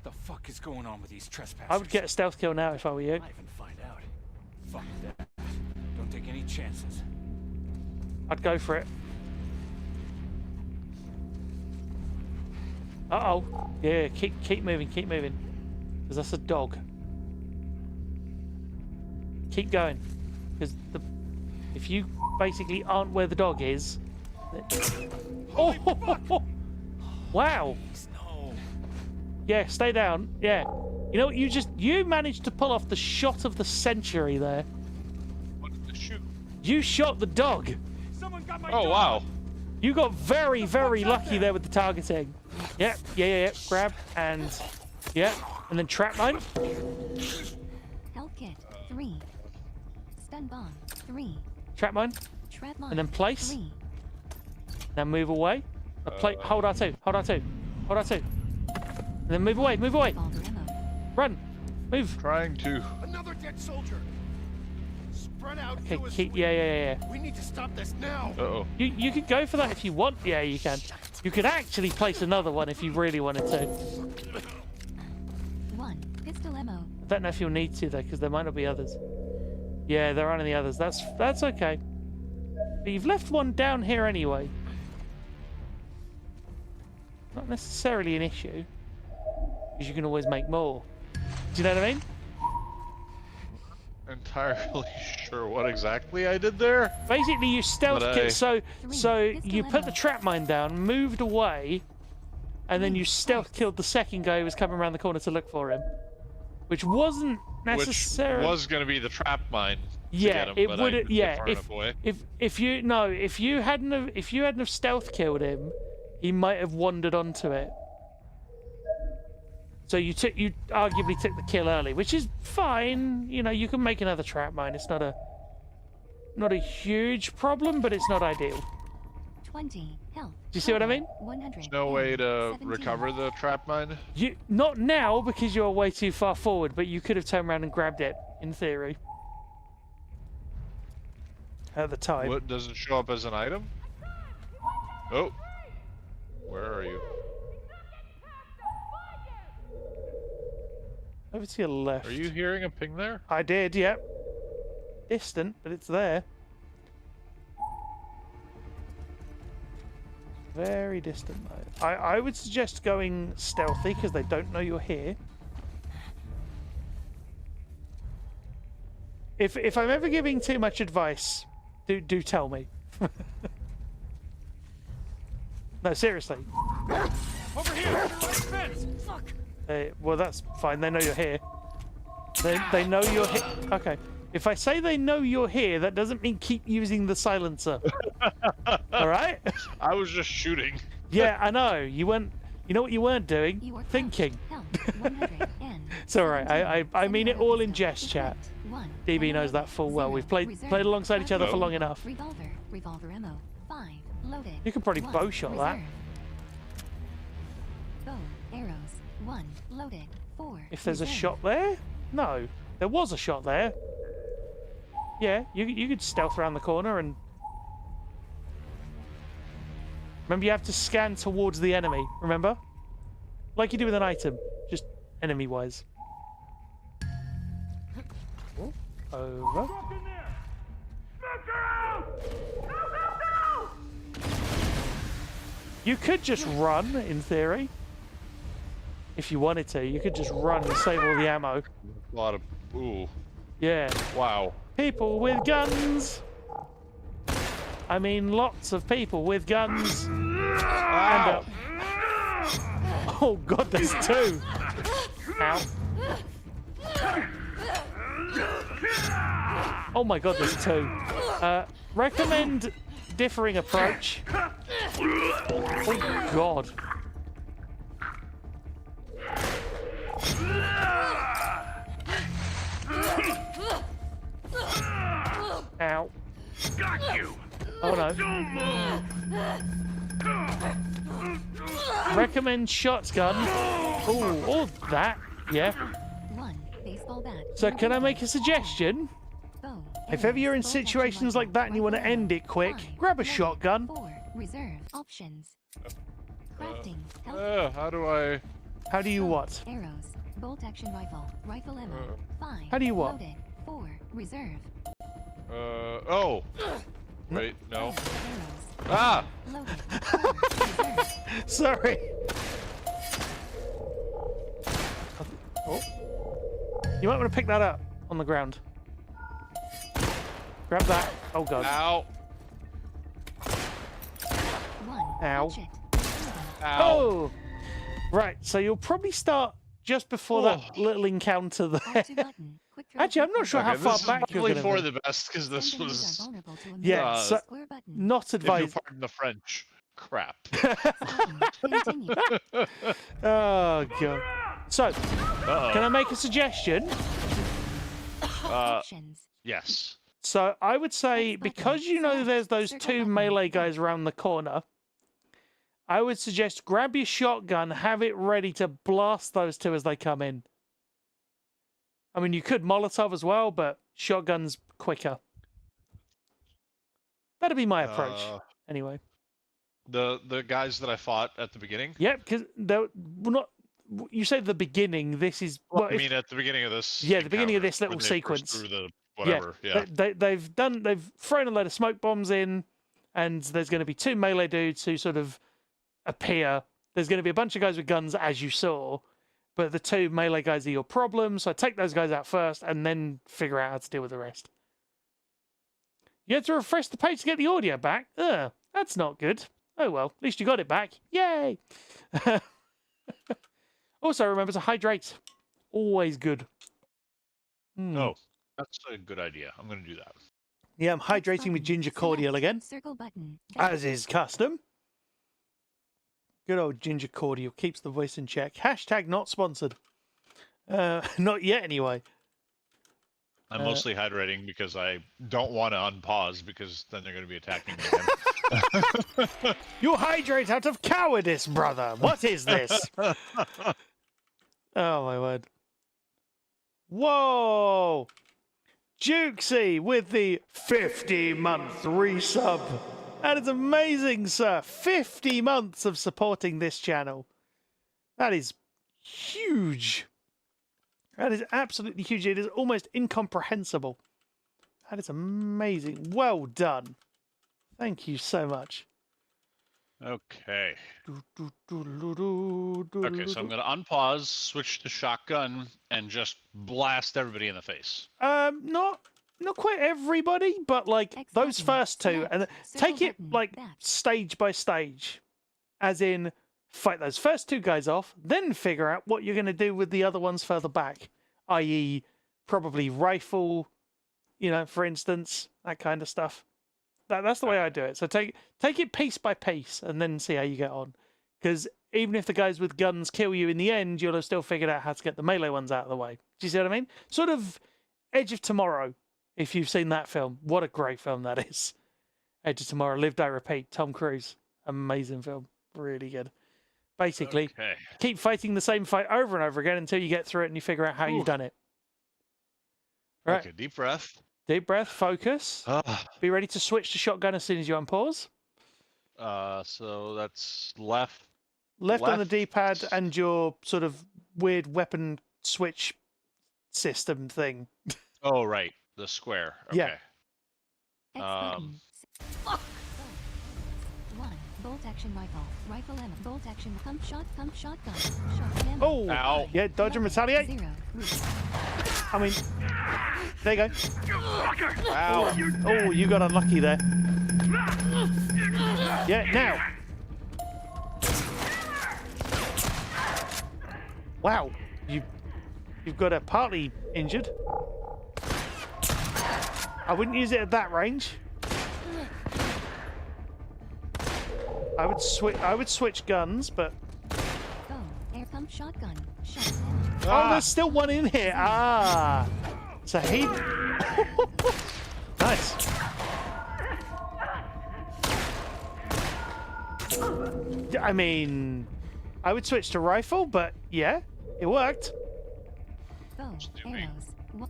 The fuck is going on with these trespassers? I would get a stealth kill now if I were you. I'll even find out. Fuck that. Don't. Don't take any chances. I'd go for it. Uh-oh. Yeah, keep moving, keep moving. Because that's a dog. Keep going. Because if you basically aren't where the dog is... Oh! Wow! No. Yeah, stay down. Yeah. You know what? You managed to pull off the shot of the century there. What did you shoot? You shot the dog. Someone got my Oh, dog. wow. You got very, very fuck's up lucky there with the targeting. Yep, yeah. Grab and yeah, and then trap mine. Health kit 3. Stun bomb 3. Trap mine, Trap mine and then place. 3. Now move away. Hold R2. Hold R2. Hold R2. And then move away. Move away. Revolver ammo. Run. Move. Trying to. Another dead soldier. Spread out. Okay. to a Keep. sweep. Yeah. We need to stop this now. Uh-oh. You could go for that if you want. Yeah, you can. You could actually place another one if you really wanted to. 1. Pistol ammo. I don't know if you'll need to though, because there might not be others. Yeah, there aren't any others. That's okay. But you've left one down here anyway. Not necessarily an issue, because you can always make more. Do you know what I mean? Entirely sure what exactly I did there. Basically, you stealth But kill. I- So Pistol you put ammo. the trap mine down, moved away, and then you stealth killed the second guy who was coming around the corner to look for him, which wasn't Which necessarily. was going to be the trap mine. To Yeah, get him, it but would. I didn't Yeah, get far enough away. if you hadn't have stealth killed him, he might have wandered onto it. So you arguably took the kill early, which is fine. You know, you can make another trap mine. It's not a huge problem, but it's not ideal. 20. Health. Do you see what I mean? 100. There's no way to 17. recover the trap mine. You not now because you're way too far forward, but you could have turned around and grabbed it in theory. At the time. What does it show up as an item? Oh, where are you? Over to your left. Are you hearing a ping there? I did, yep. Distant, but it's there. Very distant though. I would suggest going stealthy because they don't know you're here. If I'm ever giving too much advice, do tell me. No, seriously. Over here. Fence. Fuck. Well, that's fine. They know you're here. They know you're here. Okay. If I say they know you're here, that doesn't mean keep using the silencer. All right? I was just shooting. Yeah, I know. You weren't. You know what you weren't doing? You are Thinking. Health. 100. It's all right. I mean it all in jest, chat. 1. DB knows that full well. We've played alongside each other for long enough. Revolver ammo 5. Loaded. You could probably 1. bow shot that. Reserve. Bow. Arrows 1. Loaded. 4. If there's a Reserve. shot there? No. There was a shot there. Yeah, you could stealth around the corner and... Remember, you have to scan towards the enemy, remember? Like you do with an item, just enemy-wise. Over. You could just run, in theory. If you wanted to, you could just run and save all the ammo. A lot of. Ooh. Yeah. Wow. People with guns! I mean, lots of people with guns. Ow. Oh god, there's two! Ow. Oh my god, there's two. Recommend differing approach. Oh god. Ow. Got you. Oh no. Recommend shotgun. Oh, or that. Yeah. 1. Baseball bat. So can I make a suggestion? Bow. If ever you're in Arrows, bolt action situations rifle, like that and you want to rifle end ammo, it quick, 5. grab a Loaded. shotgun. 4. Reserve. Options. Crafting. Health. How do I? How do you what? Arrows. Bolt action rifle. Rifle ammo. 5. How do you what? Loaded. 4. Reserve. Oh. Wait, no. Arrows. Ah! Loaded. 4. Reserve. Sorry. Oh. You might want to pick that up on the ground. Grab that. Oh god. Ow. Ow. Hatchet. Ow. Oh! Right, so you'll probably start just before that little encounter there. R2 button. Quick throw Actually, I'm not sure how Okay, far this is back you're probably going for to be. the best because this Some enemies was, are vulnerable to a Yeah, move. so Square button. not if you advised. pardon the French, crap. Button. Continue. Oh god. So, Uh-oh. can I make a suggestion? Options. Yes. So I would say X button, because you know select, there's those circle two button, melee back. guys around the corner, I would suggest grab your shotgun, have it ready to blast those two as they come in. I mean, you could Molotov as well, but shotgun's quicker. That'd be my approach. Anyway. The guys that I fought at the beginning. Yeah, because they're not. You said the beginning. This is. Well, Well, I if- mean, at the beginning of this. Yeah, the beginning of encounter, this little when they sequence. burst Through the whatever. Yeah. They've thrown a load of smoke bombs in, and there's going to be two melee dudes who sort of appear. There's going to be a bunch of guys with guns, as you saw, but the two melee guys are your problem. So I take those guys out first, and then figure out how to deal with the rest. You had to refresh the page to get the audio back. Ugh, that's not good. Oh well, at least you got it back. Yay! Also, remember to hydrate. Always good. Oh, that's a good idea. I'm going to do that. Yeah, I'm hydrating with ginger cordial again, Circle button. as is custom. Good old ginger cordial keeps the voice in check. Hashtag not sponsored. Not yet, anyway. I'm mostly hydrating because I don't want to unpause because then they're going to be attacking me again. You hydrate out of cowardice, brother. What is this? Oh, my word. Whoa! Jukesy with the 50-month resub. That is amazing, sir. 50 months of supporting this channel. That is huge. That is absolutely huge. It is almost incomprehensible. That is amazing. Well done. Thank you so much. Okay. Okay, so I'm going to unpause, switch to shotgun, and just blast everybody in the face. Not quite everybody, but like X those button, first two, select, and circle take it button, like back. stage by stage, as in fight those first two guys off, then figure out what you're going to do with the other ones further back, i.e., probably rifle, for instance, that kind of stuff. That's the way I do it. So take it piece by piece, and then see how you get on. Because even if the guys with guns kill you in the end, you'll have still figured out how to get the melee ones out of the way. Do you see what I mean? Sort of Edge of Tomorrow, if you've seen that film. What a great film that is. Edge of Tomorrow, Live, Die, Repeat, Tom Cruise. Amazing film. Really good. Basically, Okay. keep fighting the same fight over and over again until you get through it and you figure out how you've done it. Right. Okay, deep breath. Deep breath, focus. Ah. Be ready to switch to shotgun as soon as you unpause. So that's left. Left on the Left. D-pad and your sort of weird weapon switch system thing. Oh, right. The square. Okay. Yeah. X button. One. Bolt action rifle. Rifle ammo. Bolt action. Pump shotgun. Shot ammo. Oh, Ow. yeah, dodge and retaliate. 0. I mean, there you go. Ow. Oh, you got unlucky there. Yeah, now. Wow, you've got her partly injured. I wouldn't use it at that range. I would switch guns, but Go. Air pump shotgun. Shot oh, there's still one in here. Ah, so he nice. I mean, I would switch to rifle, but yeah, it worked. Go. Arrows.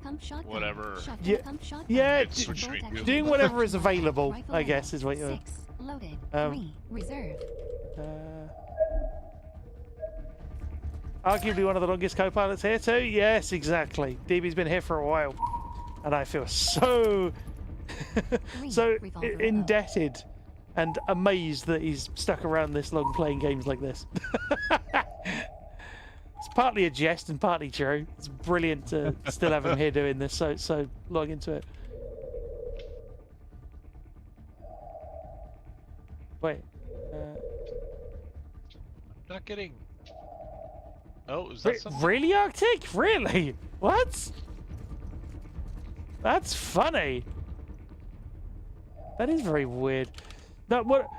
Pump shotgun. Whatever. Shotgun. Yeah, Pump shotgun. yeah, It's switch me too. doing whatever is available, Rifle I ammo. guess, is what you're. 6. Loaded. Um, 3. Reserved. Arguably one of the longest co-pilots here too. Yes, exactly. DB's been here for a while, and I feel so so Revolver ammo. indebted and amazed that he's stuck around this long playing games like this. It's partly a jest and partly true. It's brilliant to still have him here doing this so long into it. Wait. Not getting. Oh, is that something? Really, Arctic? Really? What? That's funny. That is very weird. No, what?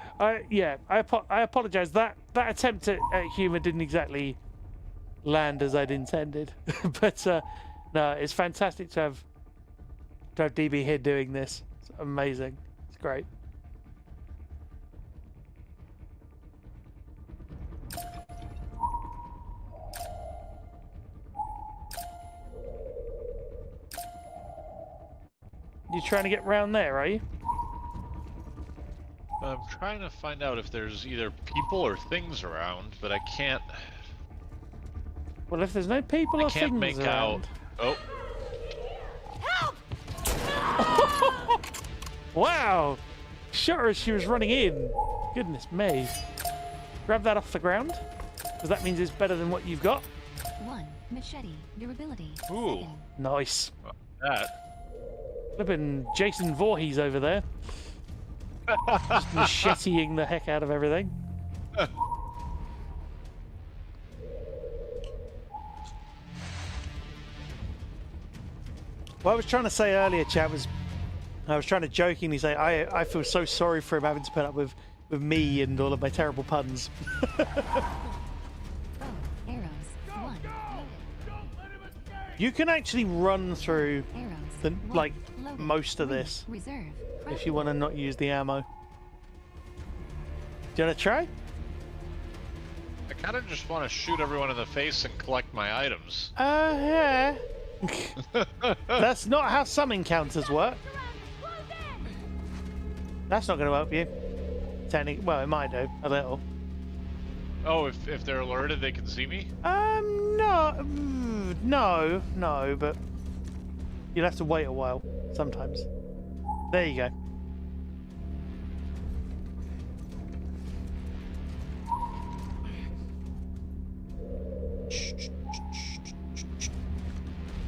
Yeah, I apologize. That attempt at humor didn't exactly land as I'd intended, but no, it's fantastic to have DB here doing this. It's amazing. It's great. You're trying to get round there, are you? I'm trying to find out if there's either people or things around, but I can't. Well, if there's no people or I can't things make around... out. Oh! Wow! Shot her as she was running in. Goodness me. Grab that off the ground, because that means it's better than what you've got. 1. Machete. Durability. Ooh. 7. Nice. That. Flippin' Jason Voorhees over there. Just macheteing the heck out of everything. What I was trying to say earlier, chat, was I was trying to jokingly say I feel so sorry for him having to put up with me and all of my terrible puns. Arrows. 1. You can actually run through the, like Loaded. most of 3. this Reserve. if you want to not use the ammo. Do you want to try? I kind of just want to shoot everyone in the face and collect my items. Yeah. That's not how some encounters work. That's not going to help you. Well, it might do a little. Oh, if they're alerted, they can see me? No, but you'll have to wait a while sometimes. There you go.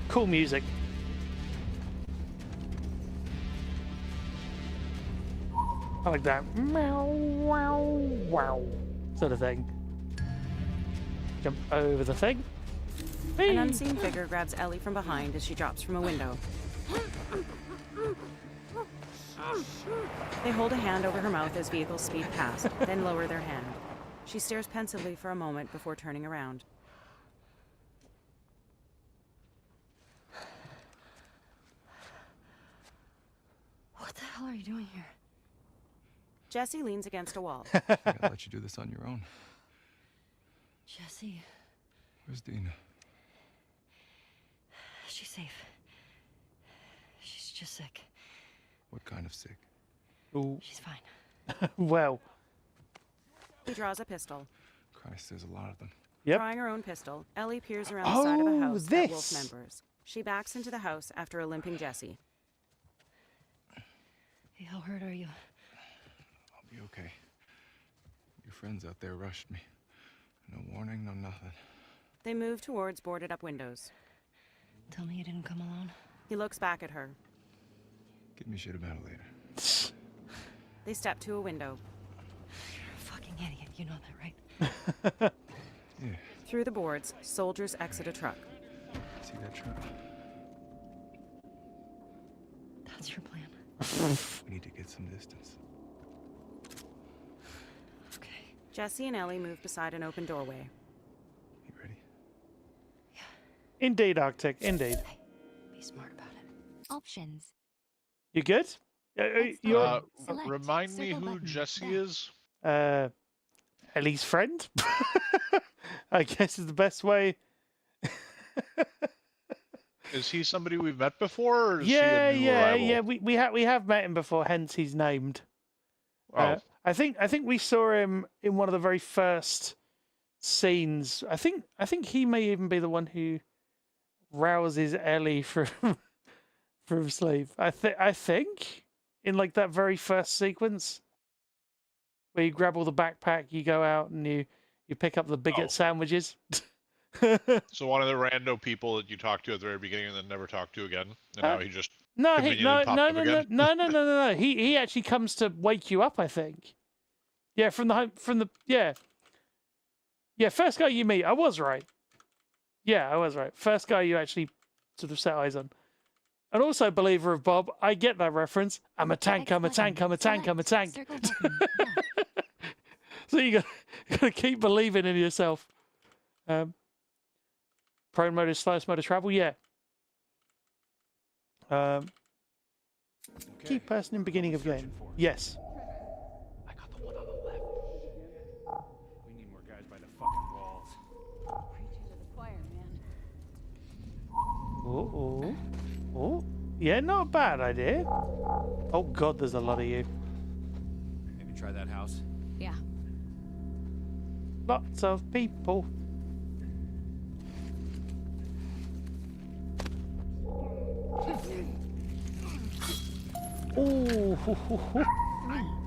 Cool music. I like that. Meow, wow, wow. Sort of thing. Jump over the thing. An unseen figure grabs Ellie from behind as she drops from a window. They hold a hand over her mouth as vehicles speed past, then lower their hand. She stares pensively for a moment before turning around. What the hell are you doing here? Jesse leans against a wall. I gotta let you do this on your own. Jesse, Where's Dina? she's safe. She's just sick. What kind of sick? Ooh. She's fine. Well. He draws a pistol. Christ, there's a lot of them. Yep. Drawing her own pistol, Ellie peers around the side of a house at Wolf this. members. She backs into the house after a limping Jesse. Hey, how hurt are you? I'll be okay. Your friends out there rushed me. No warning, no nothing. They move towards boarded up windows. Tell me you didn't come alone. He looks back at her. Give me shit about it later. They step to a window. You're a fucking idiot. You know that, right? Yeah. Through the boards, soldiers exit a truck. See that truck? That's your plan. We need to get some distance. Okay. Jesse and Ellie move beside an open doorway. You ready? Indeed, Arctic. Indeed. Hey, be smart about it. Options. You good? You're Select Remind me circle who button. Jesse Back. is? Ellie's friend. I guess is the best way. Is he somebody we've met before? Or is Yeah, he a new arrival? We have met him before, hence he's named. Oh, I think we saw him in one of the very first scenes. I think he may even be the one who rouses Ellie from sleep. I think in like that very first sequence where you grab all the backpack, you go out and you pick up the bigot sandwiches. So one of the rando people that you talked to at the very beginning and then never talked to again, and now he just No, conveniently popped up again? no. He actually comes to wake you up, I think. Yeah, from the first guy you meet. I was right. Yeah, I was right. First guy you actually sort of set eyes on. And also, believer of Bob, I get that reference. I'm a tank, I'm a tank, I'm a tank, I'm a tank. So you gotta keep believing in yourself. Prone mode is slowest mode of travel, yeah. Key person in beginning of game. Yes. I got the one on the left. We need more guys by the fucking walls. Preaching to the choir, man. Oh. Yeah, not a bad idea. Oh god, there's a lot of you. Maybe try that house. Yeah. Lots of people. Oh,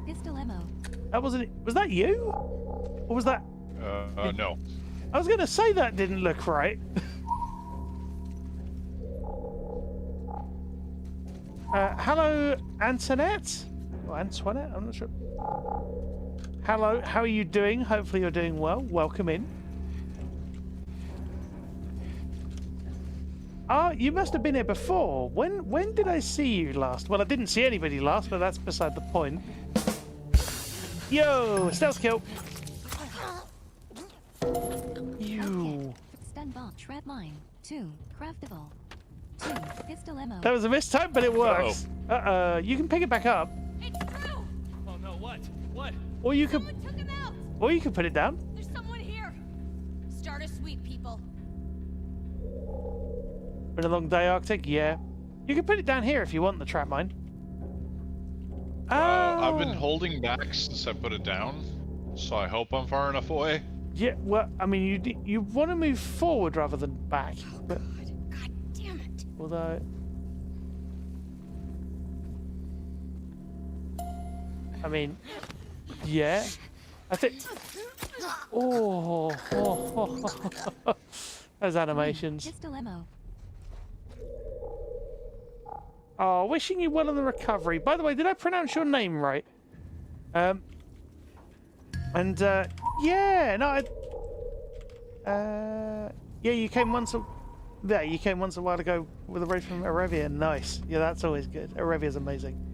Pistol ammo. that wasn't. Was that you? Or was that? No. I was going to say that didn't look right. Hello, Antoinette? Or Antoinette? I'm not sure. Hello, how are you doing? Hopefully you're doing well. Welcome in. Oh, you must have been here before. When did I see you last? Well, I didn't see anybody last, but that's beside the point. Yo, stealth kill. You. Stun bomb. Trap mine. 2. Craftable. 2. Pistol ammo. That was a mistype, but it works. You can pick it back up. It's true! Oh no, what? What? Or you could. Someone took him out! Or you could put it down. There's someone here! Start a sweep, people. Been a long day, Arctic? Yeah. You can put it down here if you want the trap mine. I've been holding back since I put it down, so I hope I'm far enough away. Yeah, well, I mean, you want to move forward rather than back. But, God damn it. although... I mean, yeah. I think... Oh. Those animations. Pistol ammo. Oh, wishing you well on the recovery. By the way, did I pronounce your name right? Yeah, no, yeah, you came once a while ago with a raid from Arevia. Nice. Yeah, that's always good. Arevia's amazing.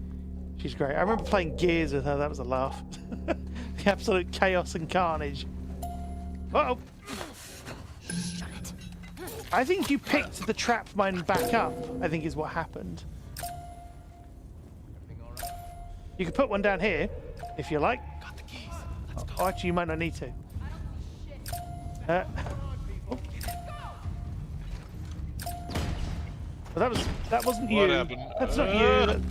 She's great. I remember playing Gears with her. That was a laugh. The absolute chaos and carnage. Uh-oh. I think you picked the trap mine back up, I think is what happened. You can put one down here, if you like. Got the keys. Oh, actually, you might not need to. Well, that wasn't you. What happened? That's not you.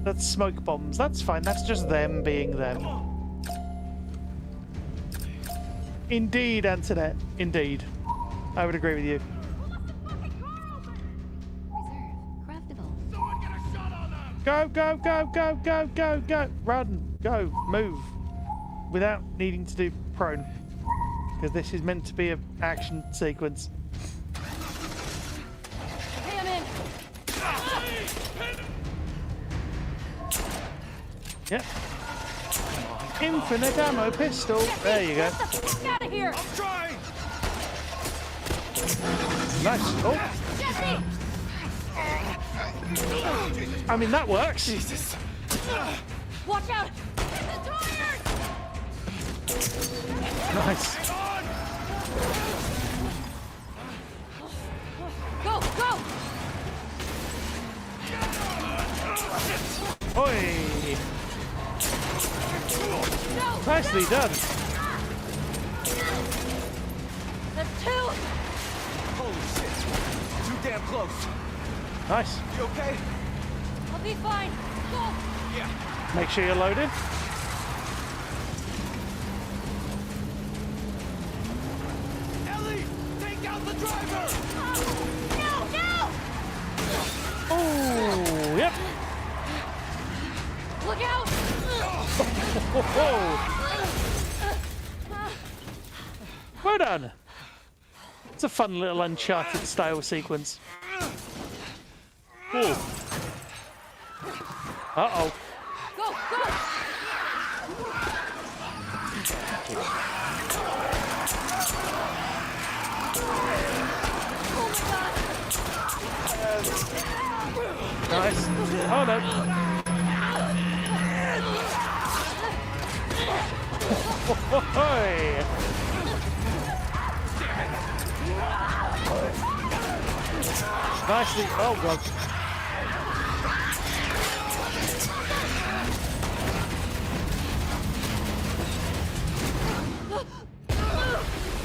That's smoke bombs. That's fine. That's just them being them. Indeed, Antoinette. Indeed. I would agree with you. Go, go, go, go, go, go, go. Run, go, move. Without needing to do prone. Because this is meant to be an action sequence. Hey, I'm in. Yep. Infinite ammo pistol. There you go. Get the fuck out of here! I'm trying! Nice. Oh. Jesse! I mean, that works. Jesus. Watch out! The tires! Nice. Go, go! Oi. No! Nicely done. That's 2! Holy shit. Too damn close. Nice. You okay? I'll be fine. Go! Yeah. Make sure you're loaded. Ellie! Take out the driver! No, no! Oh, yep. Look out! Well done. It's a fun little Uncharted style sequence. Cool. Uh-oh. Go, go! Nice. Oh no. Hey. Nicely. Oh god.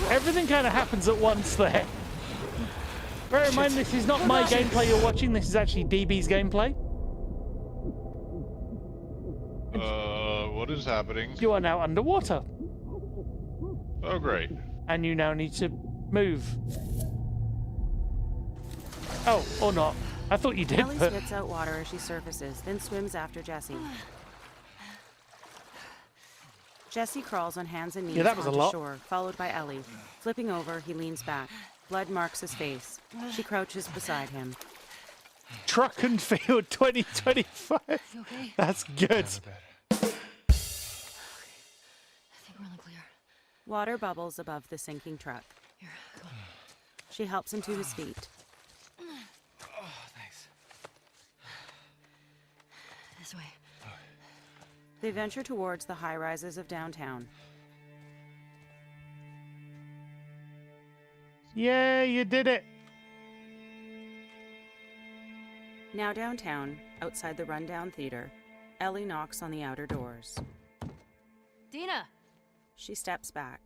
Everything kind of happens at once there. Bear in mind, this is not my gameplay you're watching. This is actually DB's gameplay. What is happening? You are now underwater. Oh, great. And you now need to move. Oh, or not. I thought you did, Ellie but... spits out water as she surfaces, then swims after Jesse. Jesse crawls on hands and knees Yeah, that was a onto lot. shore, followed by Ellie. Flipping over, he leans back. Blood marks his face. She crouches beside him. Truck and Field 2025. You okay? That's good. I think we're in the clear. Water bubbles above the sinking truck. Here, come on. She helps him to his feet. Oh, thanks. This way. They venture towards the high rises of downtown. Yeah, you did it. Now downtown, outside the rundown theater, Ellie knocks on the outer doors. Dina! She steps back.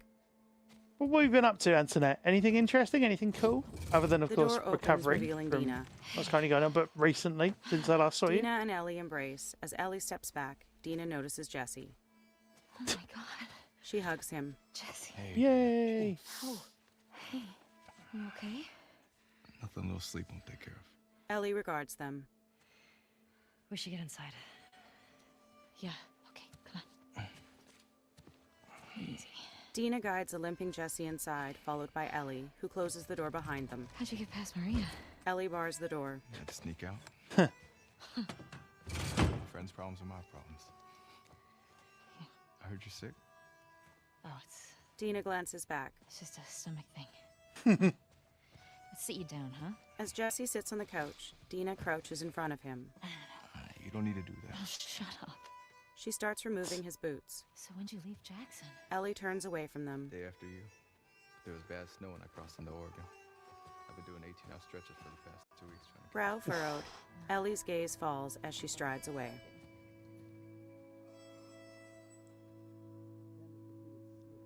What have you been up to, Antoinette? Anything interesting? Anything cool? Other than, of The course, door opens, recovering revealing from Dina. what's currently going on, but recently, since I last saw you. Dina and Ellie embrace. As Ellie steps back, Dina notices Jesse. Oh my god. She hugs him. Jesse. Yay! Oh. Hey. You okay? Nothing a little sleep won't take care of. Ellie regards them. We should get inside. Yeah, okay, come on. Easy. Dina guides a limping Jesse inside, followed by Ellie, who closes the door behind them. How'd you get past Maria? Ellie bars the door. You had to sneak out. Friends' problems are my problems. I heard you're sick. Oh, it's Dina glances back. just a stomach thing. Let's sit you down, huh? As Jesse sits on the couch, Dina crouches in front of him. You don't need to do that. Oh, shut up. She starts removing his boots. So when'd you leave Jackson? Ellie turns away from them. Day after you. There was bad snow when I crossed into Oregon. I've been doing 18-hour stretches for the past 2 weeks. Brow furrowed, Ellie's gaze falls as she strides away.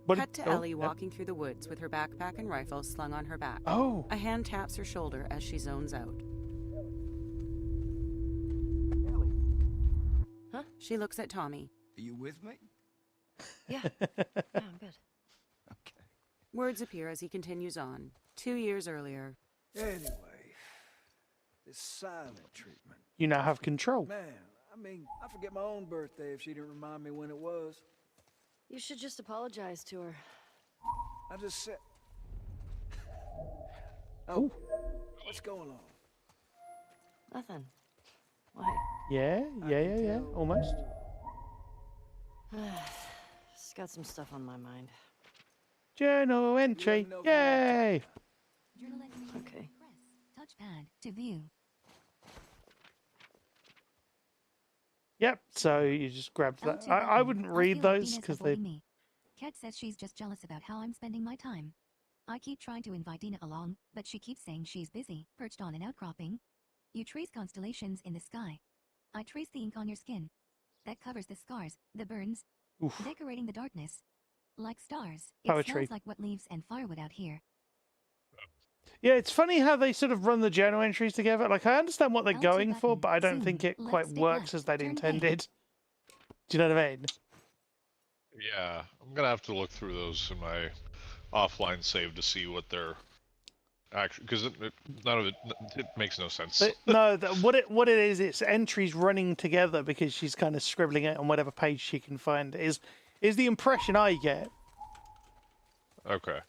Cut to Ellie walking through the woods with her backpack and rifle slung on her back. Oh. A hand taps her shoulder as she zones out. Ellie. Huh? She looks at Tommy. Are you with me? Yeah. Yeah, I'm good. Okay. Words appear as he continues on. 2 years earlier. Anyway, this silent treatment. You now have control. Man, I mean, I forget my own birthday if she didn't remind me when it was. You should just apologize to her. I just said... Oh, what's going on? Nothing. Why? Yeah, almost. Just got some stuff on my mind. Journal entry. Yay! Journal entry. Okay. Press touchpad to view. Yep, so you just grabbed that. I wouldn't read those because they... Kat says she's just jealous about how I'm spending my time. I keep trying to invite Dina along, but she keeps saying she's busy, perched on an outcropping. You trace constellations in the sky. I trace the ink on your skin. That covers the scars, the burns, decorating the darkness. Like stars. It Poetry. smells like wet leaves and firewood out here. Yeah, it's funny how they sort of run the journal entries together. Like, I understand what they're going for, but I don't think it quite works as they'd intended. Do you know what I mean? Yeah, I'm gonna have to look through those in my offline save to see what they're actually, because none of it makes no sense. But, no, what it is, it's entries running together because she's kind of scribbling it on whatever page she can find. Is the impression I get. Okay.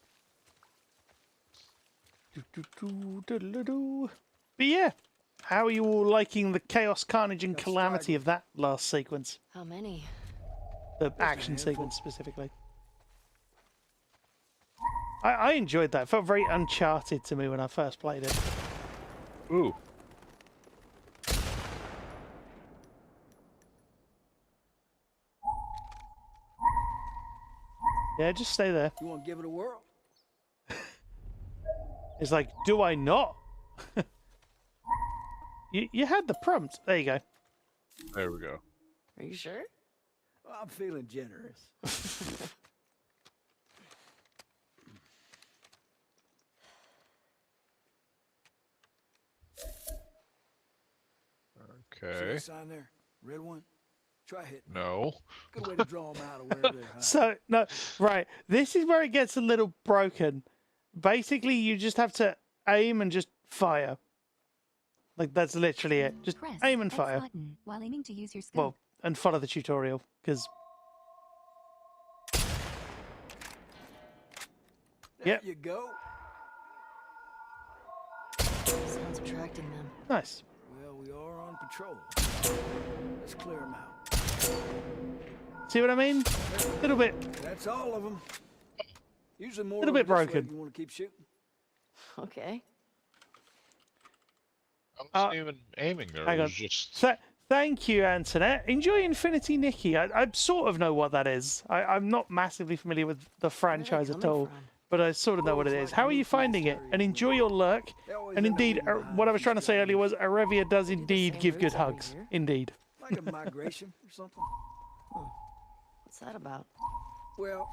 But yeah, how are you all liking the chaos, carnage, and calamity of that last sequence? How many? The action sequence specifically. I enjoyed that. It felt very Uncharted to me when I first played it. Ooh. Yeah, just stay there. You want to give it a whirl? It's like, do I not? you had the prompt. There you go. There we go. Are you sure? Well, I'm feeling generous. See Okay. the sign there? Red one? Try hitting. No. Good way to draw them out of wherever they're hiding. So, no, right. This is where it gets a little broken. Basically, you just have to aim and just fire. Like, that's literally it. Just Press aim and X fire. button while aiming to use your scope. Well, and follow the tutorial, because... There you go. Sounds attracting them. Nice. Well, we are on patrol. Let's clear them out. See what I mean? A little bit. That's all of them. Usually more. Little bit over this way broken. if you want to keep shooting? Okay. I wasn't even aiming there. Hang It on. was just... Thank you, Antoinette. Enjoy Infinity Nikki. I sort of know what that is. I'm not massively familiar with the franchise at all, but I sort of know what it is. How are you finding it? And enjoy your lurk. And indeed, what I was trying to say earlier was Arevia does indeed give good hugs. Indeed. Like a migration or something? What's that about? Well,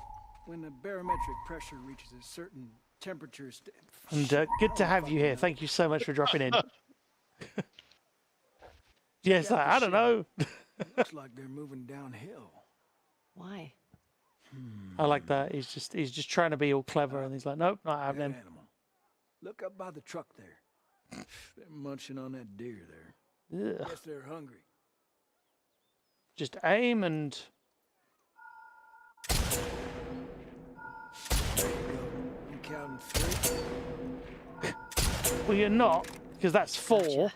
when the barometric pressure reaches a certain temperature... And good to have you here. Thank you so much for dropping in. Yes, I don't know. Looks like they're moving downhill. Why? I like that. He's just trying to be all clever, and he's like, nope, not happening. Animal. Look up by the truck there. They're munching on that deer there. Ugh. Guess they're hungry. Just aim and... There you go. I'm counting 3. Well, you're not, because that's 4. Gotcha.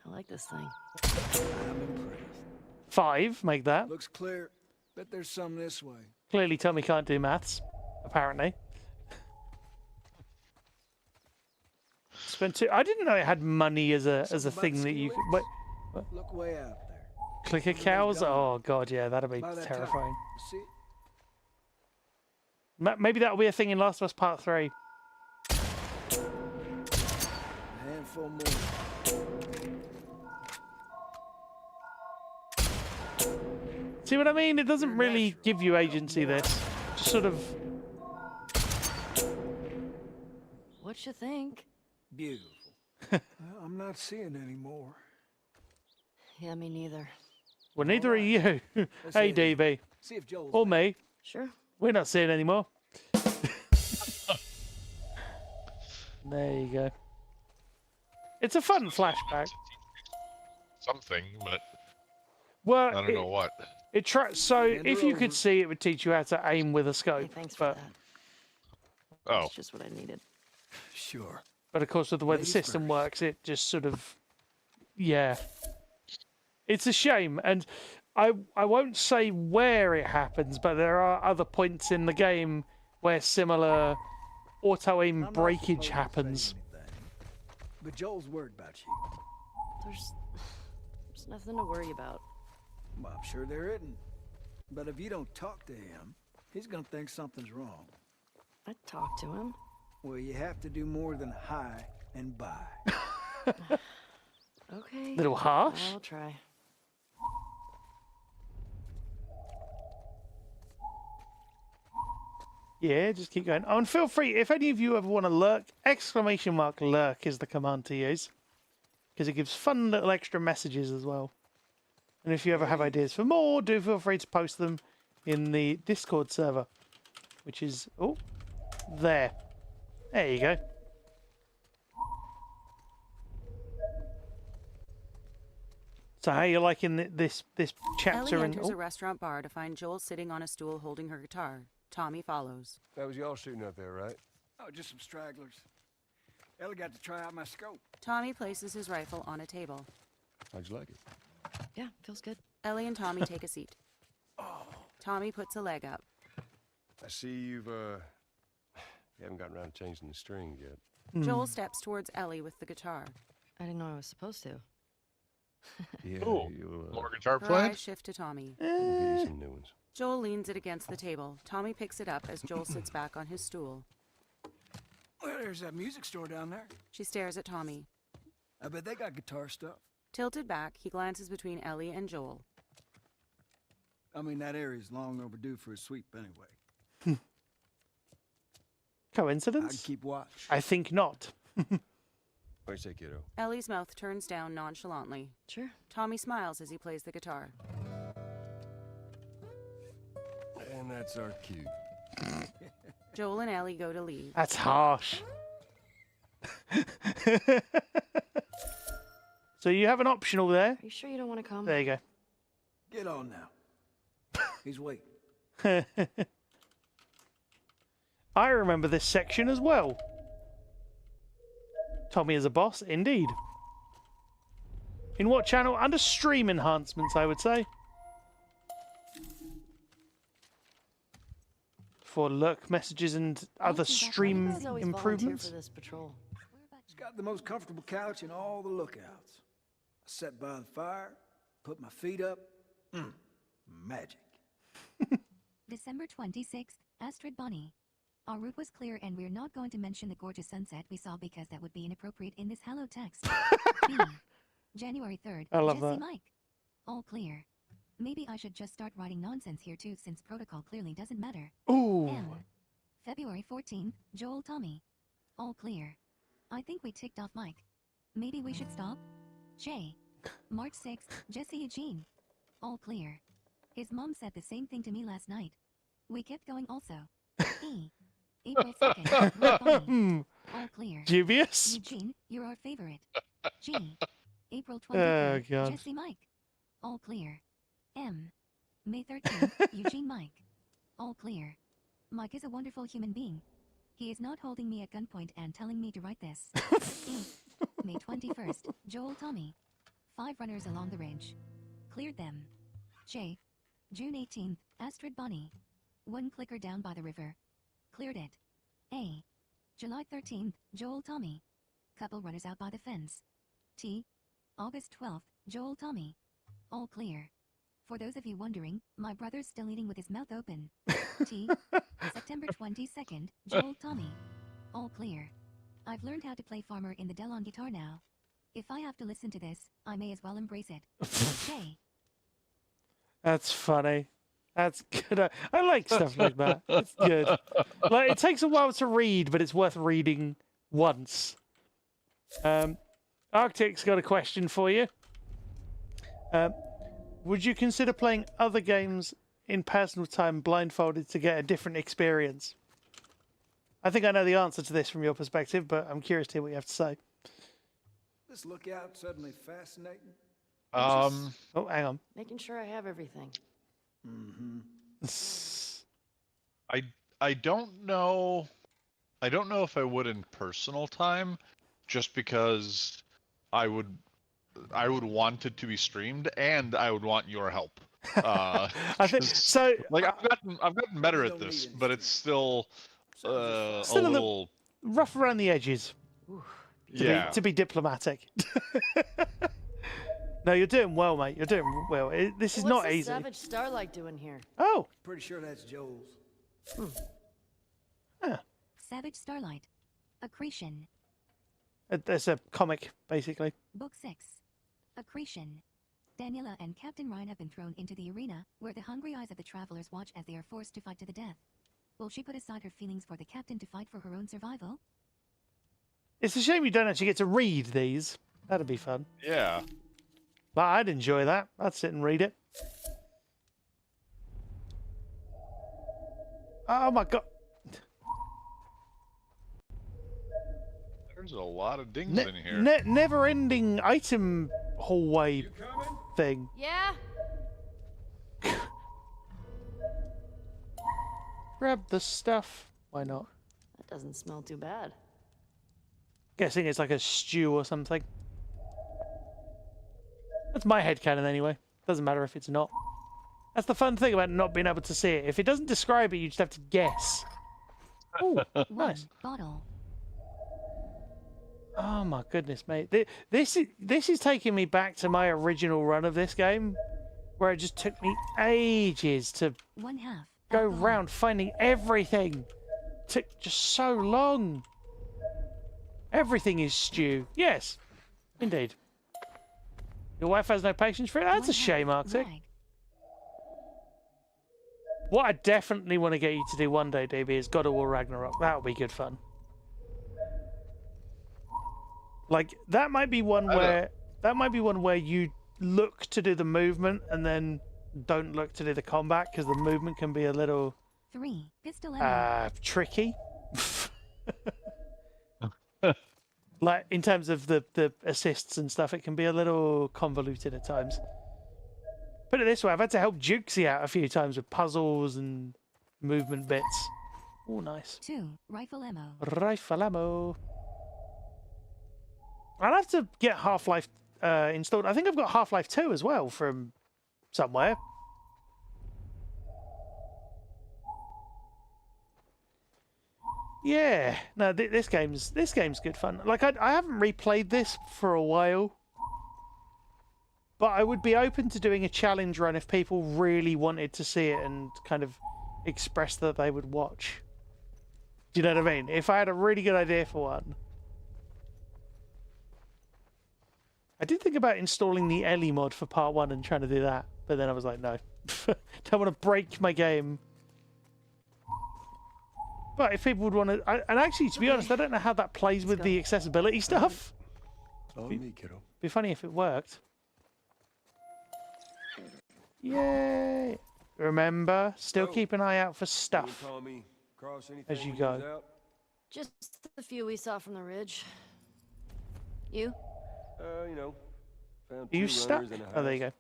I like this thing. I'm impressed. 5, make that. Looks clear. Bet there's some this way. Clearly Tommy can't do maths, apparently. Spent 2. I didn't know it had money as a thing that you could... Wait, what? Look way out there. Clicker cows? Oh, God, yeah, that'd be By that terrifying. tower. See it? Maybe that'll be a thing in Last of Us Part 3. A handful more. See what I mean? It doesn't really give you agency, this. Just sort of... What you think? Beautiful. Well, I'm not seeing any more. Yeah, me neither. Well, neither are you. Hey, DB. See if Joel's Or me. Sure. We're not seeing any more. There you go. It's a fun flashback. Something, but Well, I don't know what. It so if you could see, it would teach you how to aim with a scope. Hey, thanks for that. Oh. That's just what I needed. Sure. But of course, with the way the Ladies system first. works, it just sort of, yeah. It's a shame, and I won't say where it happens, but there are other points in the game where similar auto aim I'm not breakage supposed to say happens. anything, but Joel's worried about you. There's nothing to worry about. Well, I'm sure there isn't. But if you don't talk to him, he's gonna think something's wrong. I talk to him. Well, you have to do more than hi and bye. Okay. Little harsh. I'll try. Yeah, just keep going. Oh, and feel free, if any of you ever want to lurk, !lurk is the command to use. Because it gives fun little extra messages as well. And if you ever have ideas for more, do feel free to post them in the Discord server. Which is, oh, there. There you go. So how you liking this chapter? Ellie And enters a restaurant bar to find Joel sitting on a stool holding her guitar. Tommy follows. That was y'all shooting up there, right? Oh, just some stragglers. Ellie got to try out my scope. Tommy places his rifle on a table. How'd you like it? Yeah, feels good. Ellie and Tommy take a seat. Tommy puts a leg up. I see you haven't gotten around to changing the strings yet. Joel steps towards Ellie with the guitar. I didn't know I was supposed to. Yeah, Cool. More guitar Her playing? eyes shift to Tommy. we'll get you some new ones. Joel leans it against the table. Tommy picks it up as Joel sits back on his stool. Well, there's that music store down there. She stares at Tommy. I bet they got guitar stuff. Tilted back, he glances between Ellie and Joel. I mean, that area's long overdue for a sweep anyway. Coincidence? I'd keep watch. I think not. Where'd you say, kiddo? Ellie's mouth turns down nonchalantly. Sure. Tommy smiles as he plays the guitar. And that's our cue. Joel and Ellie go to leave. That's harsh. So you have an optional there. Are you sure you don't want to come? There you go. Get on now. He's waiting. I remember this section as well. Tommy is a boss, indeed. In what channel? Under stream enhancements, I would say. For lurk messages and other stream You guys always improvements. volunteer for this patrol. He's got the most comfortable couch in all the lookouts. I sat by the fire, put my feet up. Magic. December 26th, Astrid Bonnie. Our route was clear and we're not going to mention the gorgeous sunset we saw because that would be inappropriate in this hallowed text. B. January 3rd, I love Jesse that. Mike. All clear. Maybe I should just start writing nonsense here too since protocol clearly doesn't matter. Ooh. M. February 14th, Joel Tommy. All clear. I think we ticked off Mike. Maybe we should stop? J. March 6th, Jesse Eugene. All clear. His mom said the same thing to me last night. We kept going also. E. April 2nd, Ruth Bonnie. All clear. Dubious? Eugene, you're our favorite. G. April Oh, 23rd, God. Jesse Mike. All clear. M. May 13th, Eugene Mike. All clear. Mike is a wonderful human being. He is not holding me at gunpoint and telling me to write this. E. May 21st, Joel Tommy. 5 runners along the ridge. Cleared them. J. June 18th, Astrid Bonnie. 1 clicker down by the river. Cleared it. A. July 13th, Joel Tommy. Couple runners out by the fence. T. August 12th, Joel Tommy. All clear. For those of you wondering, my brother's still eating with his mouth open. T. September 22nd, Joel Tommy. All clear. I've learned how to play Farmer in the Delon guitar now. If I have to listen to this, I may as well embrace it. J. That's funny. That's good. I like stuff like that. It's good. Like, it takes a while to read, but it's worth reading once. Arctic's got a question for you. Would you consider playing other games in personal time blindfolded to get a different experience? I think I know the answer to this from your perspective, but I'm curious to hear what you have to say. This lookout suddenly fascinating. Oh, hang on. Making sure I have everything. I don't know. I don't know if I would in personal time, just because I would want it to be streamed, and I would want your help. I think so. Like I've gotten better at this, but it's still a Still in the little rough around the edges. To be diplomatic. No, you're doing well, mate. You're doing well. This is What's not this easy. Savage Starlight doing here? Oh. Pretty sure that's Joel's. Savage Starlight. Accretion. It's a comic, basically. Book 6. Accretion. Daniela and Captain Ryan have been thrown into the arena, where the hungry eyes of the travelers watch as they are forced to fight to the death. Will she put aside her feelings for the captain to fight for her own survival? It's a shame you don't actually get to read these. That'd be fun. Yeah. But I'd enjoy that. I'd sit and read it. Oh my god. There's a lot of dings in here. Never-ending item hallway thing. Yeah? Grab the stuff. Why not? That doesn't smell too bad. Guessing it's like a stew or something. That's my headcanon anyway. Doesn't matter if it's not. That's the fun thing about not being able to see it. If it doesn't describe it, you just have to guess. Oh, nice. Bottle. Oh my goodness, mate. This is taking me back to my original run of this game, where it just took me ages to 1/2. go round finding everything. Took just so long. Everything is stew. Yes, indeed. Your wife has no patience for it? That's a shame, Arctic. What I definitely want to get you to do one day, DB, is God of War Ragnarok. That would be good fun. Like, that might be one where you look to do the movement and then don't look to do the combat, because the movement can be a little 3. Pistol ammo. tricky. Like, in terms of the assists and stuff, it can be a little convoluted at times. Put it this way, I've had to help Jukesy out a few times with puzzles and movement bits. Oh, nice. 2. Rifle ammo. Rifle ammo. I'll have to get Half-Life installed. I think I've got Half-Life 2 as well from somewhere. Yeah, no, this game's good fun. Like, I haven't replayed this for a while, but I would be open to doing a challenge run if people really wanted to see it and kind of express that they would watch. Do you know what I mean? If I had a really good idea for one. I did think about installing the Ellie mod for part 1 and trying to do that, but then I was like, no. Don't want to break my game. But if people would want to... and actually, to be honest, I don't know how that plays with the accessibility stuff. Oh, me, kiddo. Be funny if it worked. Yay! Remember, still keep an eye out for stuff as you go. Just the few we saw from the ridge. You? You know, found Are you 2 stuck? runners in a Oh, there you house. go.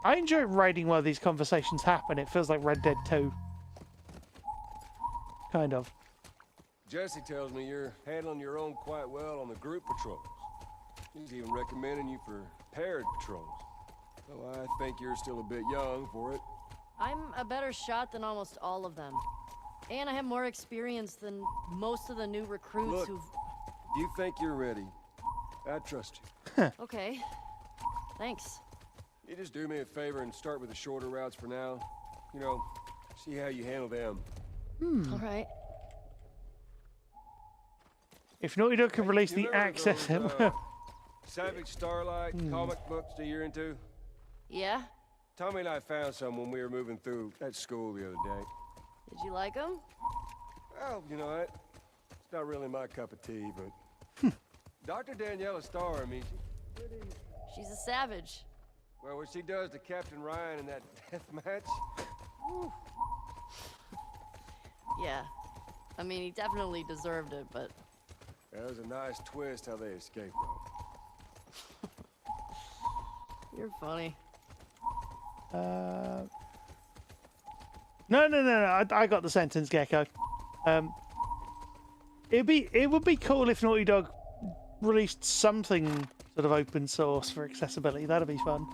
I enjoy writing while these conversations happen. It feels like Red Dead 2. Kind of. Jesse tells me you're handling your own quite well on the group patrols. He's even recommending you for paired patrols. Though I think you're still a bit young for it. I'm a better shot than almost all of them. And I have more experience than most of the new recruits Look, who've... you think you're ready. I trust you. Okay. Thanks. You just do me a favor and start with the shorter routes for now. You know, see how you handle them. All right. If Naughty Dog could release the remember Access... those, Savage Starlight comic books that you're into? Yeah? Tommy and I found some when we were moving through that school the other day. Did you like them? Well, you know what? It's not really my cup of tea, but... Dr. Daniela Starr, I mean, She's a savage. well, what she does to Captain Ryan in that death match... whew. Yeah. I mean, he definitely deserved it, but... That was a nice twist how they escaped, though. You're funny. No. I got the sentence, Gecko. It would be cool if Naughty Dog released something sort of open source for accessibility. That'd be fun.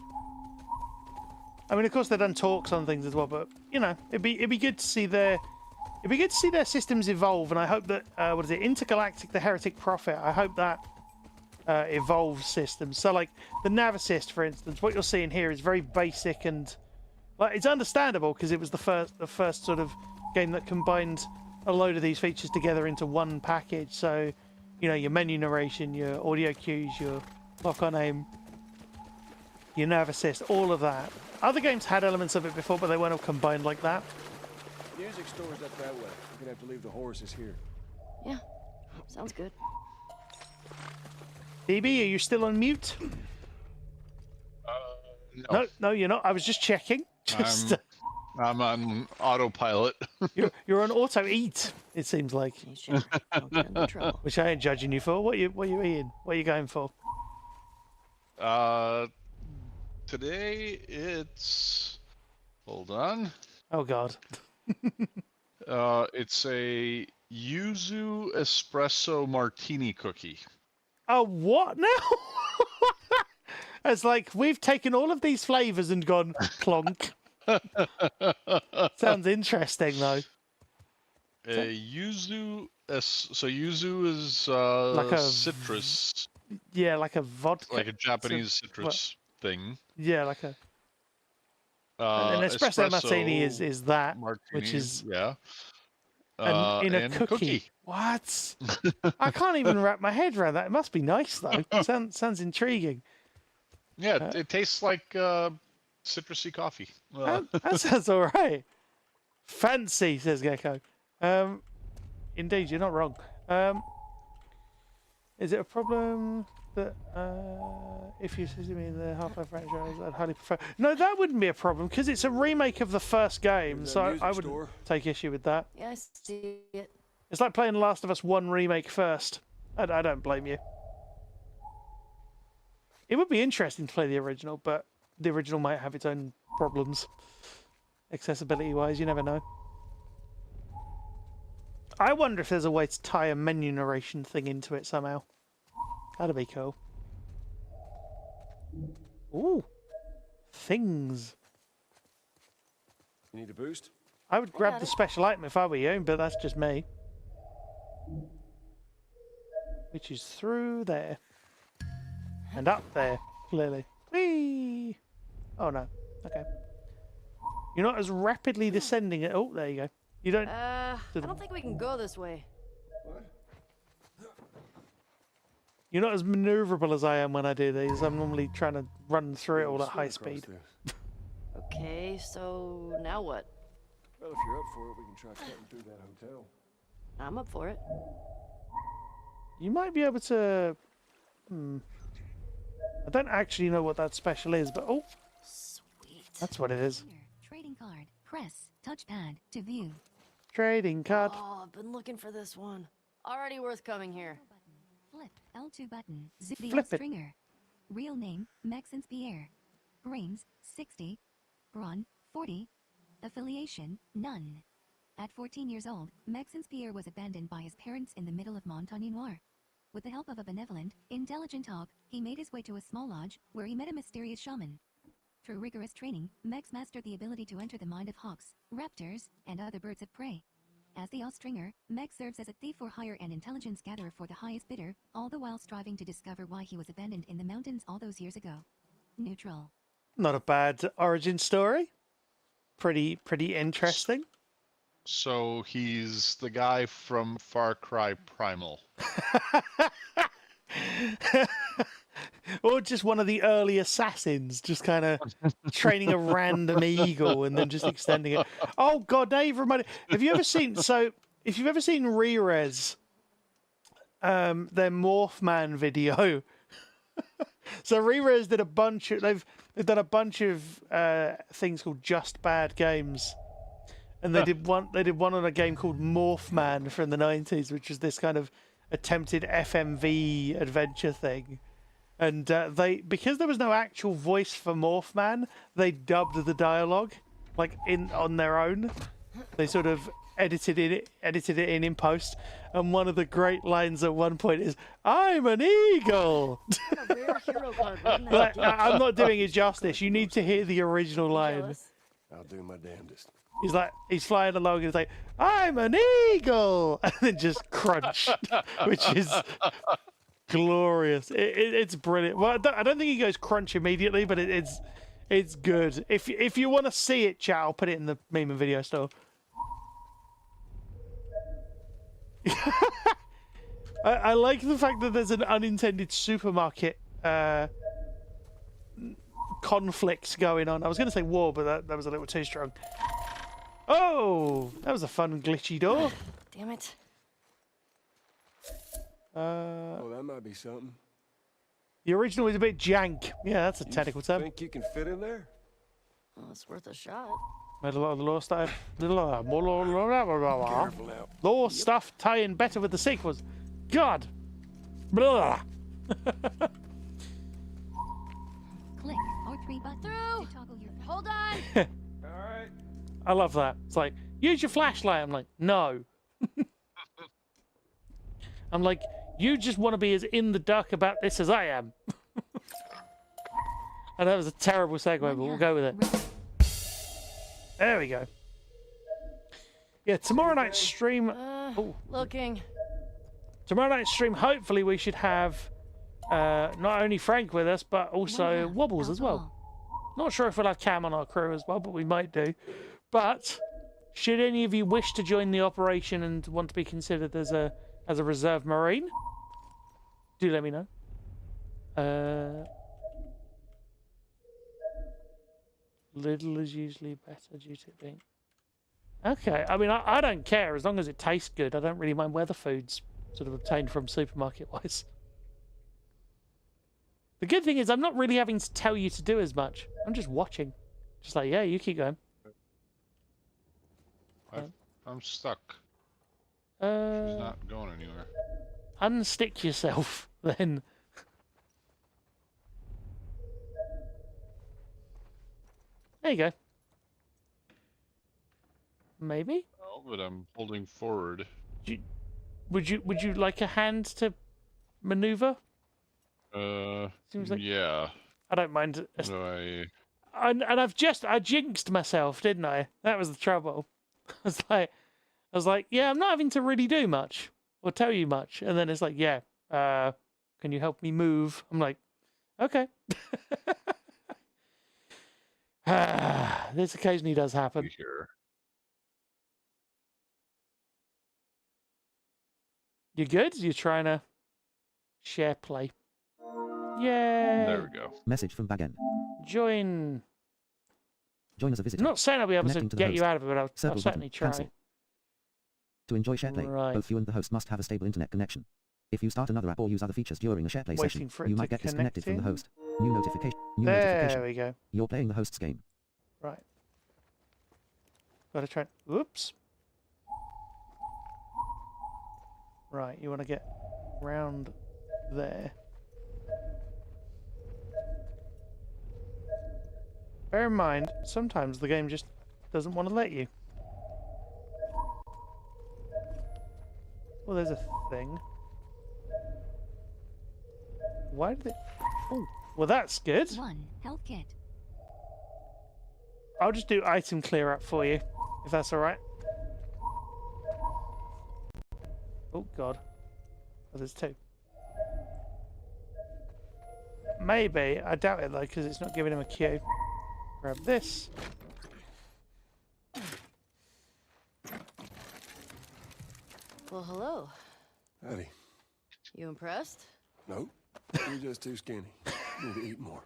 I mean, of course, they've done talks on things as well, but you know, it'd be good to see their systems evolve. And I hope that what is it, Intergalactic: The Heretic Prophet? I hope that evolves systems. So, like the Nav Assist, for instance, what you're seeing here is very basic and like it's understandable because it was the first sort of game that combined a load of these features together into one package. So, you know, your menu narration, your audio cues, your lock-on aim, your nav assist, all of that. Other games had elements of it before, but they weren't all combined like that. Music store's up that way. We're gonna have to leave the horses here. Yeah. Sounds good. DB, are you still on mute? No. No, you're not. I was just checking. I'm on autopilot. You're on auto eat. It seems like. Which I ain't judging you for. What you eating? What are you going for? Today hold on. Oh God. It's a yuzu espresso martini cookie. A what now? It's like we've taken all of these flavors and gone clonk. Sounds interesting though. Yuzu is Like a citrus. Yeah, like a vodka. Like a Japanese citrus thing. Yeah, like a. An espresso martini is that, martini, which is yeah. in a and cookie. What? I can't even wrap my head around that. It must be nice though. Sounds intriguing. Yeah, it tastes like citrusy coffee. That sounds all right. Fancy, says Gecko. Indeed, you're not wrong. Is it a problem that if you see me in the Half-Life franchise, I'd highly prefer? No, that wouldn't be a problem because it's a remake of the first game, so I wouldn't take issue with that. Yeah, I see it. It's like playing Last of Us 1 remake first. I don't blame you. It would be interesting to play the original, but the original might have its own problems. Accessibility-wise, you never know. I wonder if there's a way to tie a menu narration thing into it somehow. That'd be cool. Ooh. Things. You need a boost? I would grab the special item if I were you, but that's just me. Which is through there. And up there, clearly. Whee! Oh no. Okay. You're not as rapidly descending it. Oh, there you go. You don't. I don't think we can go this way. You're not as maneuverable as I am when I do these. I'm normally trying to run through it all at high speed. Okay, so now what? Well, if you're up for it, we can try cutting through that hotel. I'm up for it. You might be able to. I don't actually know what that special is, but oh, sweet. That's what it is. Trading card. Press touchpad to view. Trading card. Oh, I've been looking for this one. Already worth coming here. Flip L2 button. Zip the Flip it. stringer. Real name Maxence Pierre. Brains 60. Brawn 40. Affiliation none. At 14 years old, Maxence Pierre was abandoned by his parents in the middle of Montagne Noire. With the help of a benevolent, intelligent hawk, he made his way to a small lodge where he met a mysterious shaman. Through rigorous training, Max mastered the ability to enter the mind of hawks, raptors, and other birds of prey. As the Austringer, Max serves as a thief for hire and intelligence gatherer for the highest bidder, all the while striving to discover why he was abandoned in the mountains all those years ago. Neutral. Not a bad origin story. Pretty interesting. So he's the guy from Far Cry Primal. Or just one of the early assassins, just kind of training a random eagle and then just extending it. Oh God, now you've reminded. Have you ever seen? So, if you've ever seen Re-Res, their Morphman video. So Re-Res did a bunch of. They've done a bunch of things called Just Bad Games, and they did one. They did one on a game called Morphman from the 90s, which was this kind of attempted FMV adventure thing. And because there was no actual voice for Morphman, they dubbed the dialogue like on their own. They sort of edited it in post. And one of the great lines at one point is, "I'm an eagle." Like, I'm not doing it justice. You need to hear the original line. I'll do my damnedest. He's flying along and he's like, "I'm an eagle," and then just crunch, which is glorious. It's brilliant. Well, I don't think he goes crunch immediately, but it's good. If you want to see it, chat, I'll put it in the meme and video store. I like the fact that there's an unintended supermarket conflict going on. I was going to say war, but that was a little too strong. Oh, that was a fun glitchy door. Damn it. Oh, that might be something. The original is a bit jank. Yeah, that's a technical term. Think you can fit in there? Well, it's worth a shot. Made a lot of the law stuff. Law stuff tying better with the sequels. God. Blah. Click R3 button Through. to toggle your. Hold on. I love that. It's like, use your flashlight. I'm like, no. I'm like, you just want to be as in the dark about this as I am. And that was a terrible segue, but we'll go with it. There we go. Yeah, tomorrow night's stream. Looking. Tomorrow night's stream, hopefully we should have not only Frank with us, but also Wobbles as well. Not sure if we'll have Cam on our crew as well, but we might do. But should any of you wish to join the operation and want to be considered as a reserve Marine, do let me know. Little is usually better due to it being... Okay, I mean, I don't care. As long as it tastes good, I don't really mind where the food's sort of obtained from supermarket-wise. The good thing is I'm not really having to tell you to do as much. I'm just watching. Just like, yeah, you keep going. I'm stuck. She's not going anywhere. Unstick yourself, then. There you go. Maybe? Oh, but I'm holding forward. Would you like a hand to maneuver? Seems like... Yeah. I don't mind. No, And I jinxed myself, didn't I? That was the trouble. I was like, yeah, I'm not having to really do much or tell you much. And then it's like, yeah, can you help me move? I'm like, okay. This occasionally does happen. Here. You good? You're trying to share play. Yeah. There we go. Message from Bagen. Join as a visitor. I'm not saying I'll be able to Connecting to the get you host. out of it, but I'll Circle certainly button. try. Cancel. To enjoy SharePlay, Right. both you and the host must have a stable internet connection. If you start another app or use other features during a SharePlay Waiting session, for it you to might get disconnected from the connect host. New notification. There we go. You're playing the host's game. Right. Gotta try. Whoops. Right, you want to get round there. Bear in mind, sometimes the game just doesn't want to let you. Well, there's a thing. Why did it... Oh, well that's good. 1 health kit. I'll just do item clear up for you, if that's alright. Oh god. Oh, there's 2. Maybe, I doubt it though, because it's not giving him a queue. Grab this. Well, hello. Howdy. You impressed? Nope. You're just too skinny. You need to eat more.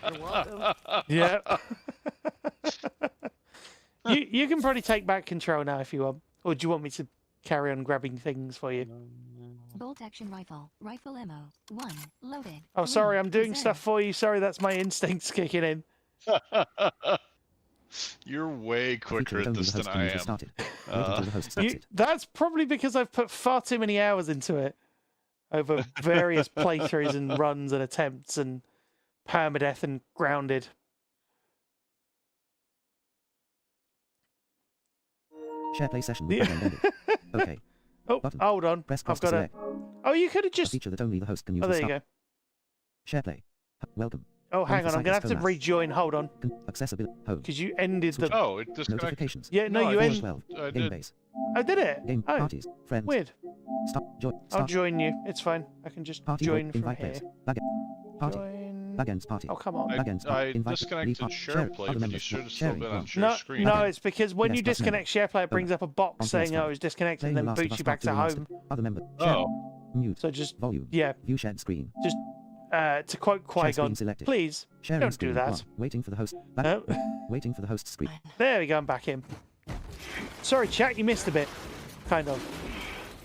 You're welcome. Yeah. you can probably take back control now if you want. Or do you want me to carry on grabbing things for you? Bolt action rifle. Rifle ammo. 1 loaded. Oh, sorry, I'm doing reserve. stuff for you. Sorry, that's my instincts kicking in. You're way quicker at this than I am. That's probably because I've put far too many hours into it over various playthroughs and runs and attempts and permadeath and grounded. SharePlay session with Bagen ended. Okay. Oh, Button. hold on. Press cross I've to got to... select. Oh, you could have A just... feature that only the host can use. Oh, there you with go. Start. SharePlay. Welcome. Oh, hang on. I'm going to have to rejoin. Hold on. Accessibility. Home. Because you ended the... Oh, it disconnected. Notifications. Yeah, no, you ended... 12. I Game did. base. Oh, did it? Game Oh, parties. Friends. weird. Start. I'll Start. join you. It's fine. I can just Party. join from Invite here. players. Bagen. Party. Join... Bagen's party. Oh, come on. Bagen's I party. Invite. disconnected Leave share share. play, Other but you members. should have still Sharing. been on One. share No, screen. no, it's because when Yes, you plus disconnect member. SharePlay, it brings up a box On saying, PS5. oh, it's disconnected, Playing and The then Last of boots Us you back Part to 2 home. remastered. Other member. Share. Oh. Mute. So just... Volume. Yeah. View shared screen. Just, to quote Share screen Qui-Gon, selected. please, Sharing don't screen. do that. 1. Waiting for the host. Oh. Waiting for the host screen. There we go, I'm back in. Sorry, chat, you missed a bit. Kind of.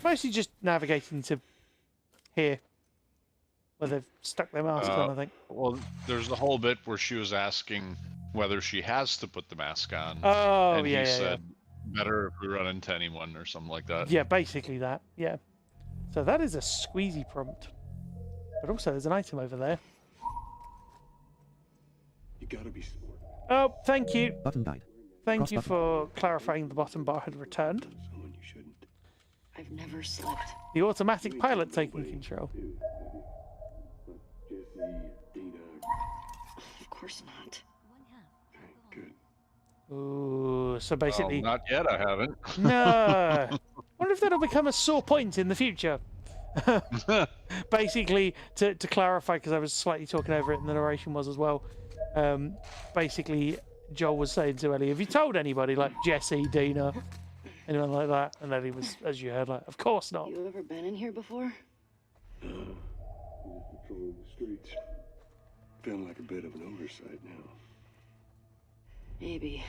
Mostly just navigating to here. Where they've stuck their masks on, I think. Well, there's the whole bit where she was asking whether she has to put the mask on. Oh, and yeah, he yeah, said, better if we run into anyone or something like that. Yeah, basically that, yeah. So that is a squeezy prompt. But also there's an item over there. You gotta be smart. Oh, thank you. Button guide. Thank Cross you button. for clarifying the bottom bar had returned. Someone you shouldn't. I I've never slept. The automatic pilot taking control. Of course not. Ooh, so basically... Well, not yet, I haven't. No! Wonder if that'll become a sore point in the future. Basically, to clarify, because I was slightly talking over it and the narration was as well, basically, Joel was saying to Ellie, have you told anybody, like Jesse, Dina, anyone like that? And Ellie was, as you heard, like, of course not. You ever been in here before? Patrolling the streets. Feeling like a bit of an oversight now. Maybe.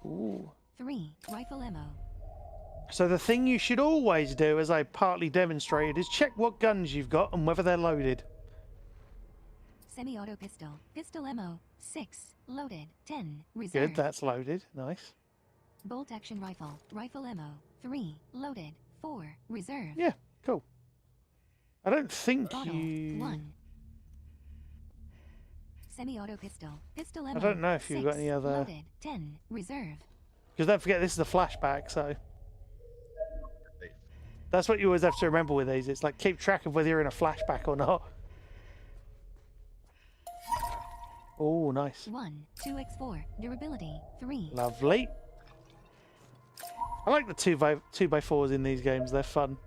Ooh. 3. Rifle ammo. So the thing you should always do, as I partly demonstrated, is check what guns you've got and whether they're loaded. Semi-auto pistol. Pistol ammo. 6. Loaded. 10. Reserve. Good, that's loaded. Nice. Bolt action rifle. Rifle ammo. 3. Loaded. 4. Reserve. Yeah, cool. I don't think Bottle. you... 1. Semi-auto pistol. Pistol ammo. I don't know if you've got 6. any other... Loaded. 10. Reserve. Because don't forget, this is a flashback, so... That's what you always have to remember with these. It's like, keep track of whether you're in a flashback or not. Oh, nice. 1. 2x4. Durability. 3. Lovely. I like the 2x4s in these games. They're fun.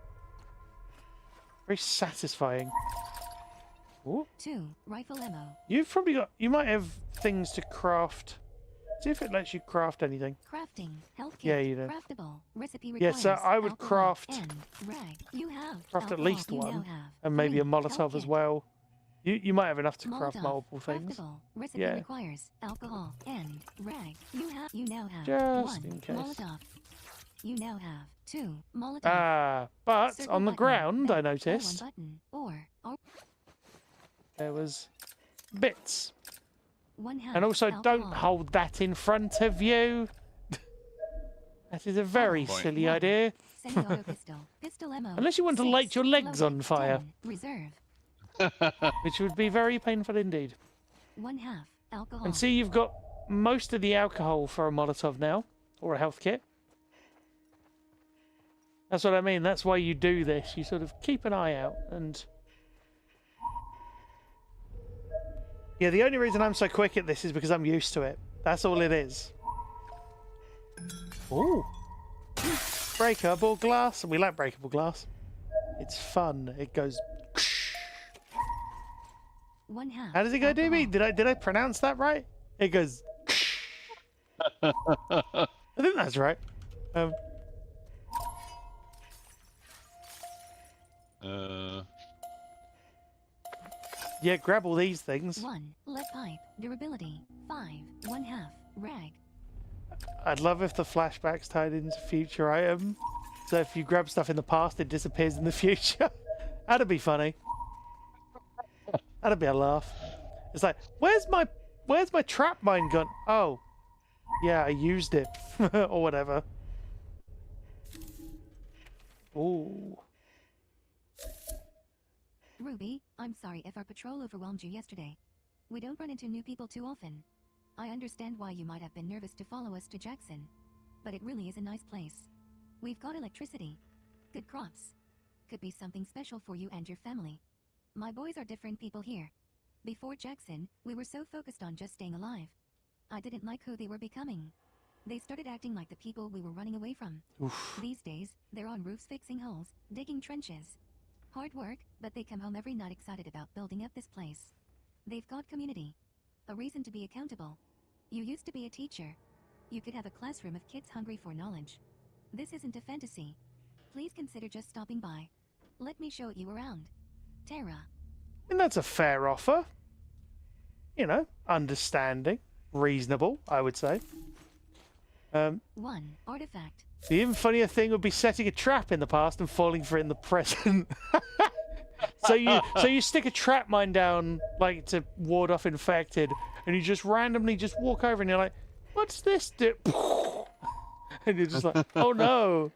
Very satisfying. Ooh. 2. Rifle ammo. You've probably got... You might have things to craft. See if it lets you craft anything. Crafting. Health kit. Yeah, you do. Craftable. Recipe Yeah, requires so I would alcohol craft... and rag. You have Craft at alcohol. least You now one. have And maybe a 3. Molotov Health as kit. well. You might have enough to craft Molotov. multiple things. Craftable. Recipe Yeah. requires alcohol and rag. You now have Just 1. in case. Molotov. You now have 2. Molotov. Ah, but Circle on the button, ground, I then noticed, L1 button, or there was bits. 1 half And also, don't alcohol. hold that in front of you. That is a very Point. silly idea. Semi-auto pistol. Pistol ammo. Unless you want to 6. light your legs Loaded. on fire, 10. Reserve. which would be very painful indeed. 1 half alcohol. And see, you've got most of the alcohol for a Molotov now, or a health kit. That's what I mean. That's why you do this. You sort of keep an eye out and... Yeah, the only reason I'm so quick at this is because I'm used to it. That's all it is. Ooh. Breakable glass. We like breakable glass. It's fun. It goes... 1 half. How does it go, alcohol. DB? Did I pronounce that right? It goes... I think that's right. Yeah, grab all these things. 1. Lead pipe. Durability. 5. 1 half. Rag. I'd love if the flashbacks tied into future item. So if you grab stuff in the past, it disappears in the future. That'd be funny. That'd be a laugh. It's like, where's my trap mine gun? Oh, yeah, I used it or whatever. Ooh. Ruby, I'm sorry if our patrol overwhelmed you yesterday. We don't run into new people too often. I understand why you might have been nervous to follow us to Jackson, but it really is a nice place. We've got electricity, good crops. Could be something special for you and your family. My boys are different people here. Before Jackson, we were so focused on just staying alive. I didn't like who they were becoming. They started acting like the people we were running away from. Oof. These days, they're on roofs fixing holes, digging trenches. Hard work, but they come home every night excited about building up this place. They've got community. A reason to be accountable. You used to be a teacher. You could have a classroom of kids hungry for knowledge. This isn't a fantasy. Please consider just stopping by. Let me show you around. Tara. And that's a fair offer. You know, understanding, reasonable, I would say. 1. Artifact. The even funnier thing would be setting a trap in the past and falling for it in the present. so you stick a trap mine down like to ward off infected, and you just randomly just walk over and you're like, "What's this do?" And you're just like, "Oh no."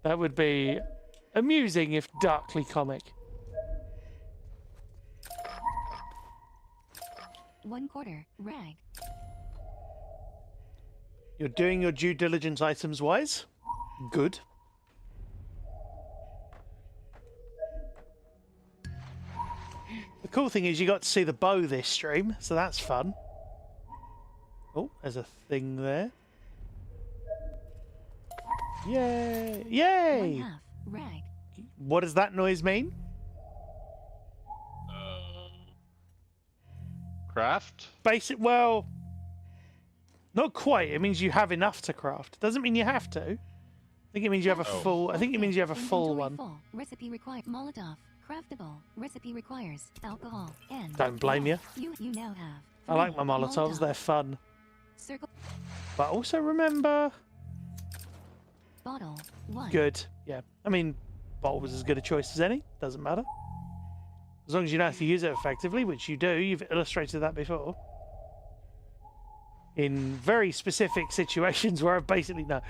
That would be amusing if darkly comic. 1/4 rag. You're doing your due diligence items wise. Good. The cool thing is you got to see the bow this stream, so that's fun. Oh, there's a thing there. Yay! Yay! 1/2 rag. What does that noise mean? Craft? Basic. Well, not quite. It means you have enough to craft. Doesn't mean you have to. I think it means you have a full. I think it means you have a full Inventory one. full. Recipe required. Molotov. Craftable. Recipe requires alcohol and. Don't blame you. You now have. I like my 3 Molotovs. They're fun. Circle. But also remember. Bottle. 1. Good. Yeah. I mean, bottle was as good a choice as any. Doesn't matter. As long as you know how to use it effectively, which you do. You've illustrated that before. In very specific situations where I basically know.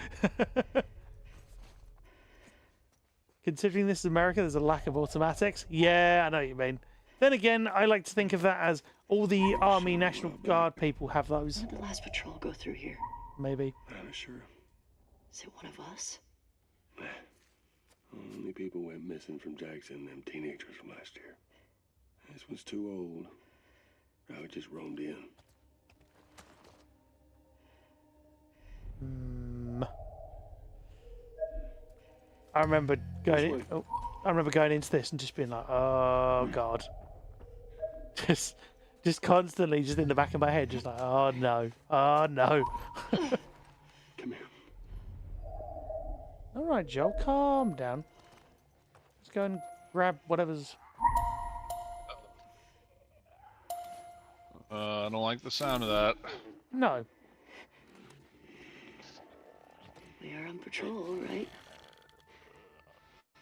Considering this is America, there's a lack of automatics. Yeah, I know what you mean. Then again, I like to think of that as all the Army National Guard people have those. When did the last patrol go through here? Maybe. I'm not sure. Is it one of us? Only people went missing from Jackson and them teenagers from last year. This one's too old. I just roamed in. I remember going. I remember going into this and just being like, "Oh God," just constantly, just in the back of my head, just like, "Oh no, oh no." Come here. All right, Joel, calm down. Let's go and grab whatever's. I don't like the sound of that. No. We are on patrol, right?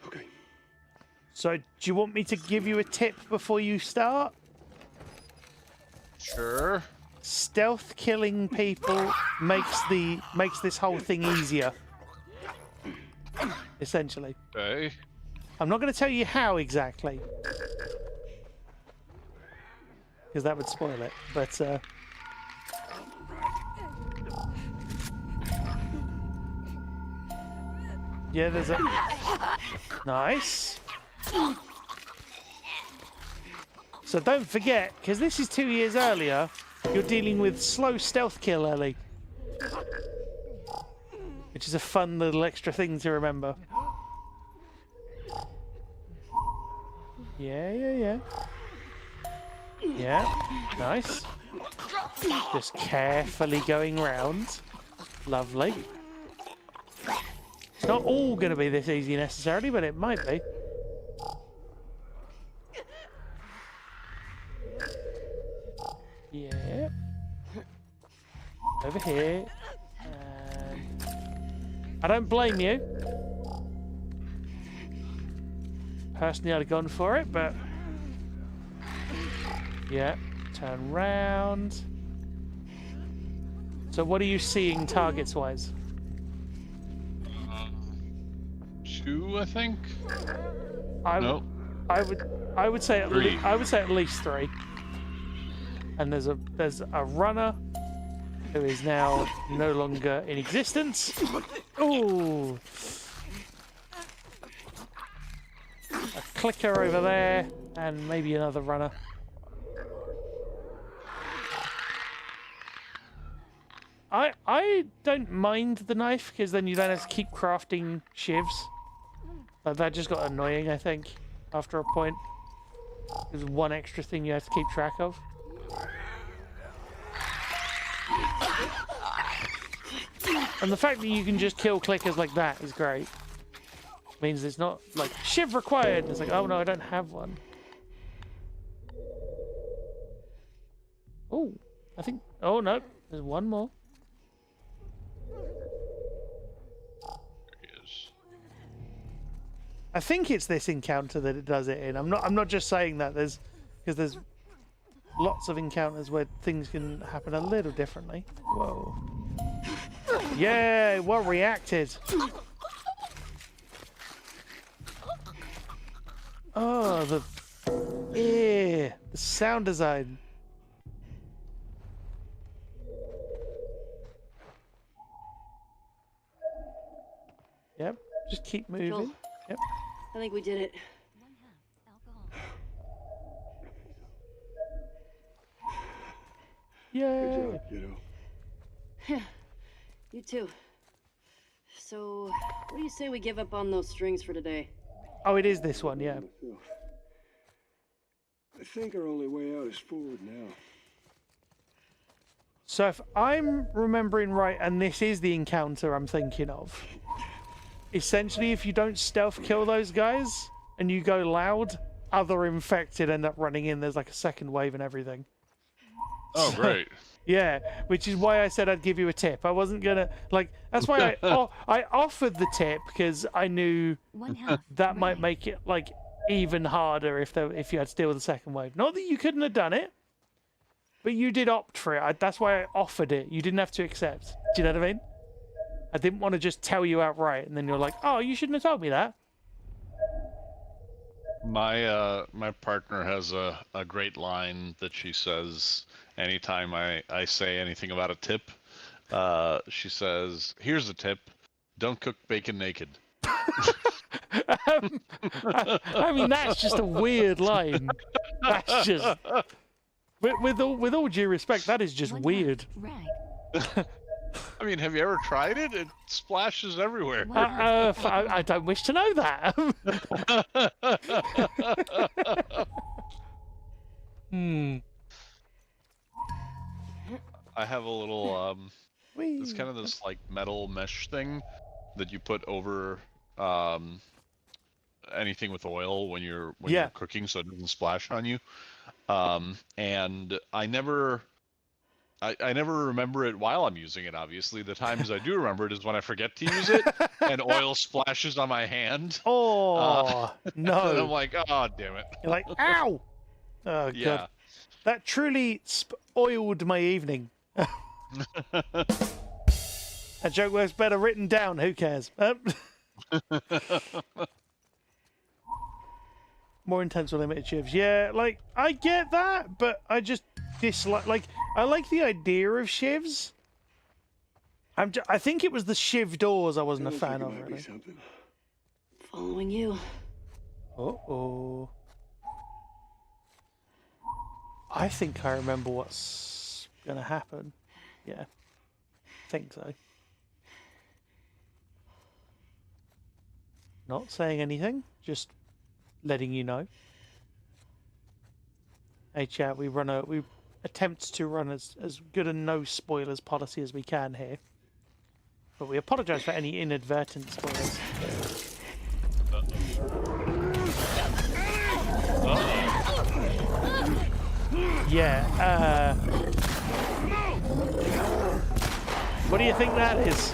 Okay. So, do you want me to give you a tip before you start? Sure. Stealth killing people makes this whole thing easier. Essentially. Okay. I'm not going to tell you how exactly, because that would spoil it. But yeah, there's a nice. So don't forget, because this is 2 years earlier, you're dealing with slow stealth kill, Ellie, which is a fun little extra thing to remember. Yeah. Yeah, nice. Just carefully going round. Lovely. It's not all going to be this easy necessarily, but it might be. Yeah. Over here. I don't blame you. Personally, I'd have gone for it, but... Yeah, turn round. So what are you seeing targets-wise? 2, I think. No. I would say at least 3. And there's a runner who is now no longer in existence. Ooh. A clicker over there, and maybe another runner. I don't mind the knife, because then you don't have to keep crafting shivs. Like, that just got annoying, I think, after a point. There's one extra thing you have to keep track of. And the fact that you can just kill clickers like that is great. Means it's not like shiv required. It's like, oh no, I don't have one. Oh, I think. Oh no, there's one more. I think it's this encounter that it does it in. I'm not just saying that. Because there's lots of encounters where things can happen a little differently. Whoa. Yeah, well reacted. Oh, the sound design. Yep. Just keep moving. Joel. Yep. I think we did it. Yay. Kiddo. Yeah, you too. So, what do you say we give up on those strings for today? Oh, it is this one, yeah. I think our only way out is forward now. So if I'm remembering right, and this is the encounter I'm thinking of, essentially if you don't stealth kill those guys and you go loud, other infected end up running in. There's like a second wave and everything. Oh, great. Yeah, which is why I said I'd give you a tip. I wasn't gonna that's why I offered the tip, because I knew that might make it like even harder if you had still the second wave. Not that you couldn't have done it, but you did opt for it. That's why I offered it. You didn't have to accept. Do you know what I mean? I didn't want to just tell you outright, and then you're like, "Oh, you shouldn't have told me that." My partner has a great line that she says anytime I say anything about a tip. She says, "Here's a tip: don't cook bacon naked." I mean, that's just a weird line. That's just with all due respect, that is just weird. I mean, have you ever tried it? It splashes everywhere. I don't wish to know that. I have a little it's kind of this like metal mesh thing that you put over anything with oil when you're cooking, so it doesn't splash on you. And I never remember it while I'm using it, obviously. The times I do remember it is when I forget to use it and oil splashes on my hand. Oh, no. And I'm like, oh, damn it. You're like, ow! Oh, Yeah. God. That truly oiled my evening. That joke works better written down. Who cares? More intense or limited shivs. Yeah, like, I get that, but I just dislike... I like the idea of shivs. I think it was the shiv doors I wasn't a fan of, really. Following you. Uh-oh. I think I remember what's gonna happen. Yeah. Think so. Not saying anything, just letting you know. Hey chat, we attempt to run as good a no spoilers policy as we can here. But we apologise for any inadvertent spoilers. Yeah, what do you think that is?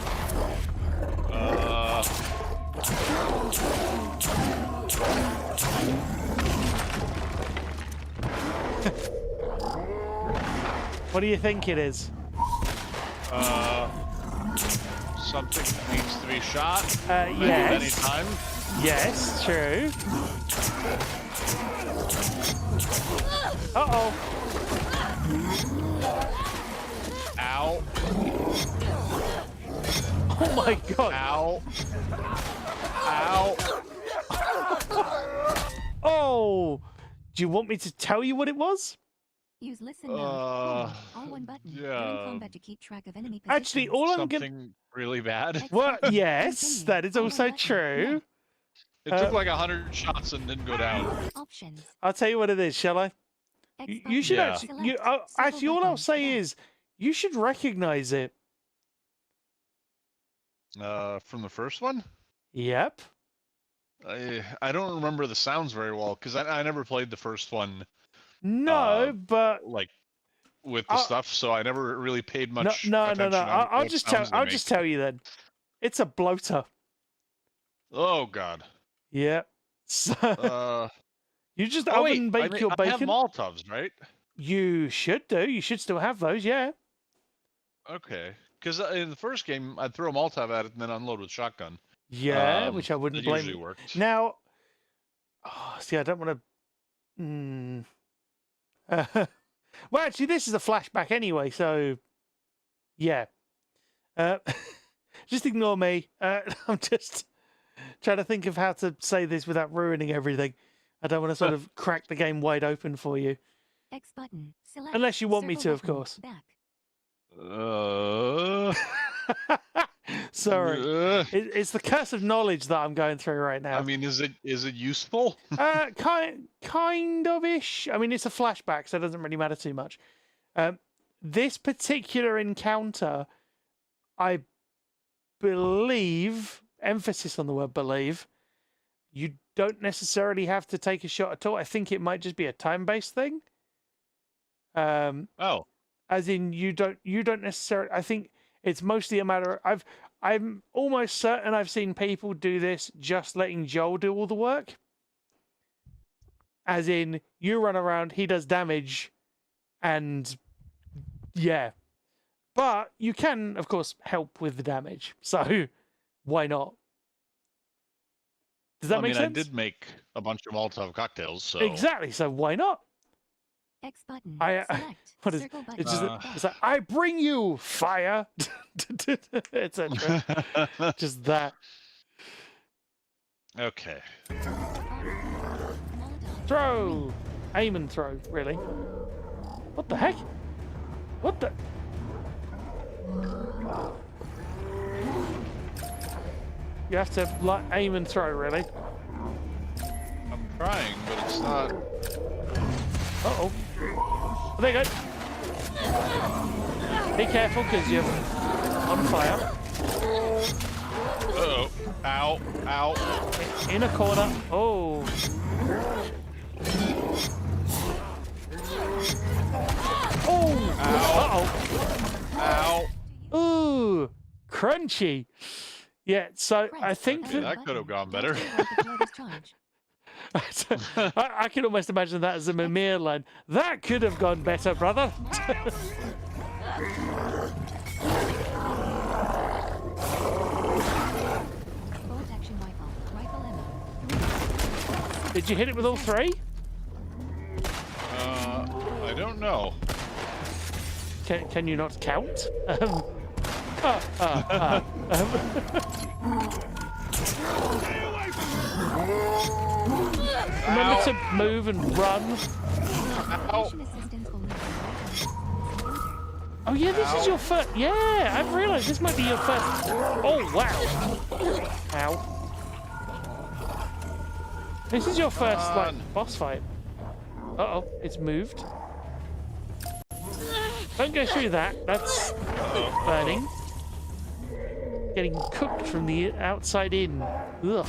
What do you think it is? Something that needs to be shot. Yes. Anytime. Yes, true. Uh-oh. Ow. Oh my God. Ow. Ow. Oh. Do you want me to tell you what it was? Use listen mode. All one button. Yeah. In combat to keep track of enemy positions. Actually, all I'm gonna... Something really bad. Well, yes, that is also true. It took like 100 shots and didn't go down. Options. I'll tell you what it is, shall I? You should Yeah. actually... actually, all I'll say is, you should recognize it. From the first one? Yep. I don't remember the sounds very well, because I never played the first one. No, but... Like, with the stuff, so I never really paid much No. attention on I'll what just sounds they make. tell you then. It's a bloater. Oh, God. Yeah. So, you just oven bake your I bacon. have Molotovs, right? You should do. You should still have those, yeah. Okay. Because in the first game, I'd throw a Molotov at it and then unload with shotgun. Yeah, which I wouldn't that blame. usually worked. Now, see, I don't want to... well, actually, this is a flashback anyway, so... Yeah. Just ignore me. I'm just... trying to think of how to say this without ruining everything. I don't want to sort of crack the game wide open for you. X button. Select. Unless you want me to, circle of button, course. Back. Sorry. It's the curse of knowledge that I'm going through right now. I mean, is it useful? Kind of ish. I mean, it's a flashback, so it doesn't really matter too much. This particular encounter, I believe, emphasis on the word believe, you don't necessarily have to take a shot at all. I think it might just be a time-based thing. Oh. As in, you don't necessarily. I think it's mostly a matter of, I'm almost certain I've seen people do this just letting Joel do all the work. As in, you run around, he does damage, and yeah. But you can, of course, help with the damage. So why not? Does that make sense? I did make a bunch of Molotov cocktails, so Exactly. So why not? X button. What is Circle button. it's just it's like, I bring you fire, etc. Just that. Okay. Throw, aim and throw. Really? What the heck? What the? You have to like aim and throw. Really? I'm trying, but it's not. Uh-oh. There you go. Be careful, because you're on fire. Uh-oh. Ow. Ow. In a corner. Oh. Oh. Ow. Uh-oh. Ooh. Crunchy. Yeah, so I think That could have gone better. I can almost imagine that as a Mimir line. That could have gone better, brother. Did you hit it with all three? I don't know. Can you not count? Remember to move and run. Ow. Oh yeah, this is your first. Yeah, I've realised this might be your first. Oh wow! Ow! This is your first like boss fight. Uh oh, it's moved. Don't go through that. That's burning. Getting cooked from the outside in. Ugh.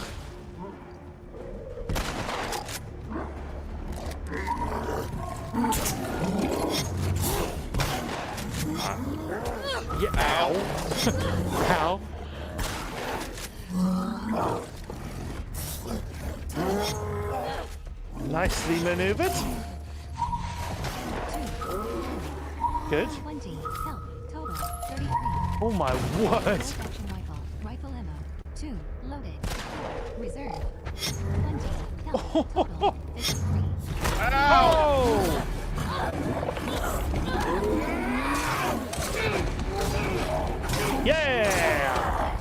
Yeah, ow. Ow. Nicely maneuvered. Good. 20 health total 33. Oh my word. Rifle ammo 2 loaded. Reserve 20 health total 53. Oh! Yeah!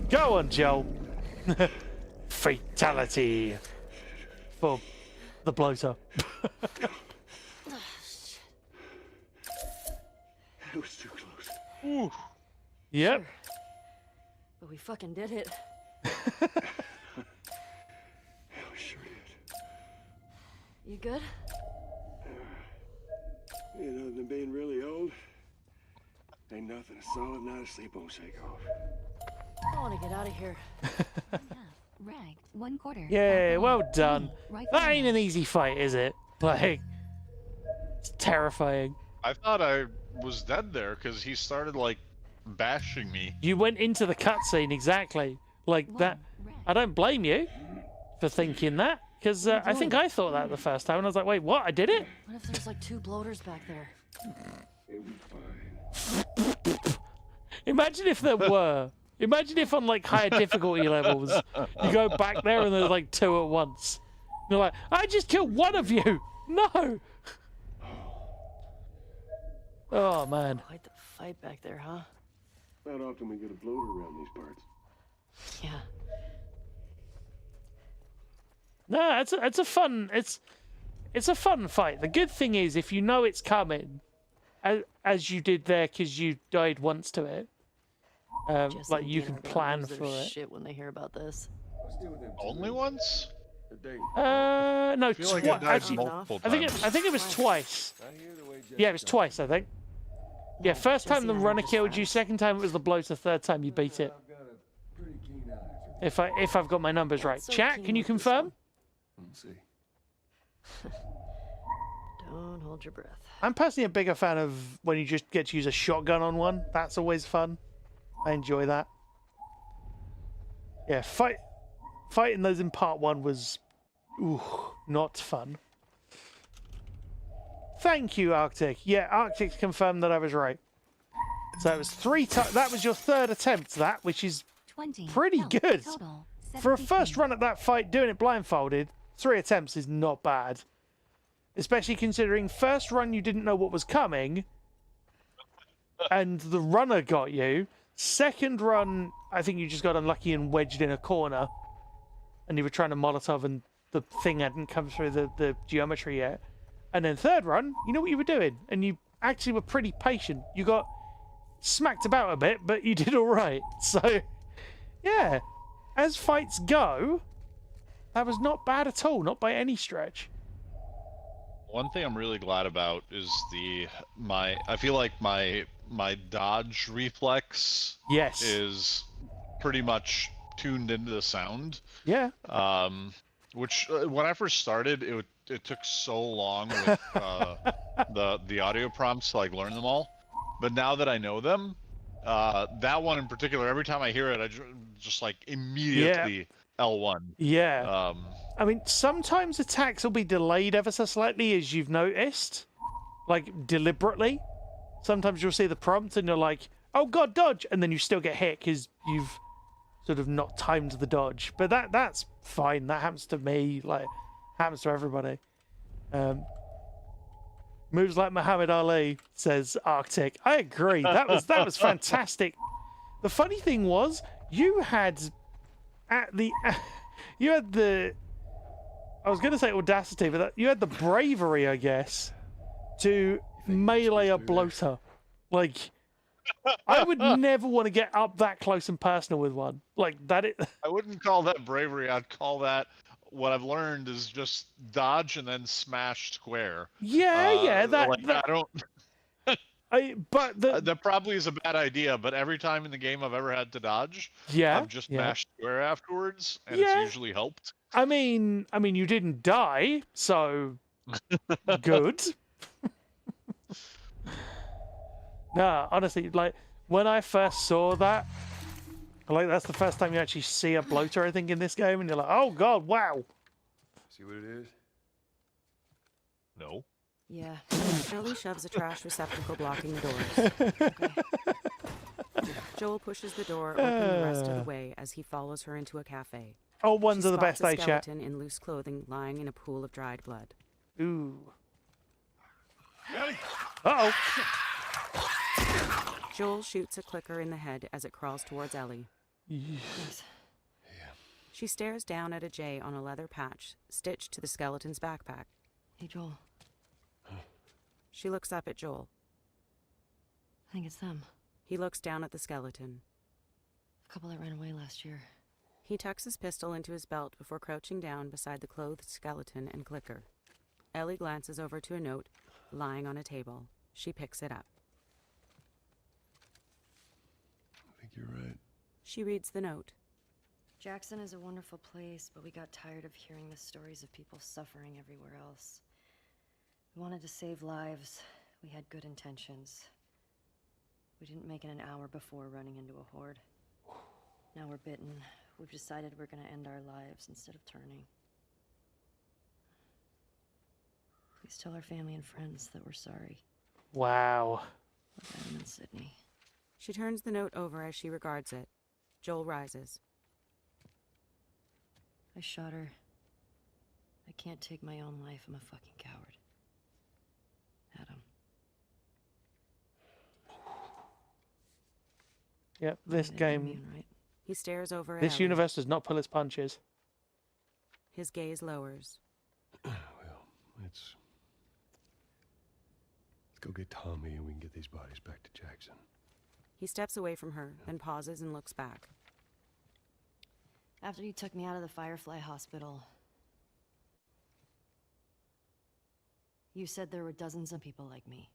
Go on, Joel. Fatality for the bloater. That was too close. Ooh. Yep. But we fucking did it. Yeah, we sure did. You good? You know, than being really old, ain't nothing a solid night of sleep won't shake off. I want to get out of here. Rag 1/4. Yeah, well done. Rifle That ain't ammo. an easy fight, is it? Like, it's terrifying. I thought I was dead there because he started like bashing me. You went into the cutscene exactly like that. I don't blame you for thinking that, because I think I thought that the first time, and I was like, wait, what? I did it? What if there's like 2 bloaters back there? Imagine if there were. Imagine if on like higher difficulty levels, you go back there and there's like 2 at once. You're like, I just killed one of you. No. Oh man. Quite the fight back there, huh? Not off often we get a bloater around these parts. Yeah. No, it's a fun fight. The good thing is if you know it's coming, as you did there because you died once to it, Jesse like and you Dan can are gonna plan lose their for it. shit when they hear about this. Only once? No, feel like I died actually, multiple I think it was twice. Yeah, it was twice, I think. Yeah, first time the runner killed you, second time it was the bloater, third time you beat it. If I've got my numbers right. So Chat, keen can you with this confirm? We'll see. Don't hold your breath. I'm personally a bigger fan of when you just get to use a shotgun on one. That's always fun. I enjoy that. Yeah, fighting those in part 1 was not fun. Thank you, Arctic. Yeah, Arctic confirmed that I was right. So it was 3 times. That was your third attempt, which is 20. pretty health good. Total. For a 73. first run at that fight, doing it blindfolded, 3 attempts is not bad. Especially considering first run you didn't know what was coming, and the runner got you. Second run, I think you just got unlucky and wedged in a corner, and you were trying to Molotov and the thing hadn't come through the geometry yet. And then third run, you know what you were doing, and you actually were pretty patient. You got smacked about a bit, but you did all right. So, yeah, as fights go, that was not bad at all, not by any stretch. One thing I'm really glad about is I feel like my dodge reflex is pretty much tuned into the sound. Yeah. Which when I first started, it took so long with the audio prompts to like learn them all. But now that I know them, that one in particular, every time I hear it, I just like immediately L1. Yeah. I mean, sometimes attacks will be delayed ever so slightly, as you've noticed, like deliberately. Sometimes you'll see the prompt and you're like, "Oh God, dodge!" and then you still get hit because you've sort of not timed the dodge. But that's fine. That happens to me. Like, happens to everybody. Moves like Muhammad Ali, says Arctic. I agree. That was fantastic. The funny thing was, you had the I was going to say audacity, but you had the bravery, I guess, to melee a bloater. Like, I would never want to get up that close and personal with one. Like that. I wouldn't call that bravery. I'd call that, what I've learned is just dodge and then smash square. Yeah. I don't. But that probably is a bad idea. But every time in the game I've ever had to dodge, I've just mashed square afterwards, and it's usually helped. I mean, you didn't die, so good. No, honestly, like when I first saw that, like that's the first time you actually see a bloater, I think, in this game, and you're like, oh God, wow. See what it is? No. Yeah. Ellie shoves a trash receptacle blocking the doors. Okay. Joel pushes the door open the rest of the way as he follows her into a cafe. Old ones are the best, a chat. skeleton in loose clothing lying in a pool of dried blood. Ooh. Uh-oh. Joel shoots a clicker in the head as it crawls towards Ellie. Yes. She stares down at a J on a leather patch stitched to the skeleton's backpack. Hey, Joel. She looks up at Joel. I think it's them. He looks down at the skeleton. The couple that ran away last year. He tucks his pistol into his belt before crouching down beside the clothed skeleton and clicker. Ellie glances over to a note lying on a table. She picks it up. I think you're right. She reads the note. Jackson is a wonderful place, but we got tired of hearing the stories of people suffering everywhere else. We wanted to save lives. We had good intentions. We didn't make it an hour before running into a horde. Now we're bitten. We've decided we're gonna end our lives instead of turning. Please tell our family and friends that we're sorry. Wow. Love Adam and Sydney. She turns the note over as she regards it. Joel rises. I shot her. I can't take my own life. I'm a fucking coward. Adam. Yep, this game, He stares over at this Ellie. universe does not pull its punches. His gaze lowers. Let's go get Tommy and we can get these bodies back to Jackson. He steps away from her, then pauses and looks back. After you took me out of the Firefly Hospital, you said there were dozens of people like me.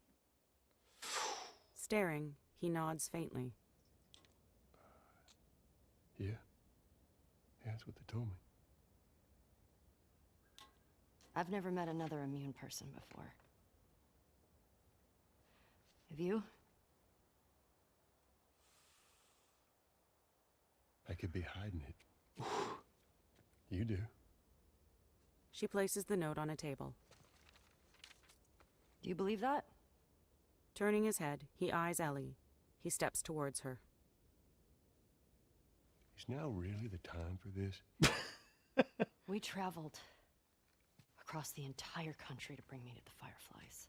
Staring, he nods faintly. Yeah? Yeah, that's what they told me. I've never met another immune person before. Have you? I could be hiding it. You do. She places the note on a table. Do you believe that? Turning his head, he eyes Ellie. He steps towards her. Is now really the time for this? We traveled across the entire country to bring me to the Fireflies.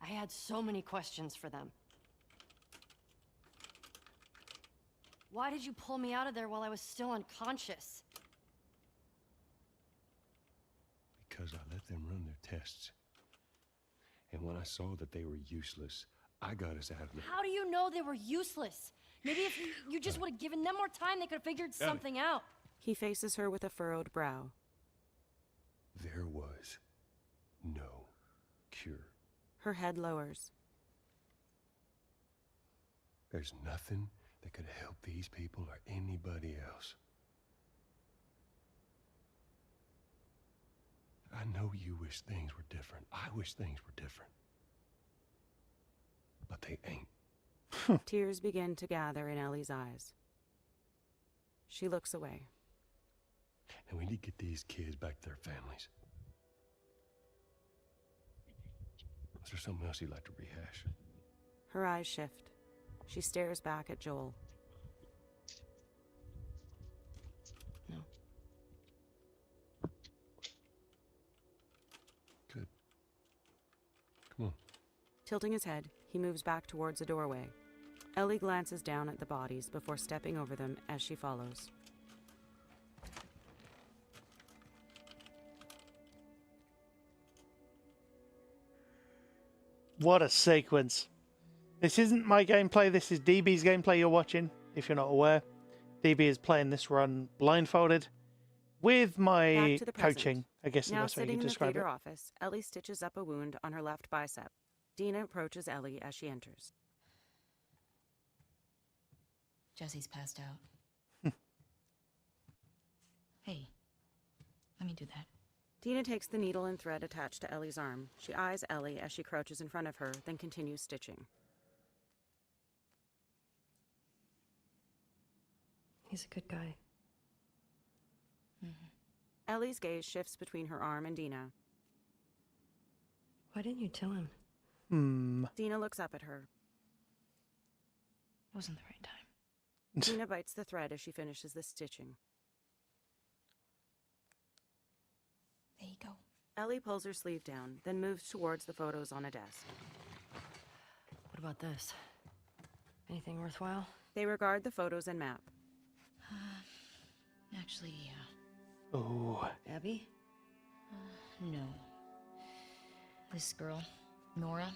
I had so many questions for them. Why did you pull me out of there while I was still unconscious? Because I let them run their tests. And when I saw that they were useless, I got us out of there. How do you know they were useless? Maybe if you just would have given them more time, they could have figured something out. He faces her with a furrowed brow. There was no cure. Her head lowers. There's nothing that could help these people or anybody else. I know you wish things were different. I wish things were different. But they ain't. Tears begin to gather in Ellie's eyes. She looks away. And we need to get these kids back to their families. Is there something else you'd like to rehash? Her eyes shift. She stares back at Joel. No. Good. Come on. Tilting his head, he moves back towards a doorway. Ellie glances down at the bodies before stepping over them as she follows. What a sequence. This isn't my gameplay, this is DB's gameplay you're watching, if you're not aware. DB is playing this run blindfolded with my Back to the present. coaching, I guess is the Now best way you sitting can in the describe theater it. office, Ellie stitches up a wound on her left bicep. Dina approaches Ellie as she enters. Jesse's passed out. Hey, let me do that. Dina takes the needle and thread attached to Ellie's arm. She eyes Ellie as she crouches in front of her, then continues stitching. He's a good guy. Ellie's gaze shifts between her arm and Dina. Why didn't you tell him? Dina looks up at her. Wasn't the right time. Dina bites the thread as she finishes the stitching. There you go. Ellie pulls her sleeve down, then moves towards the photos on a desk. What about this? Anything worthwhile? They regard the photos and map. Actually, yeah. Oh. Abby? No. This girl, Nora,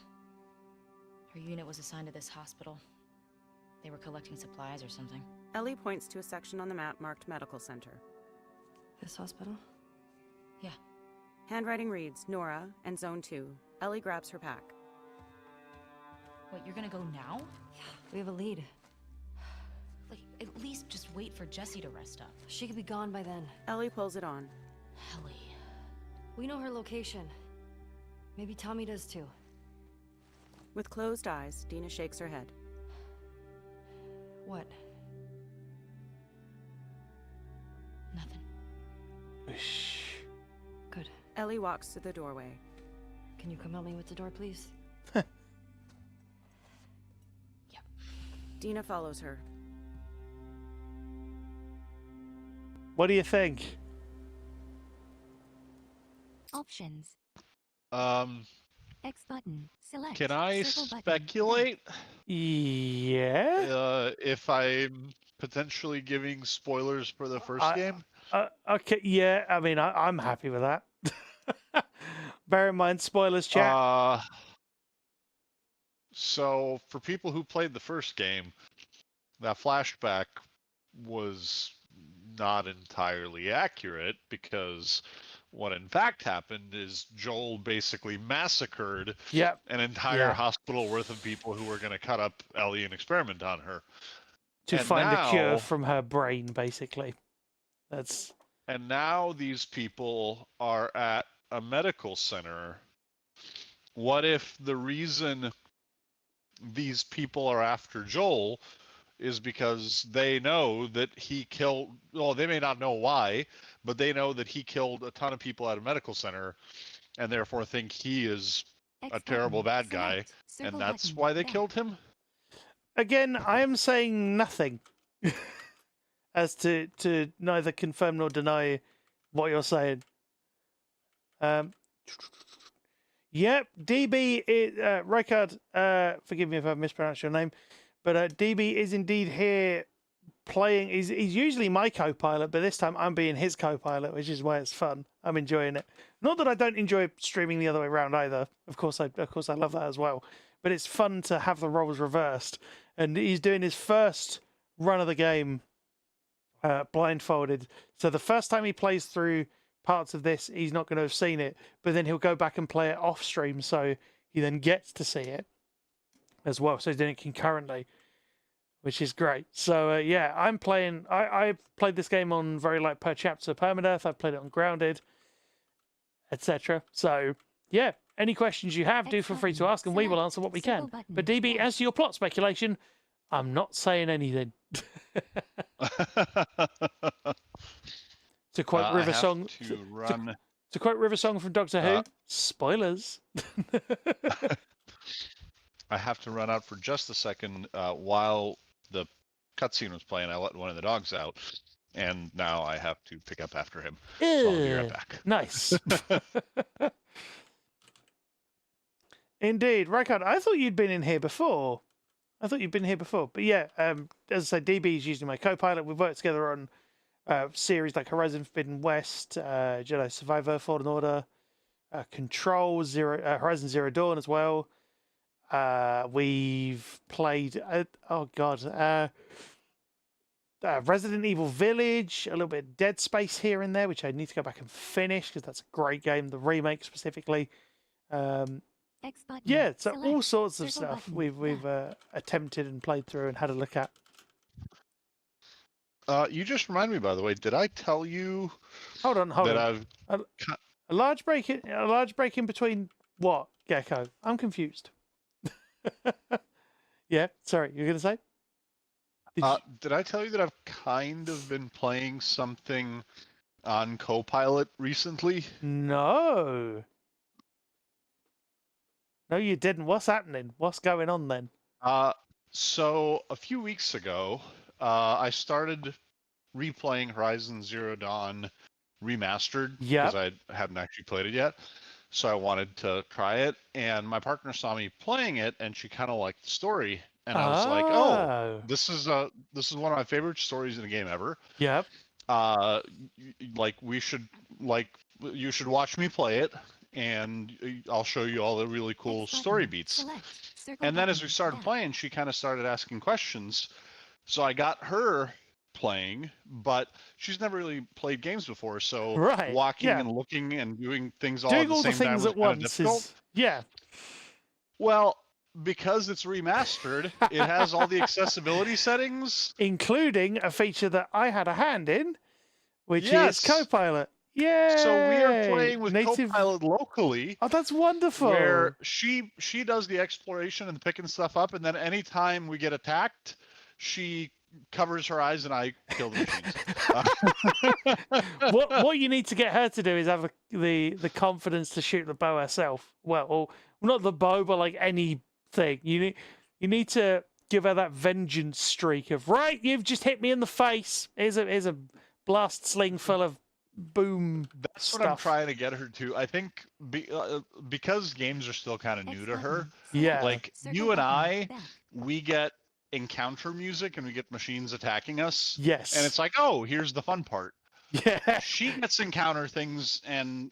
her unit was assigned to this hospital. They were collecting supplies or something. Ellie points to a section on the map marked Medical Center. This hospital? Yeah. Handwriting reads, Nora, and Zone 2. Ellie grabs her pack. Wait, you're gonna go now? Yeah, we have a lead. Like, at least just wait for Jessie to rest up. She could be gone by then. Ellie pulls it on. Ellie. We know her location. Maybe Tommy does too. With closed eyes, Dina shakes her head. What? Nothing. Good. Ellie walks to the doorway. Can you come help me with the door, please? Dina follows her. What do you think? Options. X button. Select. Can I circle button. speculate? Yeah. If I'm potentially giving spoilers for the first game? Okay, yeah, I mean, I'm happy with that. Bear in mind, spoilers chat. So, for people who played the first game, that flashback was not entirely accurate because what in fact happened is Joel basically massacred an entire hospital worth of people who were going to cut up Ellie and experiment on her. To find a cure from her brain, basically. And now these people are at a medical center. What if the reason these people are after Joel is because they know that he killed, well, they may not know why, but they know that he killed a ton of people at a medical center and therefore think he is a terrible bad guy, and that's why they killed him? Again, I am saying nothing as to neither confirm nor deny what you're saying. Yep, DB is Rykard. Forgive me if I've mispronounced your name, but DB is indeed here playing. He's usually my co-pilot, but this time I'm being his co-pilot, which is why it's fun. I'm enjoying it. Not that I don't enjoy streaming the other way around either. Of course I love that as well. But it's fun to have the roles reversed. And he's doing his first run of the game blindfolded. So the first time he plays through parts of this, he's not going to have seen it, but then he'll go back and play it off stream, so he then gets to see it as well. So he's doing it concurrently, which is great. So yeah, I'm playing. I played this game on very light per chapter permadeath. I've played it on grounded, etc. So yeah, any questions you have, do feel free to ask, and we will answer what we can. But DB, as to your plot speculation, I'm not saying anything. To quote River Song, to quote River Song from Doctor Who, spoilers. I have to run out for just a second. While the cutscene was playing, I let one of the dogs out, and now I have to pick up after him. So I'll be right back. Nice. Indeed, Rykard, I thought you'd been in here before. But yeah, as I say, DB is usually my co-pilot. We've worked together on series like Horizon Forbidden West, Jedi Survivor, Fallen Order, Control, Horizon Zero Dawn as well. We've played, Resident Evil Village, a little bit of Dead Space here and there, which I need to go back and finish because that's a great game, the remake specifically. Yeah, so all sorts of stuff we've attempted and played through and had a look at. You just remind me, by the way, did I tell you? Hold on. I've a large break in between what, Gecko? I'm confused. Yeah, sorry, you're gonna say? Did I tell you that I've kind of been playing something on Copilot recently? No, you didn't. What's happening? What's going on then? So a few weeks ago, I started replaying Horizon Zero Dawn Remastered because I hadn't actually played it yet. So I wanted to try it, and my partner saw me playing it, and she kind of liked the story, and I was like, "Oh, this is one of my favorite stories in a game ever." Yep. You should watch me play it, and I'll show you all the really cool story beats. And then as we started playing, she kind of started asking questions. So I got her playing, but she's never really played games before. So walking and looking and doing things all at the same time was kind of difficult. Well, because it's remastered, it has all the accessibility settings, including a feature that I had a hand in, which is Copilot. Yeah. So we are playing with Copilot locally. Oh, that's wonderful. Where she does the exploration and picking stuff up, and then anytime we get attacked, she covers her eyes and I kill the machines. What you need to get her to do is have the confidence to shoot the bow herself. Well, or not the bow, but like anything. You need to give her that vengeance streak of, right, you've just hit me in the face. Here's a blast sling full of boom That's stuff. what I'm trying to get her to. I think because games are still kind of new to her. Yeah. Like you and I, we get encounter music and we get machines attacking us. Yes. And it's like, oh, here's the fun part. Yeah. She gets encounter things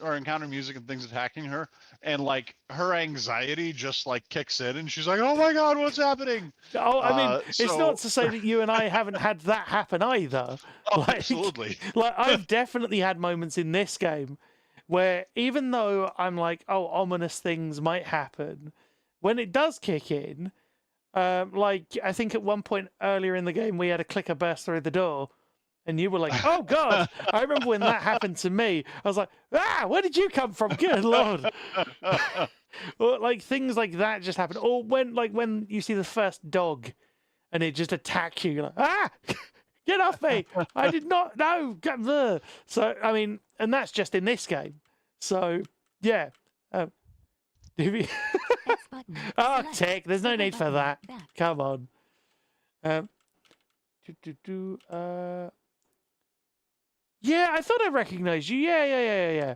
or encounter music and things attacking her, and like her anxiety just like kicks in, and she's like, "Oh my god, what's happening?" Oh, I mean, it's so- not to say that you and I haven't had that happen either. Oh, absolutely. Like I've definitely had moments in this game where even though I'm like, oh, ominous things might happen, when it does kick in, like I think at one point earlier in the game we had a clicker burst through the door. And you were like, oh, God. I remember when that happened to me. I was like, where did you come from? Good Lord. Or like things like that just happen. Or when you see the first dog and it just attacks you. You're like, get off me. I did not know. So, I mean, and that's just in this game. So, yeah. Tick. There's no need for that. Come on. Yeah, I thought I recognized you. Yeah.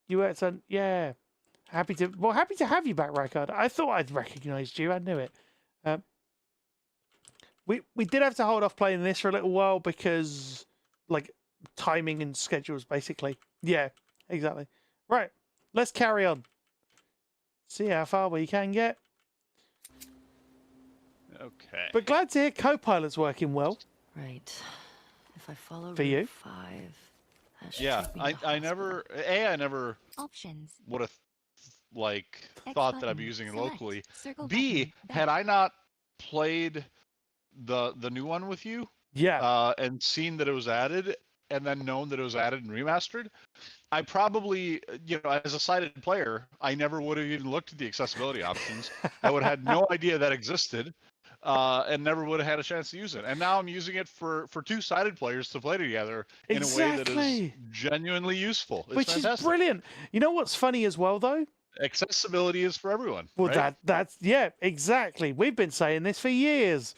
You worked on. Yeah. Happy to have you back, Rykard. I thought I'd recognized you. I knew it. We did have to hold off playing this for a little while because, like, timing and schedules, basically. Yeah, exactly. Right. Let's carry on. See how far we can get. Okay. But glad to hear Copilot's working well. Right. If I follow For you? Route 5, that should Yeah, take me to I never Options. would have like X thought that I'd button. be using it Select. locally. Circle B, button. had I not played the new one with you, Yeah. and seen that it was added, and then known that it was added and remastered, I probably, as a sighted player, I never would have even looked at the accessibility options. I would have had no idea that existed, and never would have had a chance to use it. And now I'm using it for two-sided players to play together in a way that is Exactly. genuinely useful. It's Which fantastic. is brilliant. You know what's funny as well, though? Accessibility is for everyone. Well, right? that's yeah, exactly. We've been saying this for years.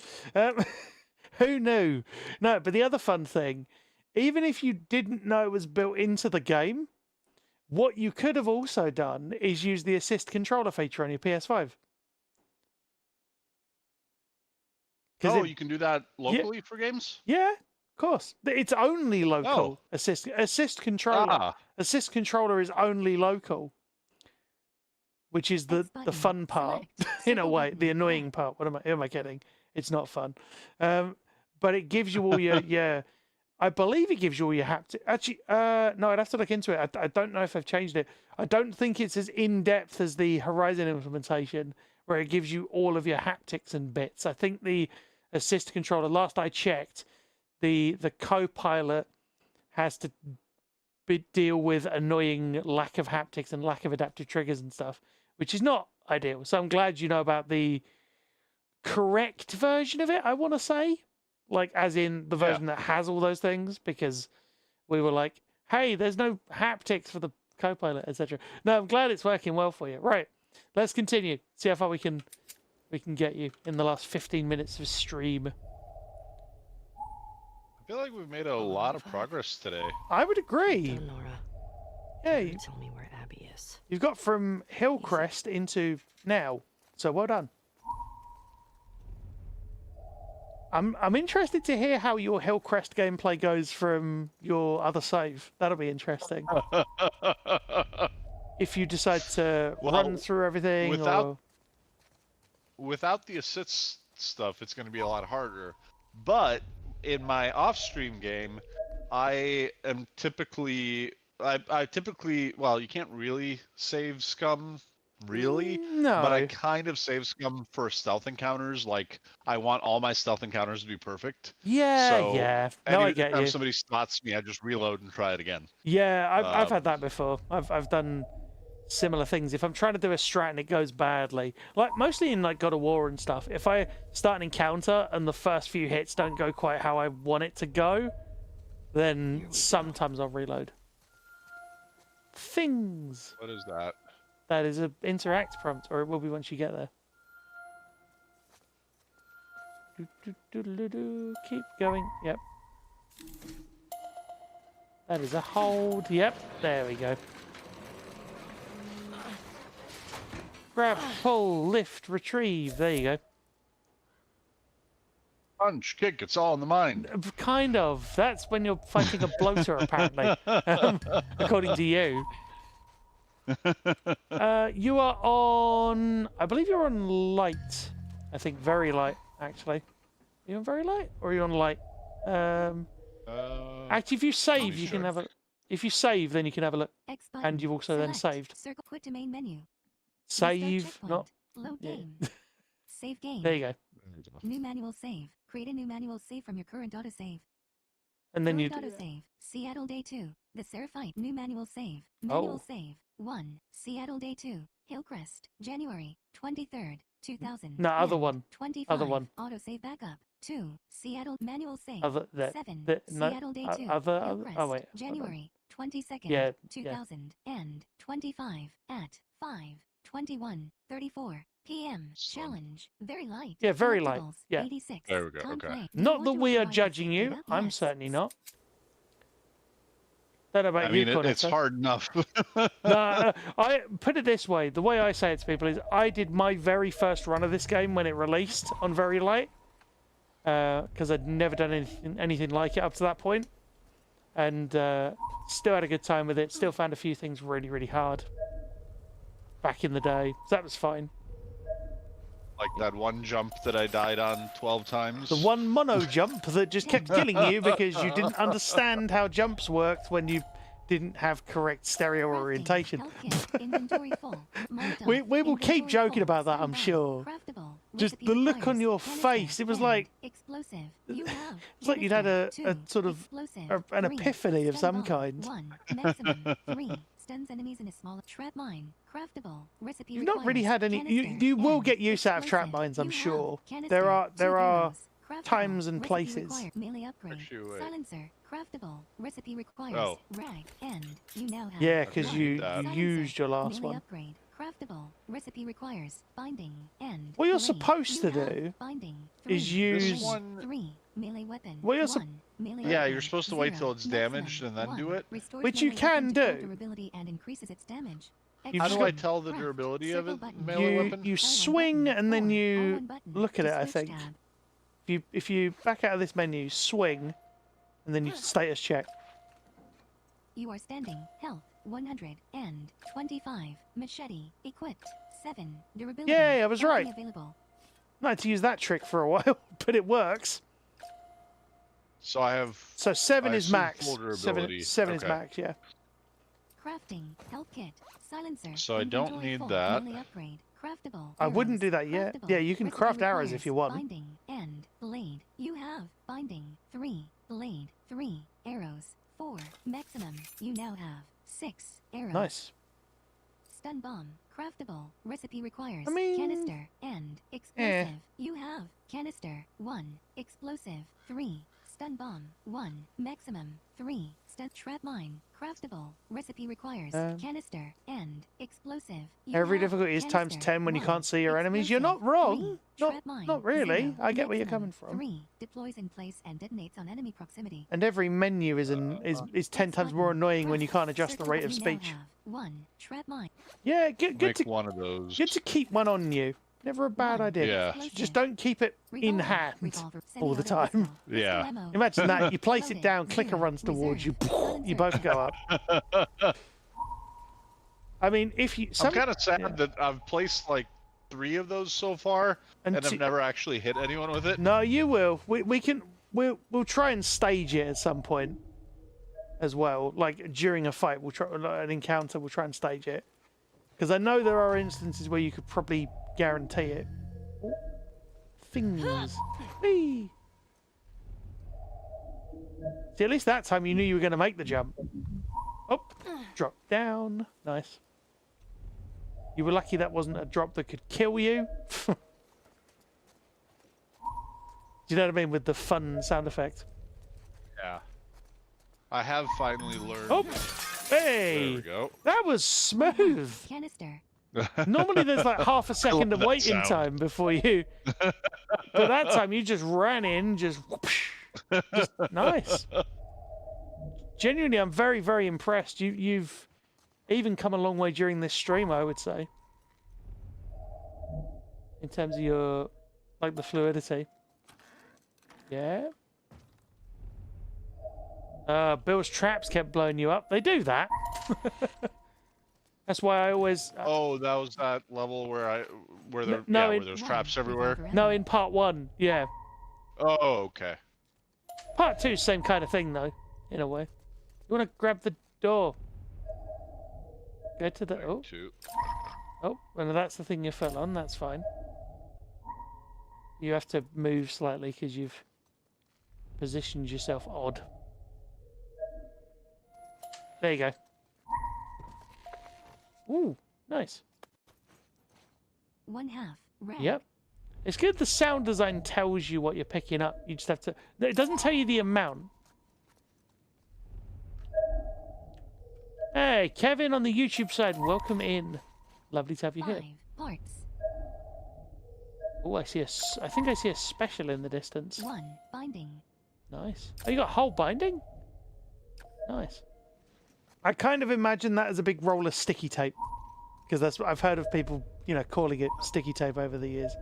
Who knew? No, but the other fun thing, even if you didn't know it was built into the game, what you could have also done is use the assist controller feature on your PS5. Oh, you can do that locally for games? Yeah, of course. It's only local. Oh. Assist controller. Assist controller is only local. Which is the fun part, in a way, the annoying part. Who am I kidding? It's not fun, but it gives you all your. I believe it gives you all your haptic. Actually, no, I'd have to look into it. I don't know if I've changed it. I don't think it's as in depth as the Horizon implementation, where it gives you all of your haptics and bits. I think the assist controller. Last I checked, the Copilot has to deal with annoying lack of haptics and lack of adaptive triggers and stuff, which is not ideal. So I'm glad you know about the correct version of it, I want to say. Like, as in the version that has all those things, because we were like, hey, there's no haptics for the Copilot, etc. No, I'm glad it's working well for you. Right, let's continue. See how far we can get you in the last 15 minutes of stream. I feel like we've made a lot of progress today. I would agree. Nora. Yeah, Tell me where Abby is. you've got from Hillcrest into now, so well done. I'm interested to hear how your Hillcrest gameplay goes from your other save. That'll be interesting. If you decide to run through everything, without the assist stuff, it's going to be a lot harder. But in my off-stream game, I typically, well, you can't really save scum, really. No. But I kind of save scum for stealth encounters. Like, I want all my stealth encounters to be perfect. Yeah, So yeah. No, I get anytime you. somebody spots me, I just reload and try it again. Yeah, I've had that before. I've done similar things. If I'm trying to do a strat and it goes badly, like mostly in like God of War and stuff, if I start an encounter and the first few hits don't go quite how I want it to go, then sometimes I'll reload. Things. What is that? That is an interact prompt, or it will be once you get there. Keep going. Yep. That is a hold. Yep, there we go. Grab, pull, lift, retrieve. There you go. Punch, kick, it's all in the mind. Kind of. That's when you're fighting a bloater, apparently. According to you. You are on... I believe you're on light. I think very light, actually. Are you on very light? Or are you on light? Actually, if you save, you can have a... If you save, then you can have a look. And you've also then saved. Circle quit to main menu. Save, not... Load Yeah. game. Save game. There you go. New manual save. Create a new manual save from your current autosave. And then you... Current autosave. Seattle Day 2. The Seraphite. New manual save. Manual Oh. save. 1. Seattle Day 2. Hillcrest. January 23rd, 2000. No, other and one. 25. Other one. Autosave backup. 2. Seattle manual save. Other... That, 7. no, Seattle Day 2. other... Hillcrest. Oh, wait. January 22nd, Yeah, 2000. And 25 at 5:21:34 p.m. Challenge. Very light. Yeah, very light. Collectibles, Yeah. 86. There we go, Time okay. frame. Not that Want to we are revise judging this you. data? I'm Yes. certainly not. Don't know about I you, mean, it's Cornetto. hard enough. No, I put it this way. The way I say it to people is I did my very first run of this game when it released on very light. Because I'd never done anything like it up to that point. And still had a good time with it. Still found a few things really, really hard. Back in the day. So that was fine. Like that one jump that I died on 12 times. The one mono jump that just kept killing you because you didn't understand how jumps worked when you didn't have correct stereo orientation. Inventory full. We will keep joking about that, I'm sure. Craftable. Just the look on your face, it was like... Explosive. You have. It's like you'd had a sort of Explosive. an 3. epiphany of Stun some bomb. kind. 1. Maximum. 3. Stuns enemies in a small trap mine. Craftable. Recipe You've not really requires had any... canister You will and get use out of trap explosive. mines, I'm You sure. have canister, There are 2 arrows. Craftable. times and Recipe places. required. Melee upgrade. Actually, wait. Silencer. Craftable. Recipe requires. Oh. Rag. And you now have. Yeah, because 1. you Silencer. used your last Melee one. upgrade. Craftable. Recipe requires. Binding. And. What you're blade. supposed You to have do binding. is 3. use- This one... 3. Melee weapon. What you're sup- 1. Melee Yeah, weapon. you're supposed to wait 0. till it's Maximum. damaged and then 1. do it. Restores Which you melee can weapon to full do. durability and increases its damage. You've How just do I got- tell the Craft. durability of Circle it? button. Melee weapon? You L1 swing button. and then Or you L1 button look at to it, I switch think. tab. If you back out of this menu, swing, and then you status check. You are standing. Health 125. Machete equipped. 7. Durability. Yay, I was Crafting right. Available. I had to use that trick for a while, but it works. So I have... So 7 I is assume max. full durability. 7 is Okay. max, yeah. Crafting. Health kit. Silencer. So I don't Inventory need full. that. Melee upgrade. Craftable. I wouldn't do Arrows. that yet. Craftable. Yeah, you can Recipe craft arrows if requires you want. Binding and blade. You have binding. 3. Blade. 3. Arrows. 4. Maximum. You now have 6 arrows. Nice. Stun bomb. Craftable. Recipe requires I mean, canister and explosive. You have canister. 1. Explosive. 3. Stun bomb. 1. Maximum. 3. Stun trap mine. Craftable. Recipe requires canister and explosive. You Every have difficulty is times canister. 10 when you 1. can't see your enemies. You're not Explosive. wrong. 3. Trap mine. Not really. 0. I get where you're Maximum. coming from. 3. Deploys in place and detonates on enemy proximity. And every menu is 10 times more annoying when you can't adjust the Circle rate of you now speech. have 1. Trap mine. Yeah, good Make to one of those. good to keep one on you. Never a bad idea. Yeah. Just don't keep it in Revolver. hand Revolver. all the Semi-auto time. pistol. Yeah. Pistol ammo. Imagine that. You place it Loaded. down, clicker 0. runs towards you. Reserve. You both go up. I mean, if you... I'm kind of sad that I've placed like 3 of those so far, and I've never actually hit anyone with it. No, you will. We'll try and stage it at some point as well. Like during a fight, we'll try an encounter. We'll try and stage it because I know there are instances where you could probably guarantee it. Things. Whee! See, at least that time you knew you were going to make the jump. Oh, drop down. Nice. You were lucky that wasn't a drop that could kill you. Do you know what I mean with the fun sound effect? Yeah. I have finally learned. Oh, hey! There we go. That was smooth. Canister. Normally there's like half a second love of that waiting sound. time before you. But that time you just ran in, just nice. genuinely, I'm very, very impressed. You've even come a long way during this stream, I would say. In terms of your, like, the fluidity. Yeah. Bill's traps kept blowing you up. They do that. That's why I always. Oh, that was that level where where there's traps everywhere. No, in part 1, yeah. Oh, okay. Part 2, same kind of thing though, in a way. You want to grab the door? Go to the. Oh. Oh, well, that's the thing you fell on. That's fine. You have to move slightly because you've positioned yourself odd. There you go. Ooh, nice. 1/2 red. Yep. It's good the sound design tells you what you're picking up. You just have to... It doesn't tell you the amount. Hey, Kevin on the YouTube side, welcome in. Lovely to have you here. 5 parts. Oh, I see I think I see a special in the distance. 1 binding. Nice. Oh, you got whole binding? Nice. I kind of imagine that as a big roll of sticky tape, because that's what I've heard of people, you know, calling it sticky tape over the years.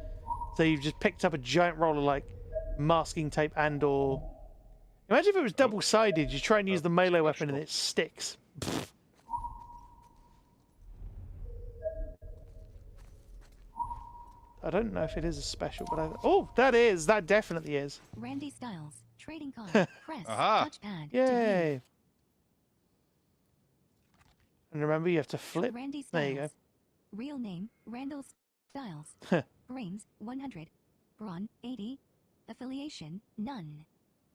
So you've just picked up a giant roll of like masking tape and/or. Imagine if it was double-sided. You try and use the melee weapon and it sticks. I don't know if it is a special, but oh, that definitely is. Randy Styles, trading card, press, touchpad. Yay! And remember, you have to flip. Randy Styles. There you go. Real name, Randall Styles. Brains, 100. Brawn, 80. Affiliation, none.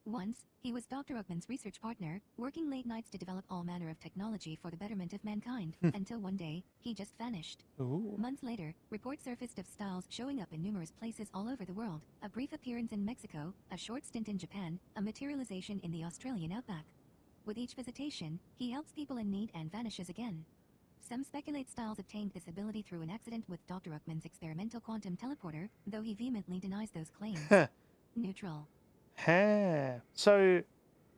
Once, he was Dr. Oakman's research partner, working late nights to develop all manner of technology for the betterment of mankind, until one day, he just vanished. Ooh. Months later, reports surfaced of Styles showing up in numerous places all over the world, a brief appearance in Mexico, a short stint in Japan, a materialization in the Australian outback. With each visitation, he helps people in need and vanishes again. Some speculate Styles obtained this ability through an accident with Dr. Oakman's experimental quantum teleporter, though he vehemently denies those claims. Neutral. So,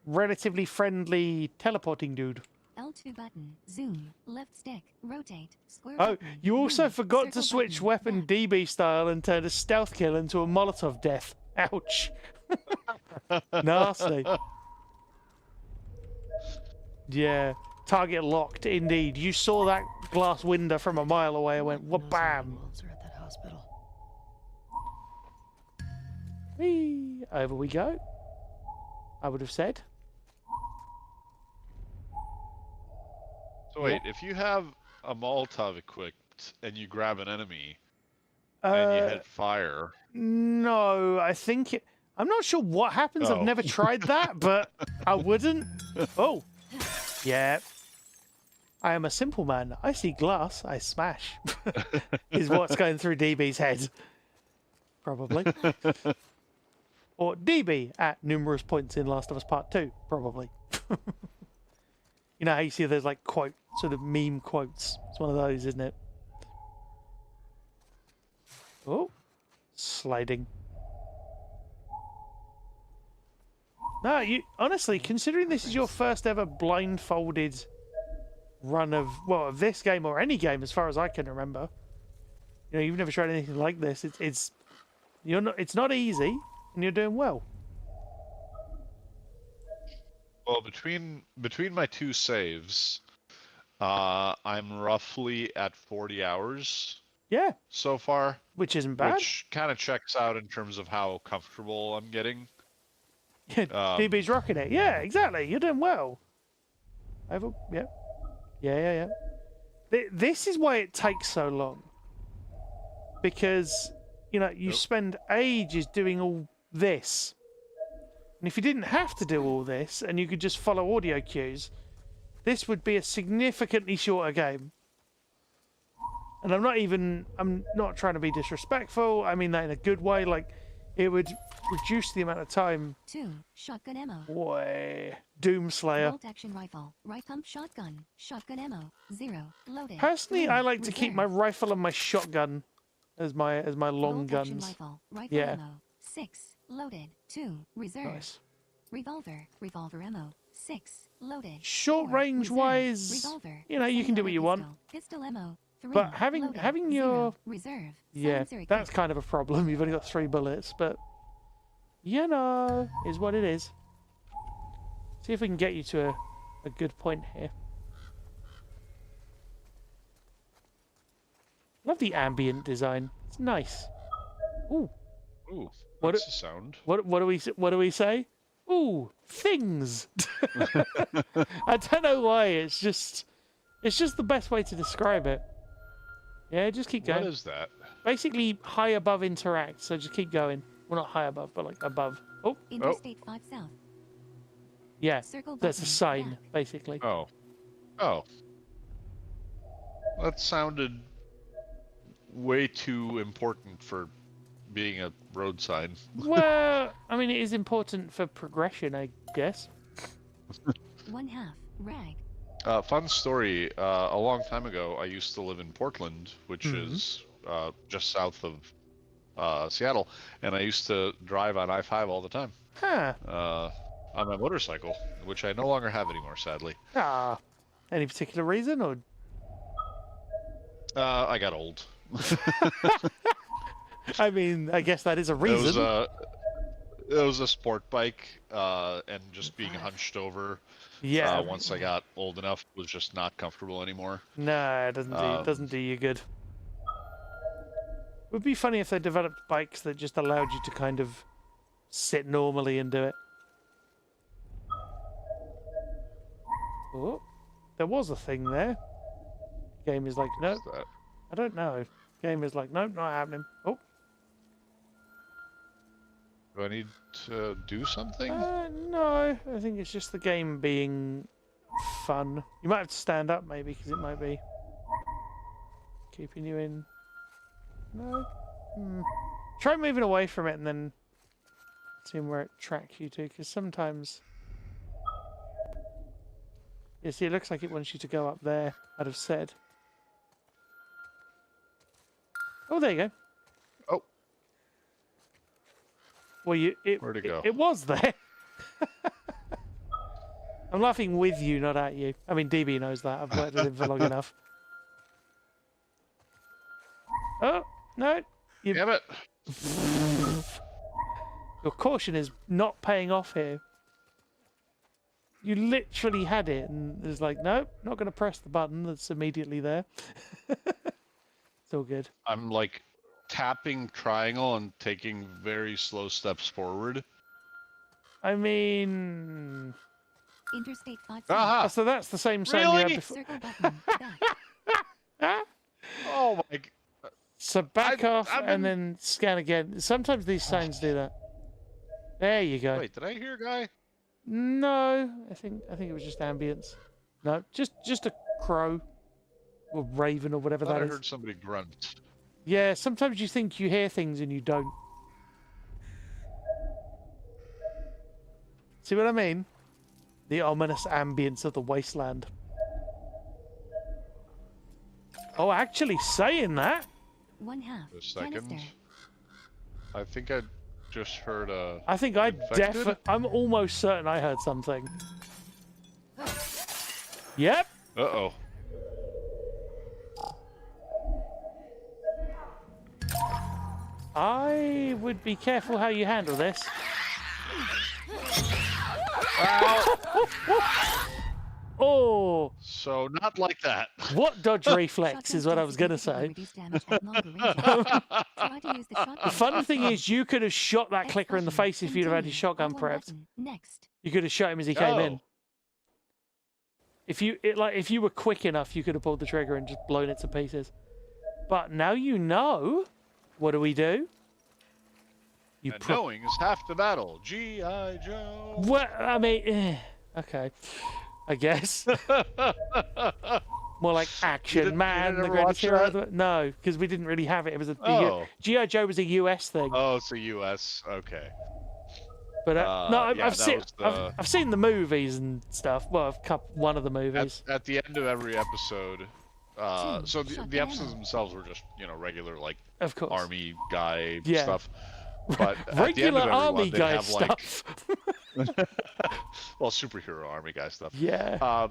relatively friendly teleporting dude. L2 button, zoom, left stick, rotate, square Oh, button, you also move, forgot to circle switch button, weapon DB style and turn a stealth kill into a Molotov death. Ouch. Nasty. Yeah. Target locked, indeed. You saw that glass window from a mile away and went, wha-bam. At that hospital. Whee! Over we go. I would have said. So wait, if you have a Molotov equipped and you grab an enemy and you hit fire... No, I think... I'm not sure what happens. I've never tried that, but I wouldn't. Oh. Yeah. I am a simple man. I see glass, I smash. Is what's going through DB's head. Probably. Or DB at numerous points in Last of Us Part 2. Probably. You know how you see there's like quote, sort of meme quotes. It's one of those, isn't it? Oh. Sliding. No, you honestly, considering this is your first ever blindfolded run of, well, of this game or any game as far as I can remember. You know, you've never tried anything like this. It's not easy, and you're doing well. Well, between my 2 saves, I'm roughly at 40 hours. Yeah. So far. Which isn't bad. Which kind of checks out in terms of how comfortable I'm getting. DB's rocking it. Yeah, exactly. You're doing well. Over. Yeah. Yeah. This is why it takes so long. Because, you know, you spend ages doing all this. And if you didn't have to do all this and you could just follow audio cues, this would be a significantly shorter game. And I'm not trying to be disrespectful. I mean that in a good way. Like, it would reduce the amount of time. 2 shotgun ammo. Boy, Doomslayer. Bolt action rifle, right pump shotgun, shotgun ammo, 0 loaded. Personally, 3, I like to keep my reserve. rifle and my shotgun as my long Bolt action guns. rifle, rifle Yeah. ammo, 6 loaded, 2 reserve. Nice. Revolver, revolver ammo, 6. Loaded. Short 4. range Reserve. wise, Revolver. you know, you can do what you want. Pistol ammo. 3. But having Loaded. having 0. your Reserve. yeah, Silencer that's kind of a problem. You've only got 3 bullets, but you know, is what it is. See if we can get you to a good point here. Love the ambient design. It's nice. Ooh. Ooh. What That's a sound. What do we say? Ooh, things. I don't know why. It's just the best way to describe it. Yeah, just keep going. What is that? Basically, high above interact. So just keep going. Well, not high above, but like above. Oh. Interstate 5 South. Yeah. Circle That's a button. sign, Back. basically. Oh. Oh. That sounded way too important for being a road sign. Well, I mean, it is important for progression, I guess. 1/2. Rag. Fun story. A long time ago, I used to live in Portland, which is just south of Seattle, and I used to drive on I-5 all the time. Huh. On my motorcycle, which I no longer have anymore, sadly. Ah. Any particular reason, or? I got old. I mean, I guess that is a reason. It was a sport bike, and just being hunched over. Yeah. Once I got old enough, was just not comfortable anymore. No, it doesn't do you good. It would be funny if they developed bikes that just allowed you to kind of sit normally and do it. Oh, there was a thing there. Game is like, no, I don't know. Game is like, nope, not happening. Oh. Do I need to do something? No, I think it's just the game being fun. You might have to stand up maybe, because it might be keeping you in. No. Try moving away from it and then seeing where it tracks you to, because sometimes. Yeah, see, it looks like it wants you to go up there, I'd have said. Oh, there you go. Oh. Well, where'd it go? It was there. I'm laughing with you, not at you. I mean, DB knows that. I've worked with him for long enough. Oh, no. Damn it. Your caution is not paying off here. You literally had it, and it's like, nope, not going to press the button that's immediately there. It's all good. I'm like tapping triangle and taking very slow steps forward. I mean... Interstate 5 Aha! So that's the same sign you had before. Circle button. Back. Oh my... So back off and then scan again. Sometimes these signs do that. There you go. Wait, did I hear a guy? No, I think it was just ambience. No, just a crow or raven or whatever that I is. heard somebody grunt. Yeah, sometimes you think you hear things and you don't. See what I mean? The ominous ambience of the wasteland. Oh, actually saying that. 1/2. A second. Canister. I think I just heard a... I think I infected? I'm almost certain I heard something. Yep. Uh-oh. I would be careful how you handle this. Oh. So not like that. What dodge reflex is what I was going to say. The fun thing is you could have shot that clicker in the face if you'd have had your shotgun prepped. Next. You could have shot him as he came in. If you were quick enough, you could have pulled the trigger and just blown it to pieces. But now you know. What do we do? And knowing is half the battle. G.I. Joe. Well, I mean, okay, I guess. More like Action Man, the greatest hero. No, because we didn't really have it. It was G.I. Joe was a US thing. Oh, it's a US. Okay. But no, yeah, I've seen the movies and stuff. Well, one of the movies. At the end of every episode. So the episodes themselves were just, regular, like, of course, army guy stuff. But regular army guy stuff. well, superhero army guy stuff. Yeah.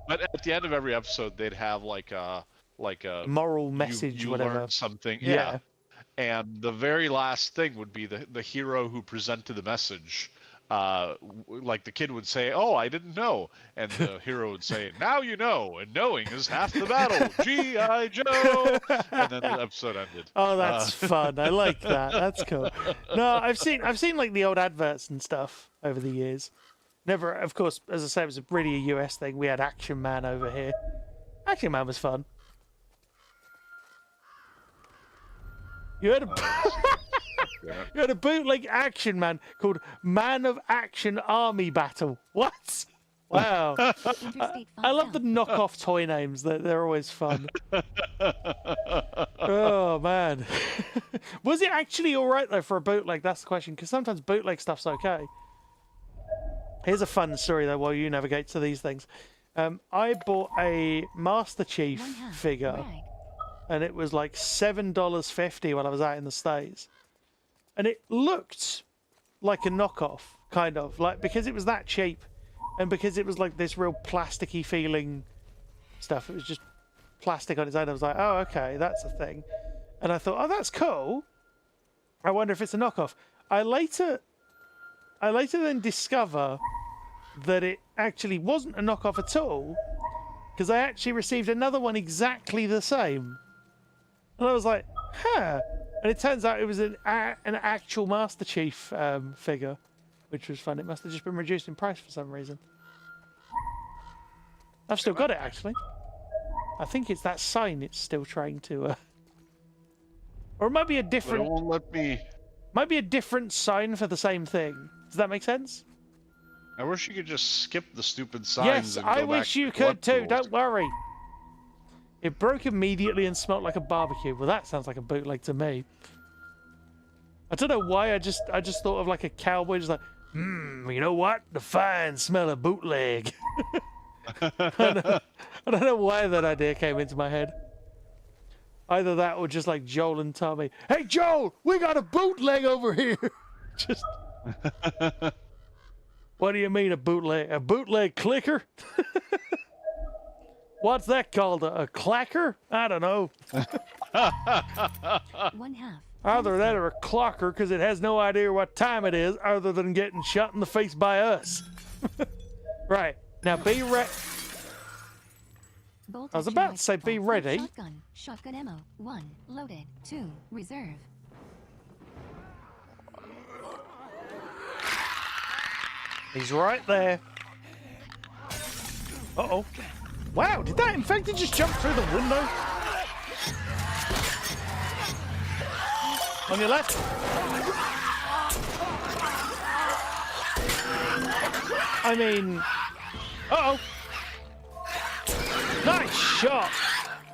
But at the end of every episode, they'd have like a moral message, you whatever. learned something. Yeah. And the very last thing would be the hero who presented the message. Like the kid would say, "Oh, I didn't know," and the hero would say, "Now you know, and knowing is half the battle." G.I. Joe. And then the episode ended. Oh, that's fun. I like that. That's cool. No, I've seen like the old adverts and stuff over the years. Never, of course, as I say, it was really a US thing. We had Action Man over here. Action Man was fun. You had a you had a bootleg Action Man called Man of Action Army Battle. What? Wow. I love the knockoff toy names. They're always fun. Oh, man. Was it actually all right, though, for a bootleg? That's the question, because sometimes bootleg stuff's okay. Here's a fun story, though, while you navigate to these things. I bought a Master Chief figure, and it was like $7.50 while I was out in the States. And it looked like a knockoff, kind of, like because it was that cheap, and because it was like this real plasticky feeling stuff. It was just plastic on its own. I was like, oh, okay, that's a thing. And I thought, oh, that's cool. I wonder if it's a knockoff. I later then discover that it actually wasn't a knockoff at all, because I actually received another one exactly the same. And I was like, huh. And it turns out it was an actual Master Chief figure, which was fun. It must have just been reduced in price for some reason. I've still got it, actually. I think it's that sign it's still trying to... Or it might be a different... It won't let me... Might be a different sign for the same thing. Does that make sense? I wish you could just skip the stupid signs. Yes, and go I back wish to you could too. collectibles. Don't worry. It broke immediately and smelled like a barbecue. Well, that sounds like a bootleg to me. I don't know why. I just thought of like a cowboy, just like, you know what? The fine smell of bootleg. I don't know why that idea came into my head. Either that or just like Joel and Tommy. Hey, Joel, we got a bootleg over here. Just. What do you mean a bootleg? A bootleg clicker? What's that called? A clacker? I don't know. Either that or a clocker, because it has no idea what time it is other than getting shot in the face by us. Right. Now be ready. I was about to say be ready. Shotgun ammo. 1. Loaded. 2. Reserve. He's right there. Uh-oh. Wow, did that infected just jump through the window? On your left. I mean... Uh-oh. Nice shot.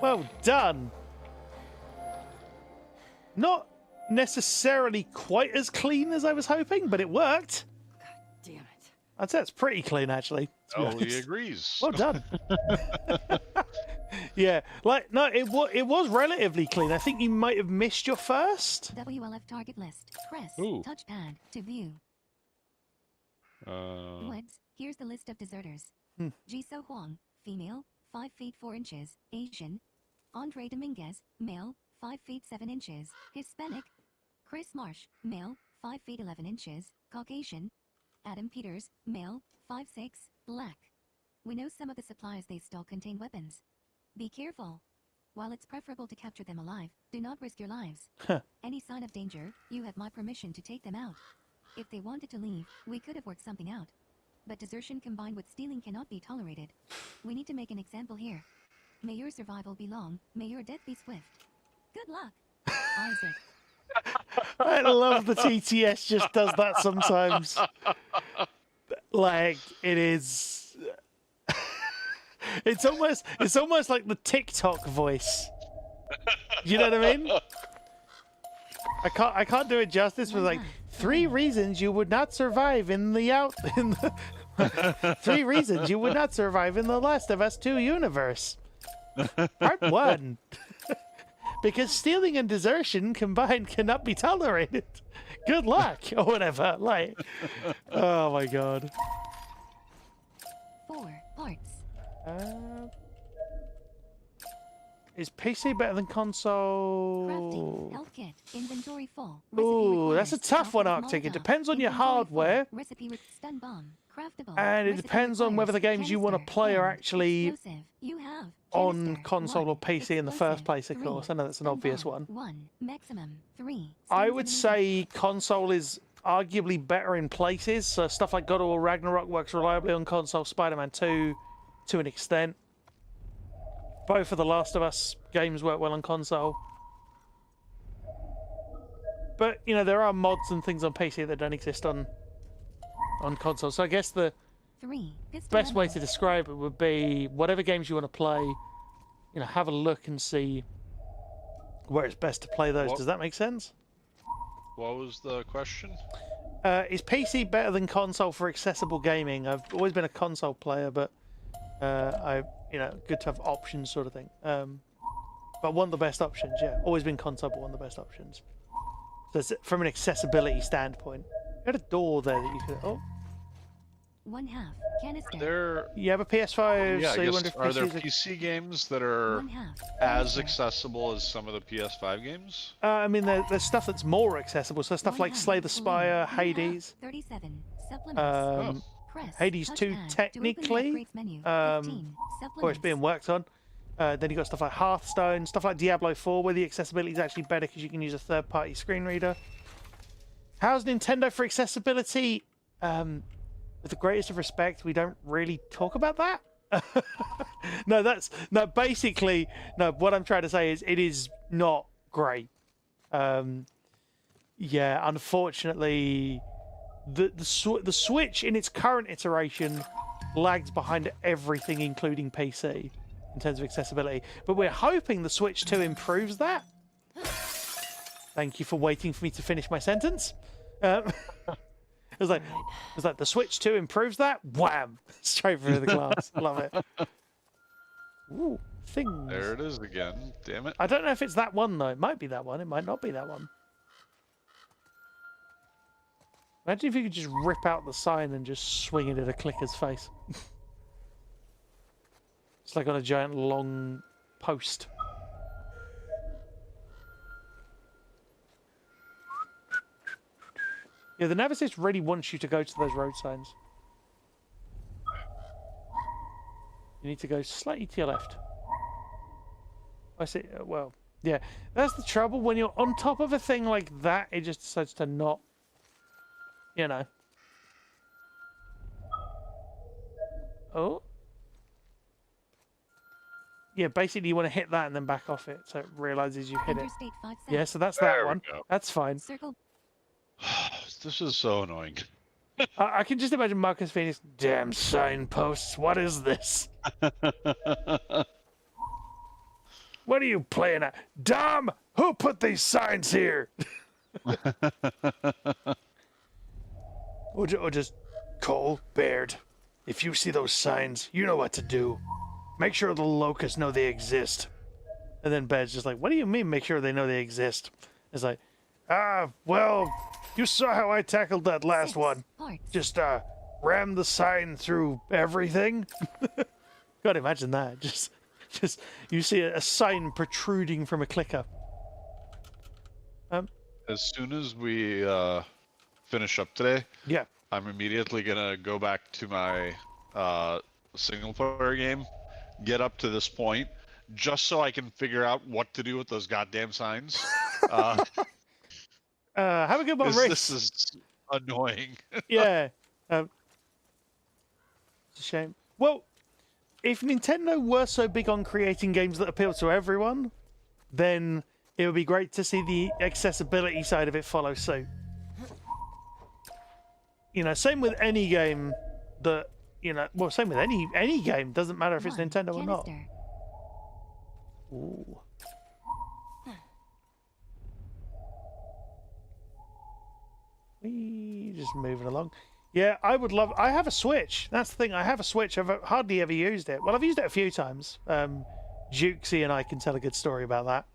Well done. Not necessarily quite as clean as I was hoping, but it worked. God damn it. I'd say it's pretty clean, actually. Oh, he agrees. Well done. Yeah, like, no, it was relatively clean. I think you might have missed your first. WLF target list. Press touchpad to view. Woods, here's the list of deserters. Jisoo Huang, female, 5 feet 4 inches, Asian. Andre Dominguez, male, 5 feet 7 inches, Hispanic. Chris Marsh, male, 5 feet 11 inches, Caucasian. Adam Peters, male, 5'6", black. We know some of the supplies they stole contain weapons. Be careful. While it's preferable to capture them alive, do not risk your lives. Any sign of danger, you have my permission to take them out. If they wanted to leave, we could have worked something out. But desertion combined with stealing cannot be tolerated. We need to make an example here. May your survival be long, may your death be swift. Good luck, Isaac. I love the TTS just does that sometimes. Like, it is... It's almost like the TikTok voice. You know what I mean? I can't do it justice with like 3 reasons you would not survive in the 3 reasons you would not survive in the Last of Us 2 universe. Part 1. Because stealing and desertion combined cannot be tolerated. Good luck or whatever. Like, oh my god. Is PC better than console? Crafting, health kit, inventory full. Ooh, that's a tough one, Craftable Arctic. It Molotov, depends on your inventory full, hardware. Recipe with stun bomb, craftable. And it recipe depends on whether the requires games you want to canister, play are and actually explosive. You have on canister, console or 1, PC in the first place, of 3, course. I know that's an stun obvious bomb, one. 1, maximum, 3. I stun would centimeter. say console is arguably better in places. So stuff like God of War Ragnarok works reliably on console, Spider-Man 2 to an extent. Both of the Last of Us games work well on console. But, you know, there are mods and things on PC that don't exist on console. So I guess the 3, best way to describe it would be whatever games you want to play, you know, have a look and see where it's best to play those. What? Does that make sense? What was the question? Is PC better than console for accessible gaming? I've always been a console player, but you know, good to have options sort of thing. But one of the best options, yeah. Always been console, but one of the best options. So it's, from an accessibility standpoint, you had a door there that you could. Oh, 1/2 canister. you have a PS5, Yeah, so I you guess, wonder if are there PCs PC games that are 1/2 as accessible as some of the PS5 games? I mean, there's stuff that's more accessible. So stuff like Slay the Spire, Hades. 37 supplements. Press, Hades touch 2 add to open the technically, upgrades menu. 15 or it's supplements. being worked on. Then you got stuff like Hearthstone, stuff like Diablo 4, where the accessibility is actually better because you can use a third-party screen reader. How's Nintendo for accessibility? With the greatest of respect, we don't really talk about that. Basically, what I'm trying to say is it is not great. Yeah, unfortunately, the Switch in its current iteration lags behind everything, including PC, in terms of accessibility. But we're hoping the Switch 2 improves that. Thank you for waiting for me to finish my sentence. It was like the Switch 2 improves that. Wham! Straight through the glass. Love it. Ooh, things. There it is again. Damn it. I don't know if it's that one though. It might be that one. It might not be that one. Imagine if you could just rip out the sign and just swing it at a clicker's face. It's like on a giant long post. Yeah, the Navisys really wants you to go to those road signs. You need to go slightly to your left. I see. Well, yeah. That's the trouble. When you're on top of a thing like that, it just decides to not, you know. Oh. Yeah, basically you want to hit that and then back off it so it realizes you hit it. Interstate 5 Yeah, so that's There that we one. go. That's fine. Circle. This is so annoying. I can just imagine Marcus Phoenix. Damn signposts! What is this? What are you playing at? Dom, who put these signs here? or just Cole, Baird. If you see those signs, you know what to do. Make sure the locusts know they exist. And then Baird's just like, what do you mean make sure they know they exist? It's like, well, you saw how I tackled that last one. Just ram the sign through everything. God, imagine that. Just you see a sign protruding from a clicker. As soon as we finish up today, yeah, I'm immediately gonna go back to my single player game, get up to this point, just so I can figure out what to do with those goddamn signs. Have a good one, Rick. This is annoying. Yeah. It's a shame. Well, if Nintendo were so big on creating games that appeal to everyone, then it would be great to see the accessibility side of it follow suit. You know, same with any game that, you know, well, same with any game. Doesn't matter if it's Nintendo or not. Ooh. We just moving along. Yeah, I would love. I have a Switch. That's the thing. I have a Switch. I've hardly ever used it. Well, I've used it a few times. Jukesy and I can tell a good story about that.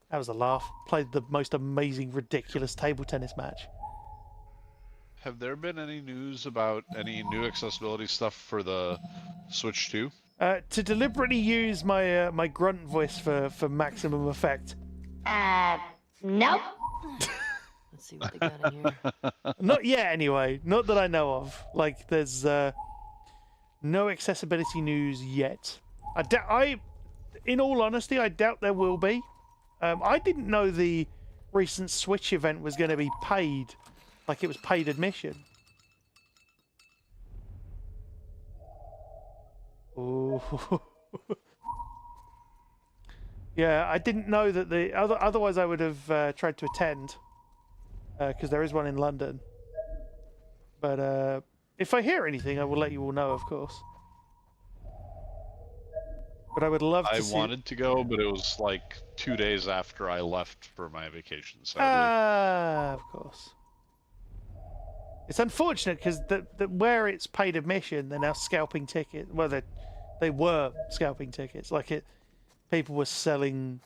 That was a laugh. Played the most amazing, ridiculous table tennis match. Have there been any news about any new accessibility stuff for the Switch 2? To deliberately use my my grunt voice for maximum effect. Nope. Let's see what they got in here. Not yet, anyway. Not that I know of. Like, there's no accessibility news yet. In all honesty, I doubt there will be. I didn't know the recent Switch event was going to be paid, like it was paid admission. Oh. Yeah, I didn't know that the otherwise I would have tried to attend because there is one in London. But if I hear anything, I will let you all know, of course. But I would love to see... I wanted to go, but it was like 2 days after I left for my vacation, sadly. Of course. It's unfortunate because where it's paid admission, they're now scalping tickets. Well, they were scalping tickets. Like people were selling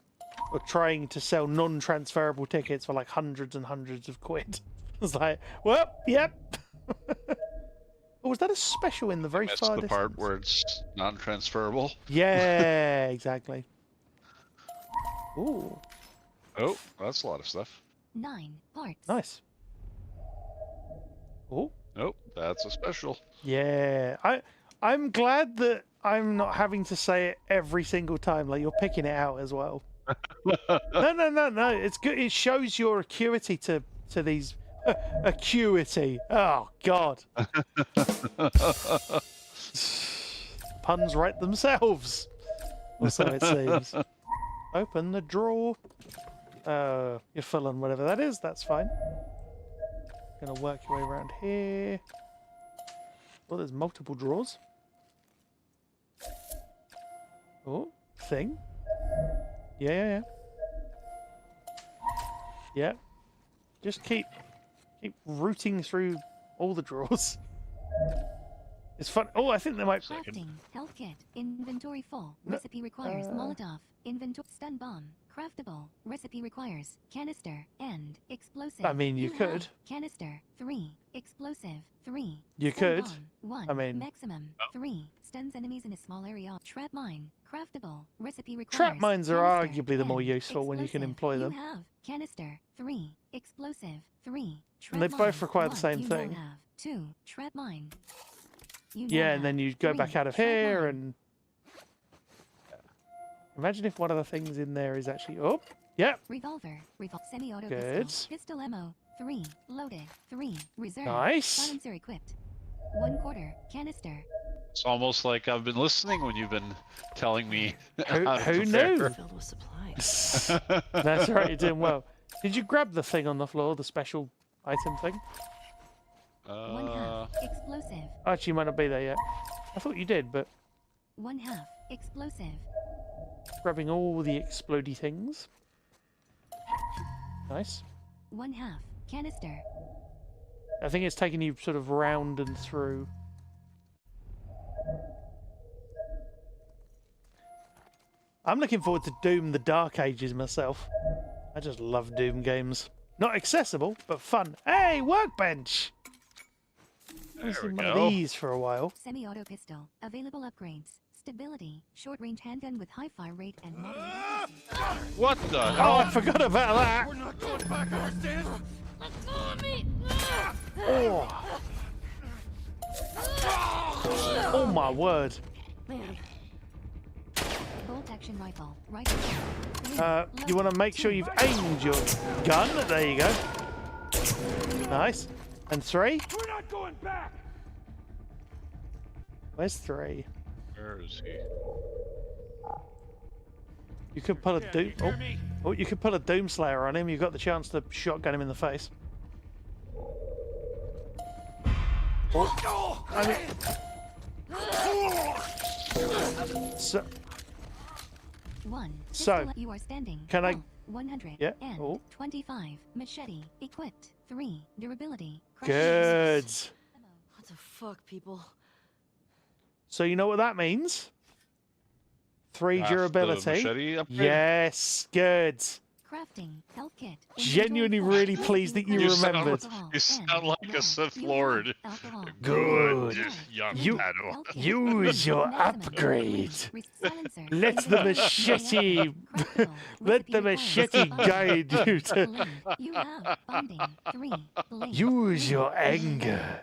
or trying to sell non-transferable tickets for like hundreds and hundreds of quid. It's like, well, yep. Oh, was that a special in the very That's far the distance? part where it's non-transferable. Yeah, exactly. Ooh. Oh, that's a lot of stuff. 9 parts. Nice. Oh. Nope, that's a special. Yeah, I'm glad that I'm not having to say it every single time. Like, you're picking it out as well. No. It's good. It shows your acuity to these acuity. Oh God. Puns write themselves. Or so it seems. Open the drawer. You're full on whatever that is. That's fine. Gonna work your way around here. Well, there's multiple drawers. Oh, thing. Yeah. Yeah. Just keep rooting through all the drawers. It's fun. Oh, I think there might. Crafting. Health kit. Inventory full. Recipe requires Molotov. Inventory. Stun bomb. Craftable. Recipe requires canister and explosive. I mean, you could. have canister 3. Explosive 3. You Stun could. Bomb, 1. I mean. Maximum 3. Stuns enemies in a small area. Trap mine. Craftable. Recipe requires Trap mines are canister arguably the more and useful when you can employ them. You have canister 3. Explosive 3. Trap And they both mine, require the 1. same You thing. now have 2. Trap mine. You now Yeah, have and then you go 3. back out of Trap here mine. and... Imagine if one of the things in there is actually... Oh, yeah. Revolver. Semi-auto Good. pistol. Pistol ammo. 3. Loaded. 3. Reserve. Nice. Silencer equipped. 1/4. Canister. It's almost like I've been listening when you've been telling me. Who how to knew? prepare. Filled with supplies. That's right, you're doing well. Did you grab the thing on the floor, the special item thing? 1/2. Explosive. Actually, you might not be there yet. I thought you did, but 1/2. Explosive. grabbing all the explodey things. Nice. 1/2. Canister. I think it's taking you sort of round and through. I'm looking forward to Doom the Dark Ages myself. I just love Doom games. Not accessible, but fun. Hey, workbench! I haven't seen one of these for a while. Semi-auto pistol. Available upgrades. Stability. Short-range handgun with high fire rate and moderate accuracy. What the? Oh, I forgot about that. We're not going back ourselves. Let go of me! Oh. Oh my word. Man. Bolt action rifle. Right. You want to make sure you've aimed your gun. There you go. Nice. And 3. We're not going back. Where's 3? Where is he? You could pull a Yeah, Doom. you hear me? Oh, you could pull a Doomslayer on him. You've got the chance to shotgun him in the face. Oh, I mean, so 1. So, Pistol, you are standing. can I- 100. Yeah, And oh. 25. Machete. Equipped. 3. Durability. good. What the fuck, people? So you know what that means? 3 Half the durability. machete upgrade? Yes, good. Crafting. Health kit. Genuinely really pleased that you remembered. You sound like a Sith Lord. Good. Young You Padawan. use your upgrade. Let the machete let the machete guide you to You have bonding. 3. Blade. use your anger.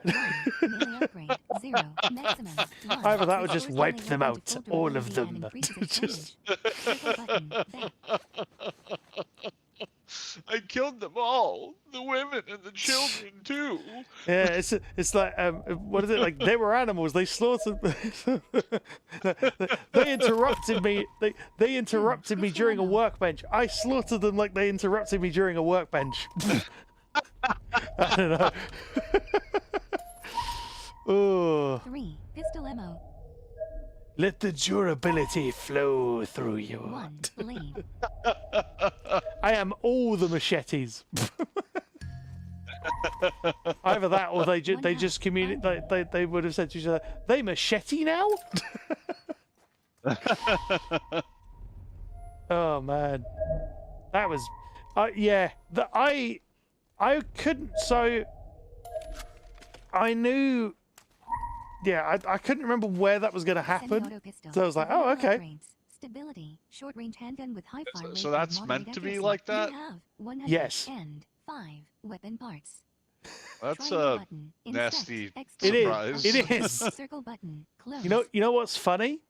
Either that would just wipe them out, all of them. Just I killed them all, the women and the children too. yeah, it's like what is it like? They were animals. They slaughtered. They interrupted me. They interrupted me during a workbench. I slaughtered them like they interrupted me during a workbench. I don't know. Oh. 3. Pistol ammo. Let the durability flow through you. 1. Blade. I am all the machetes. Either that, or they just communicate. They would have said to each other, "They machete now." Oh man, that was, yeah. I couldn't. So I knew. Yeah, I couldn't remember where that was going to happen. So I was like, oh, okay. Stability. Short range handgun with high fire rate. So that's and meant moderate to be accuracy. like that? You have 100 Yes. And 5 weapon parts. That's Triangle a button. nasty Inspect. surprise. It is. Circle button. Close. You know what's funny?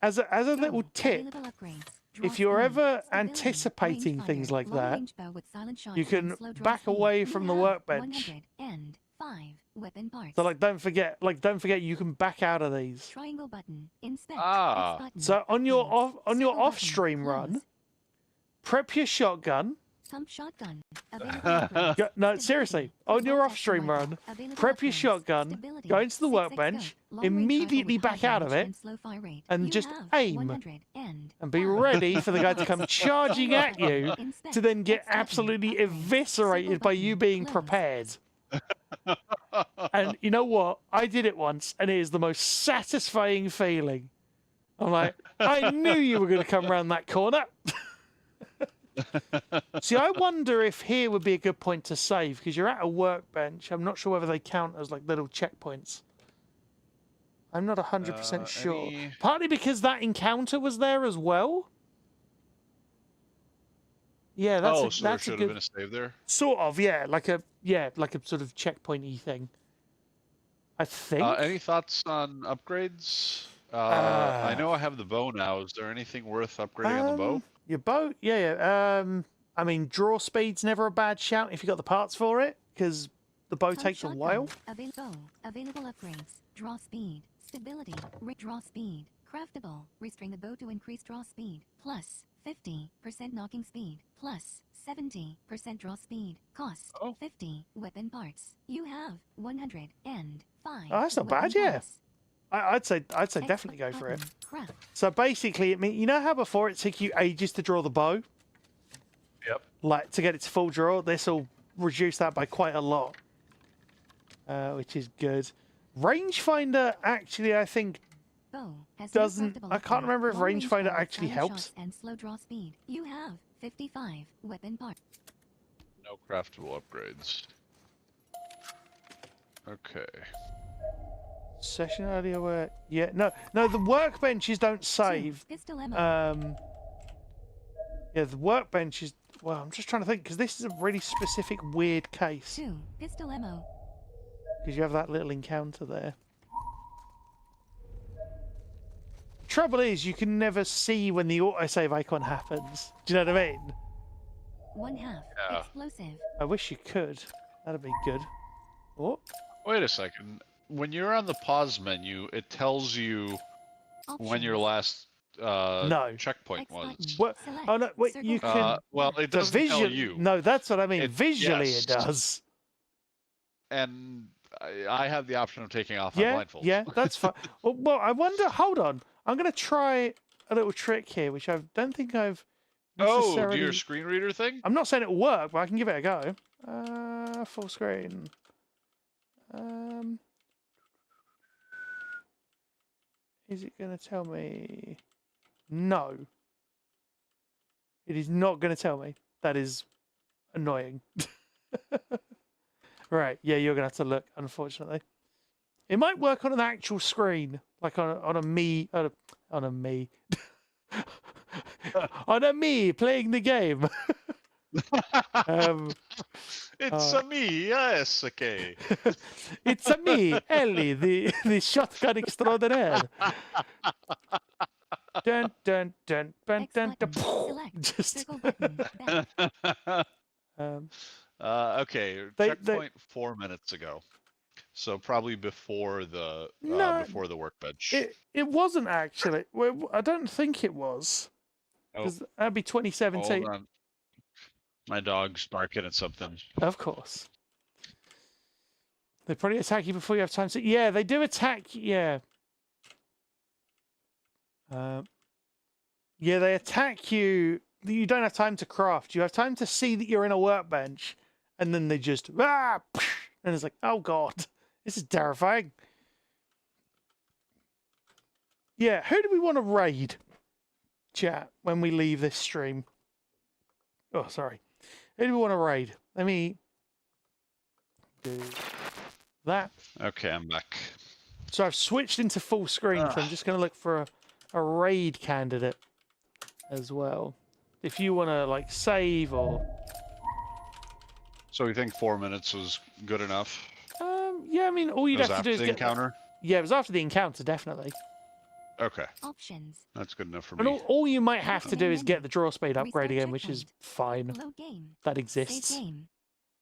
As a little tip, Available upgrades. Draw if you're speed, ever stability, anticipating rangefinder, things like long that, range bow with silent shot you and can slow draw back speed. away You from the have workbench. 105 weapon parts. So don't forget you can back out of these. Triangle button. Inspect. Ah. X button. So on your Circle off button, stream close. run, prep your shotgun. Pump shotgun. Available upgrades. No, seriously, on your off stream run, Available prep your upgrades. shotgun, Stability. go into the 6x workbench, scope. Long range immediately rifle with back high out of range it, and slow fire rate. and You just have aim. 105 and be ready for the guy to come charging at you Inspect. to then get X button. absolutely Upgrades. eviscerated by you being Close. prepared. And you know what? I did it once, and it is the most satisfying feeling. I'm like, I knew you were going to come around that corner. See, I wonder if here would be a good point to save, because you're at a workbench. I'm not sure whether they count as like little checkpoints. I'm not 100% sure. Partly because that encounter was there as well. Yeah, that's so that's there a should good have been a save there. sort of, like a sort of checkpointy thing. I think. Any thoughts on upgrades? I know I have the bow now. Is there anything worth upgrading on the bow? Your bow, yeah. I mean, draw speed's never a bad shout if you got the parts for it, because the bow Pump takes a shotgun. while. Available upgrades. Draw speed. Stability. Draw speed. Craftable. Restring the bow to increase draw speed. Plus 50% knocking speed. Plus 70% draw speed. Cost 50 weapon parts. You have 105. Oh, that's not bad, weapon yeah. parts. I'd say X definitely go for it. button. Craft. So basically, you know how before it took you ages to draw the bow? Yep. Like, to get it to full draw, this will reduce that by quite a lot. Which is good. Rangefinder, actually, I think, Bow has doesn't... craftable I can't upgrades. remember if Long range rangefinder bow with actually silent helps. shots and slow draw speed. You have 55 weapon parts. No craftable upgrades. Okay. Session earlier where... Yeah, no, the workbenches don't save. Pistol ammo. Yeah, the workbenches... Well, I'm just trying to think, because this is a really specific, weird case. 2. Pistol ammo. Because you have that little encounter there. Trouble is, you can never see when the autosave icon happens. Do you know what I mean? 1/2. Yeah. Explosive. I wish you could. That'd be good. Oh. Wait a second. When you're on the pause menu, it tells you when your last No. checkpoint was. What? Oh no! Wait, you can. Well, it the doesn't tell visual- you. No, that's what I mean. Visually, yes. it does. And I have the option of taking off my Yeah, blindfold. yeah, that's fine. Well, I wonder. Hold on. I'm going to try a little trick here, which I don't think I've Oh, necessarily... do your screen reader thing? I'm not saying it'll work, but I can give it a go. Full screen. Is it going to tell me? No. It is not going to tell me. That is annoying. Right, yeah, you're going to have to look, unfortunately. It might work on an actual screen, like on a me, on a me. On a me playing the game. It's a me, yes, okay. It's a me, Ellie, the shotgun extraordinaire. Dun dun dun dun dun dun. Just. Okay, checkpoint 4 minutes ago. So probably before the workbench. It wasn't actually. Well, I don't think it was. Because that'd be 2017. Hold on. My dog's barking at something. Of course. They probably attack you before you have time to. Yeah, they do attack. Yeah. Yeah, they attack you. You don't have time to craft. You have time to see that you're in a workbench, and then they just and it's like, oh god, this is terrifying. Yeah, who do we want to raid? Chat when we leave this stream. Oh, sorry. Who do we want to raid? Let me do that. Okay, I'm back. So I've switched into full screen, so I'm just going to look for a raid candidate as well. If you want to like save or. So you think 4 minutes was good enough? Yeah, I mean, all you'd have to do is the get encounter. Yeah, it was after the encounter, definitely. Okay. Options. That's good enough for And me. all you might have to do is get the draw speed upgrade again, which is fine. Load game. That exists. Save game.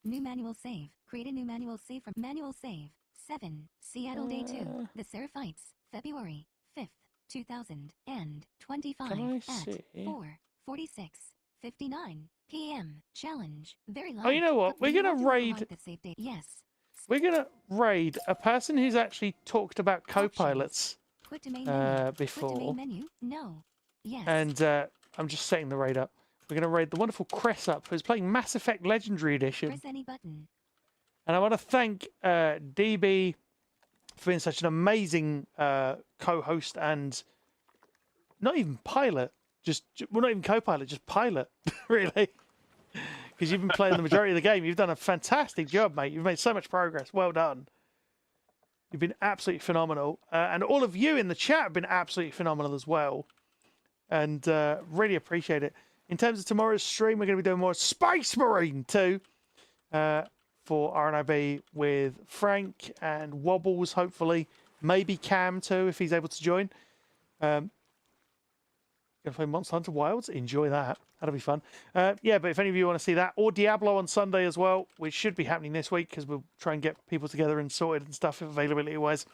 New manual save. Create a new manual save from manual save. 7. Seattle Day 2. The Seraphites. February 5th, 2025 Can I at see? 4:46:59 p.m. Challenge. Very light. Oh, you know what? but We're we gonna want to raid. highlight the save date. Yes. We're gonna raid a person who's actually talked about co-pilots Quit to main menu. Quit to before. main menu. No. Yes. And I'm just setting the raid up. We're going to raid the wonderful Cressup, who's playing Mass Effect Legendary Edition. Press any button. And I want to thank DB for being such an amazing co-host and not even pilot. Well, not even co-pilot, just pilot, really. Because you've been playing the majority of the game. You've done a fantastic job, mate. You've made so much progress. Well done. You've been absolutely phenomenal. And all of you in the chat have been absolutely phenomenal as well. And really appreciate it. In terms of tomorrow's stream, we're going to be doing more Space Marine 2 for RNIB with Frank and Wobbles, hopefully. Maybe Cam too, if he's able to join. Going to play Monster Hunter Wilds. Enjoy that. That'll be fun. Yeah, but if any of you want to see that, or Diablo on Sunday as well, which should be happening this week because we'll try and get people together and sorted and stuff availability-wise.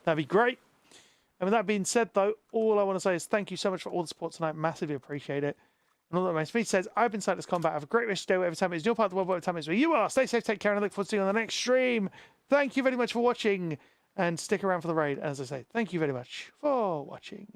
That'd be great. And with that being said, though, all I want to say is thank you so much for all the support tonight. Massively appreciate it. And all that my speech says, I've been Sightless Combat. Have a great rest of your day, whatever time it is. Your part of the world, whatever time it is where you are. Stay safe, take care, and I look forward to seeing you on the next stream. Thank you very much for watching, and stick around for the raid. As I say, thank you very much for watching.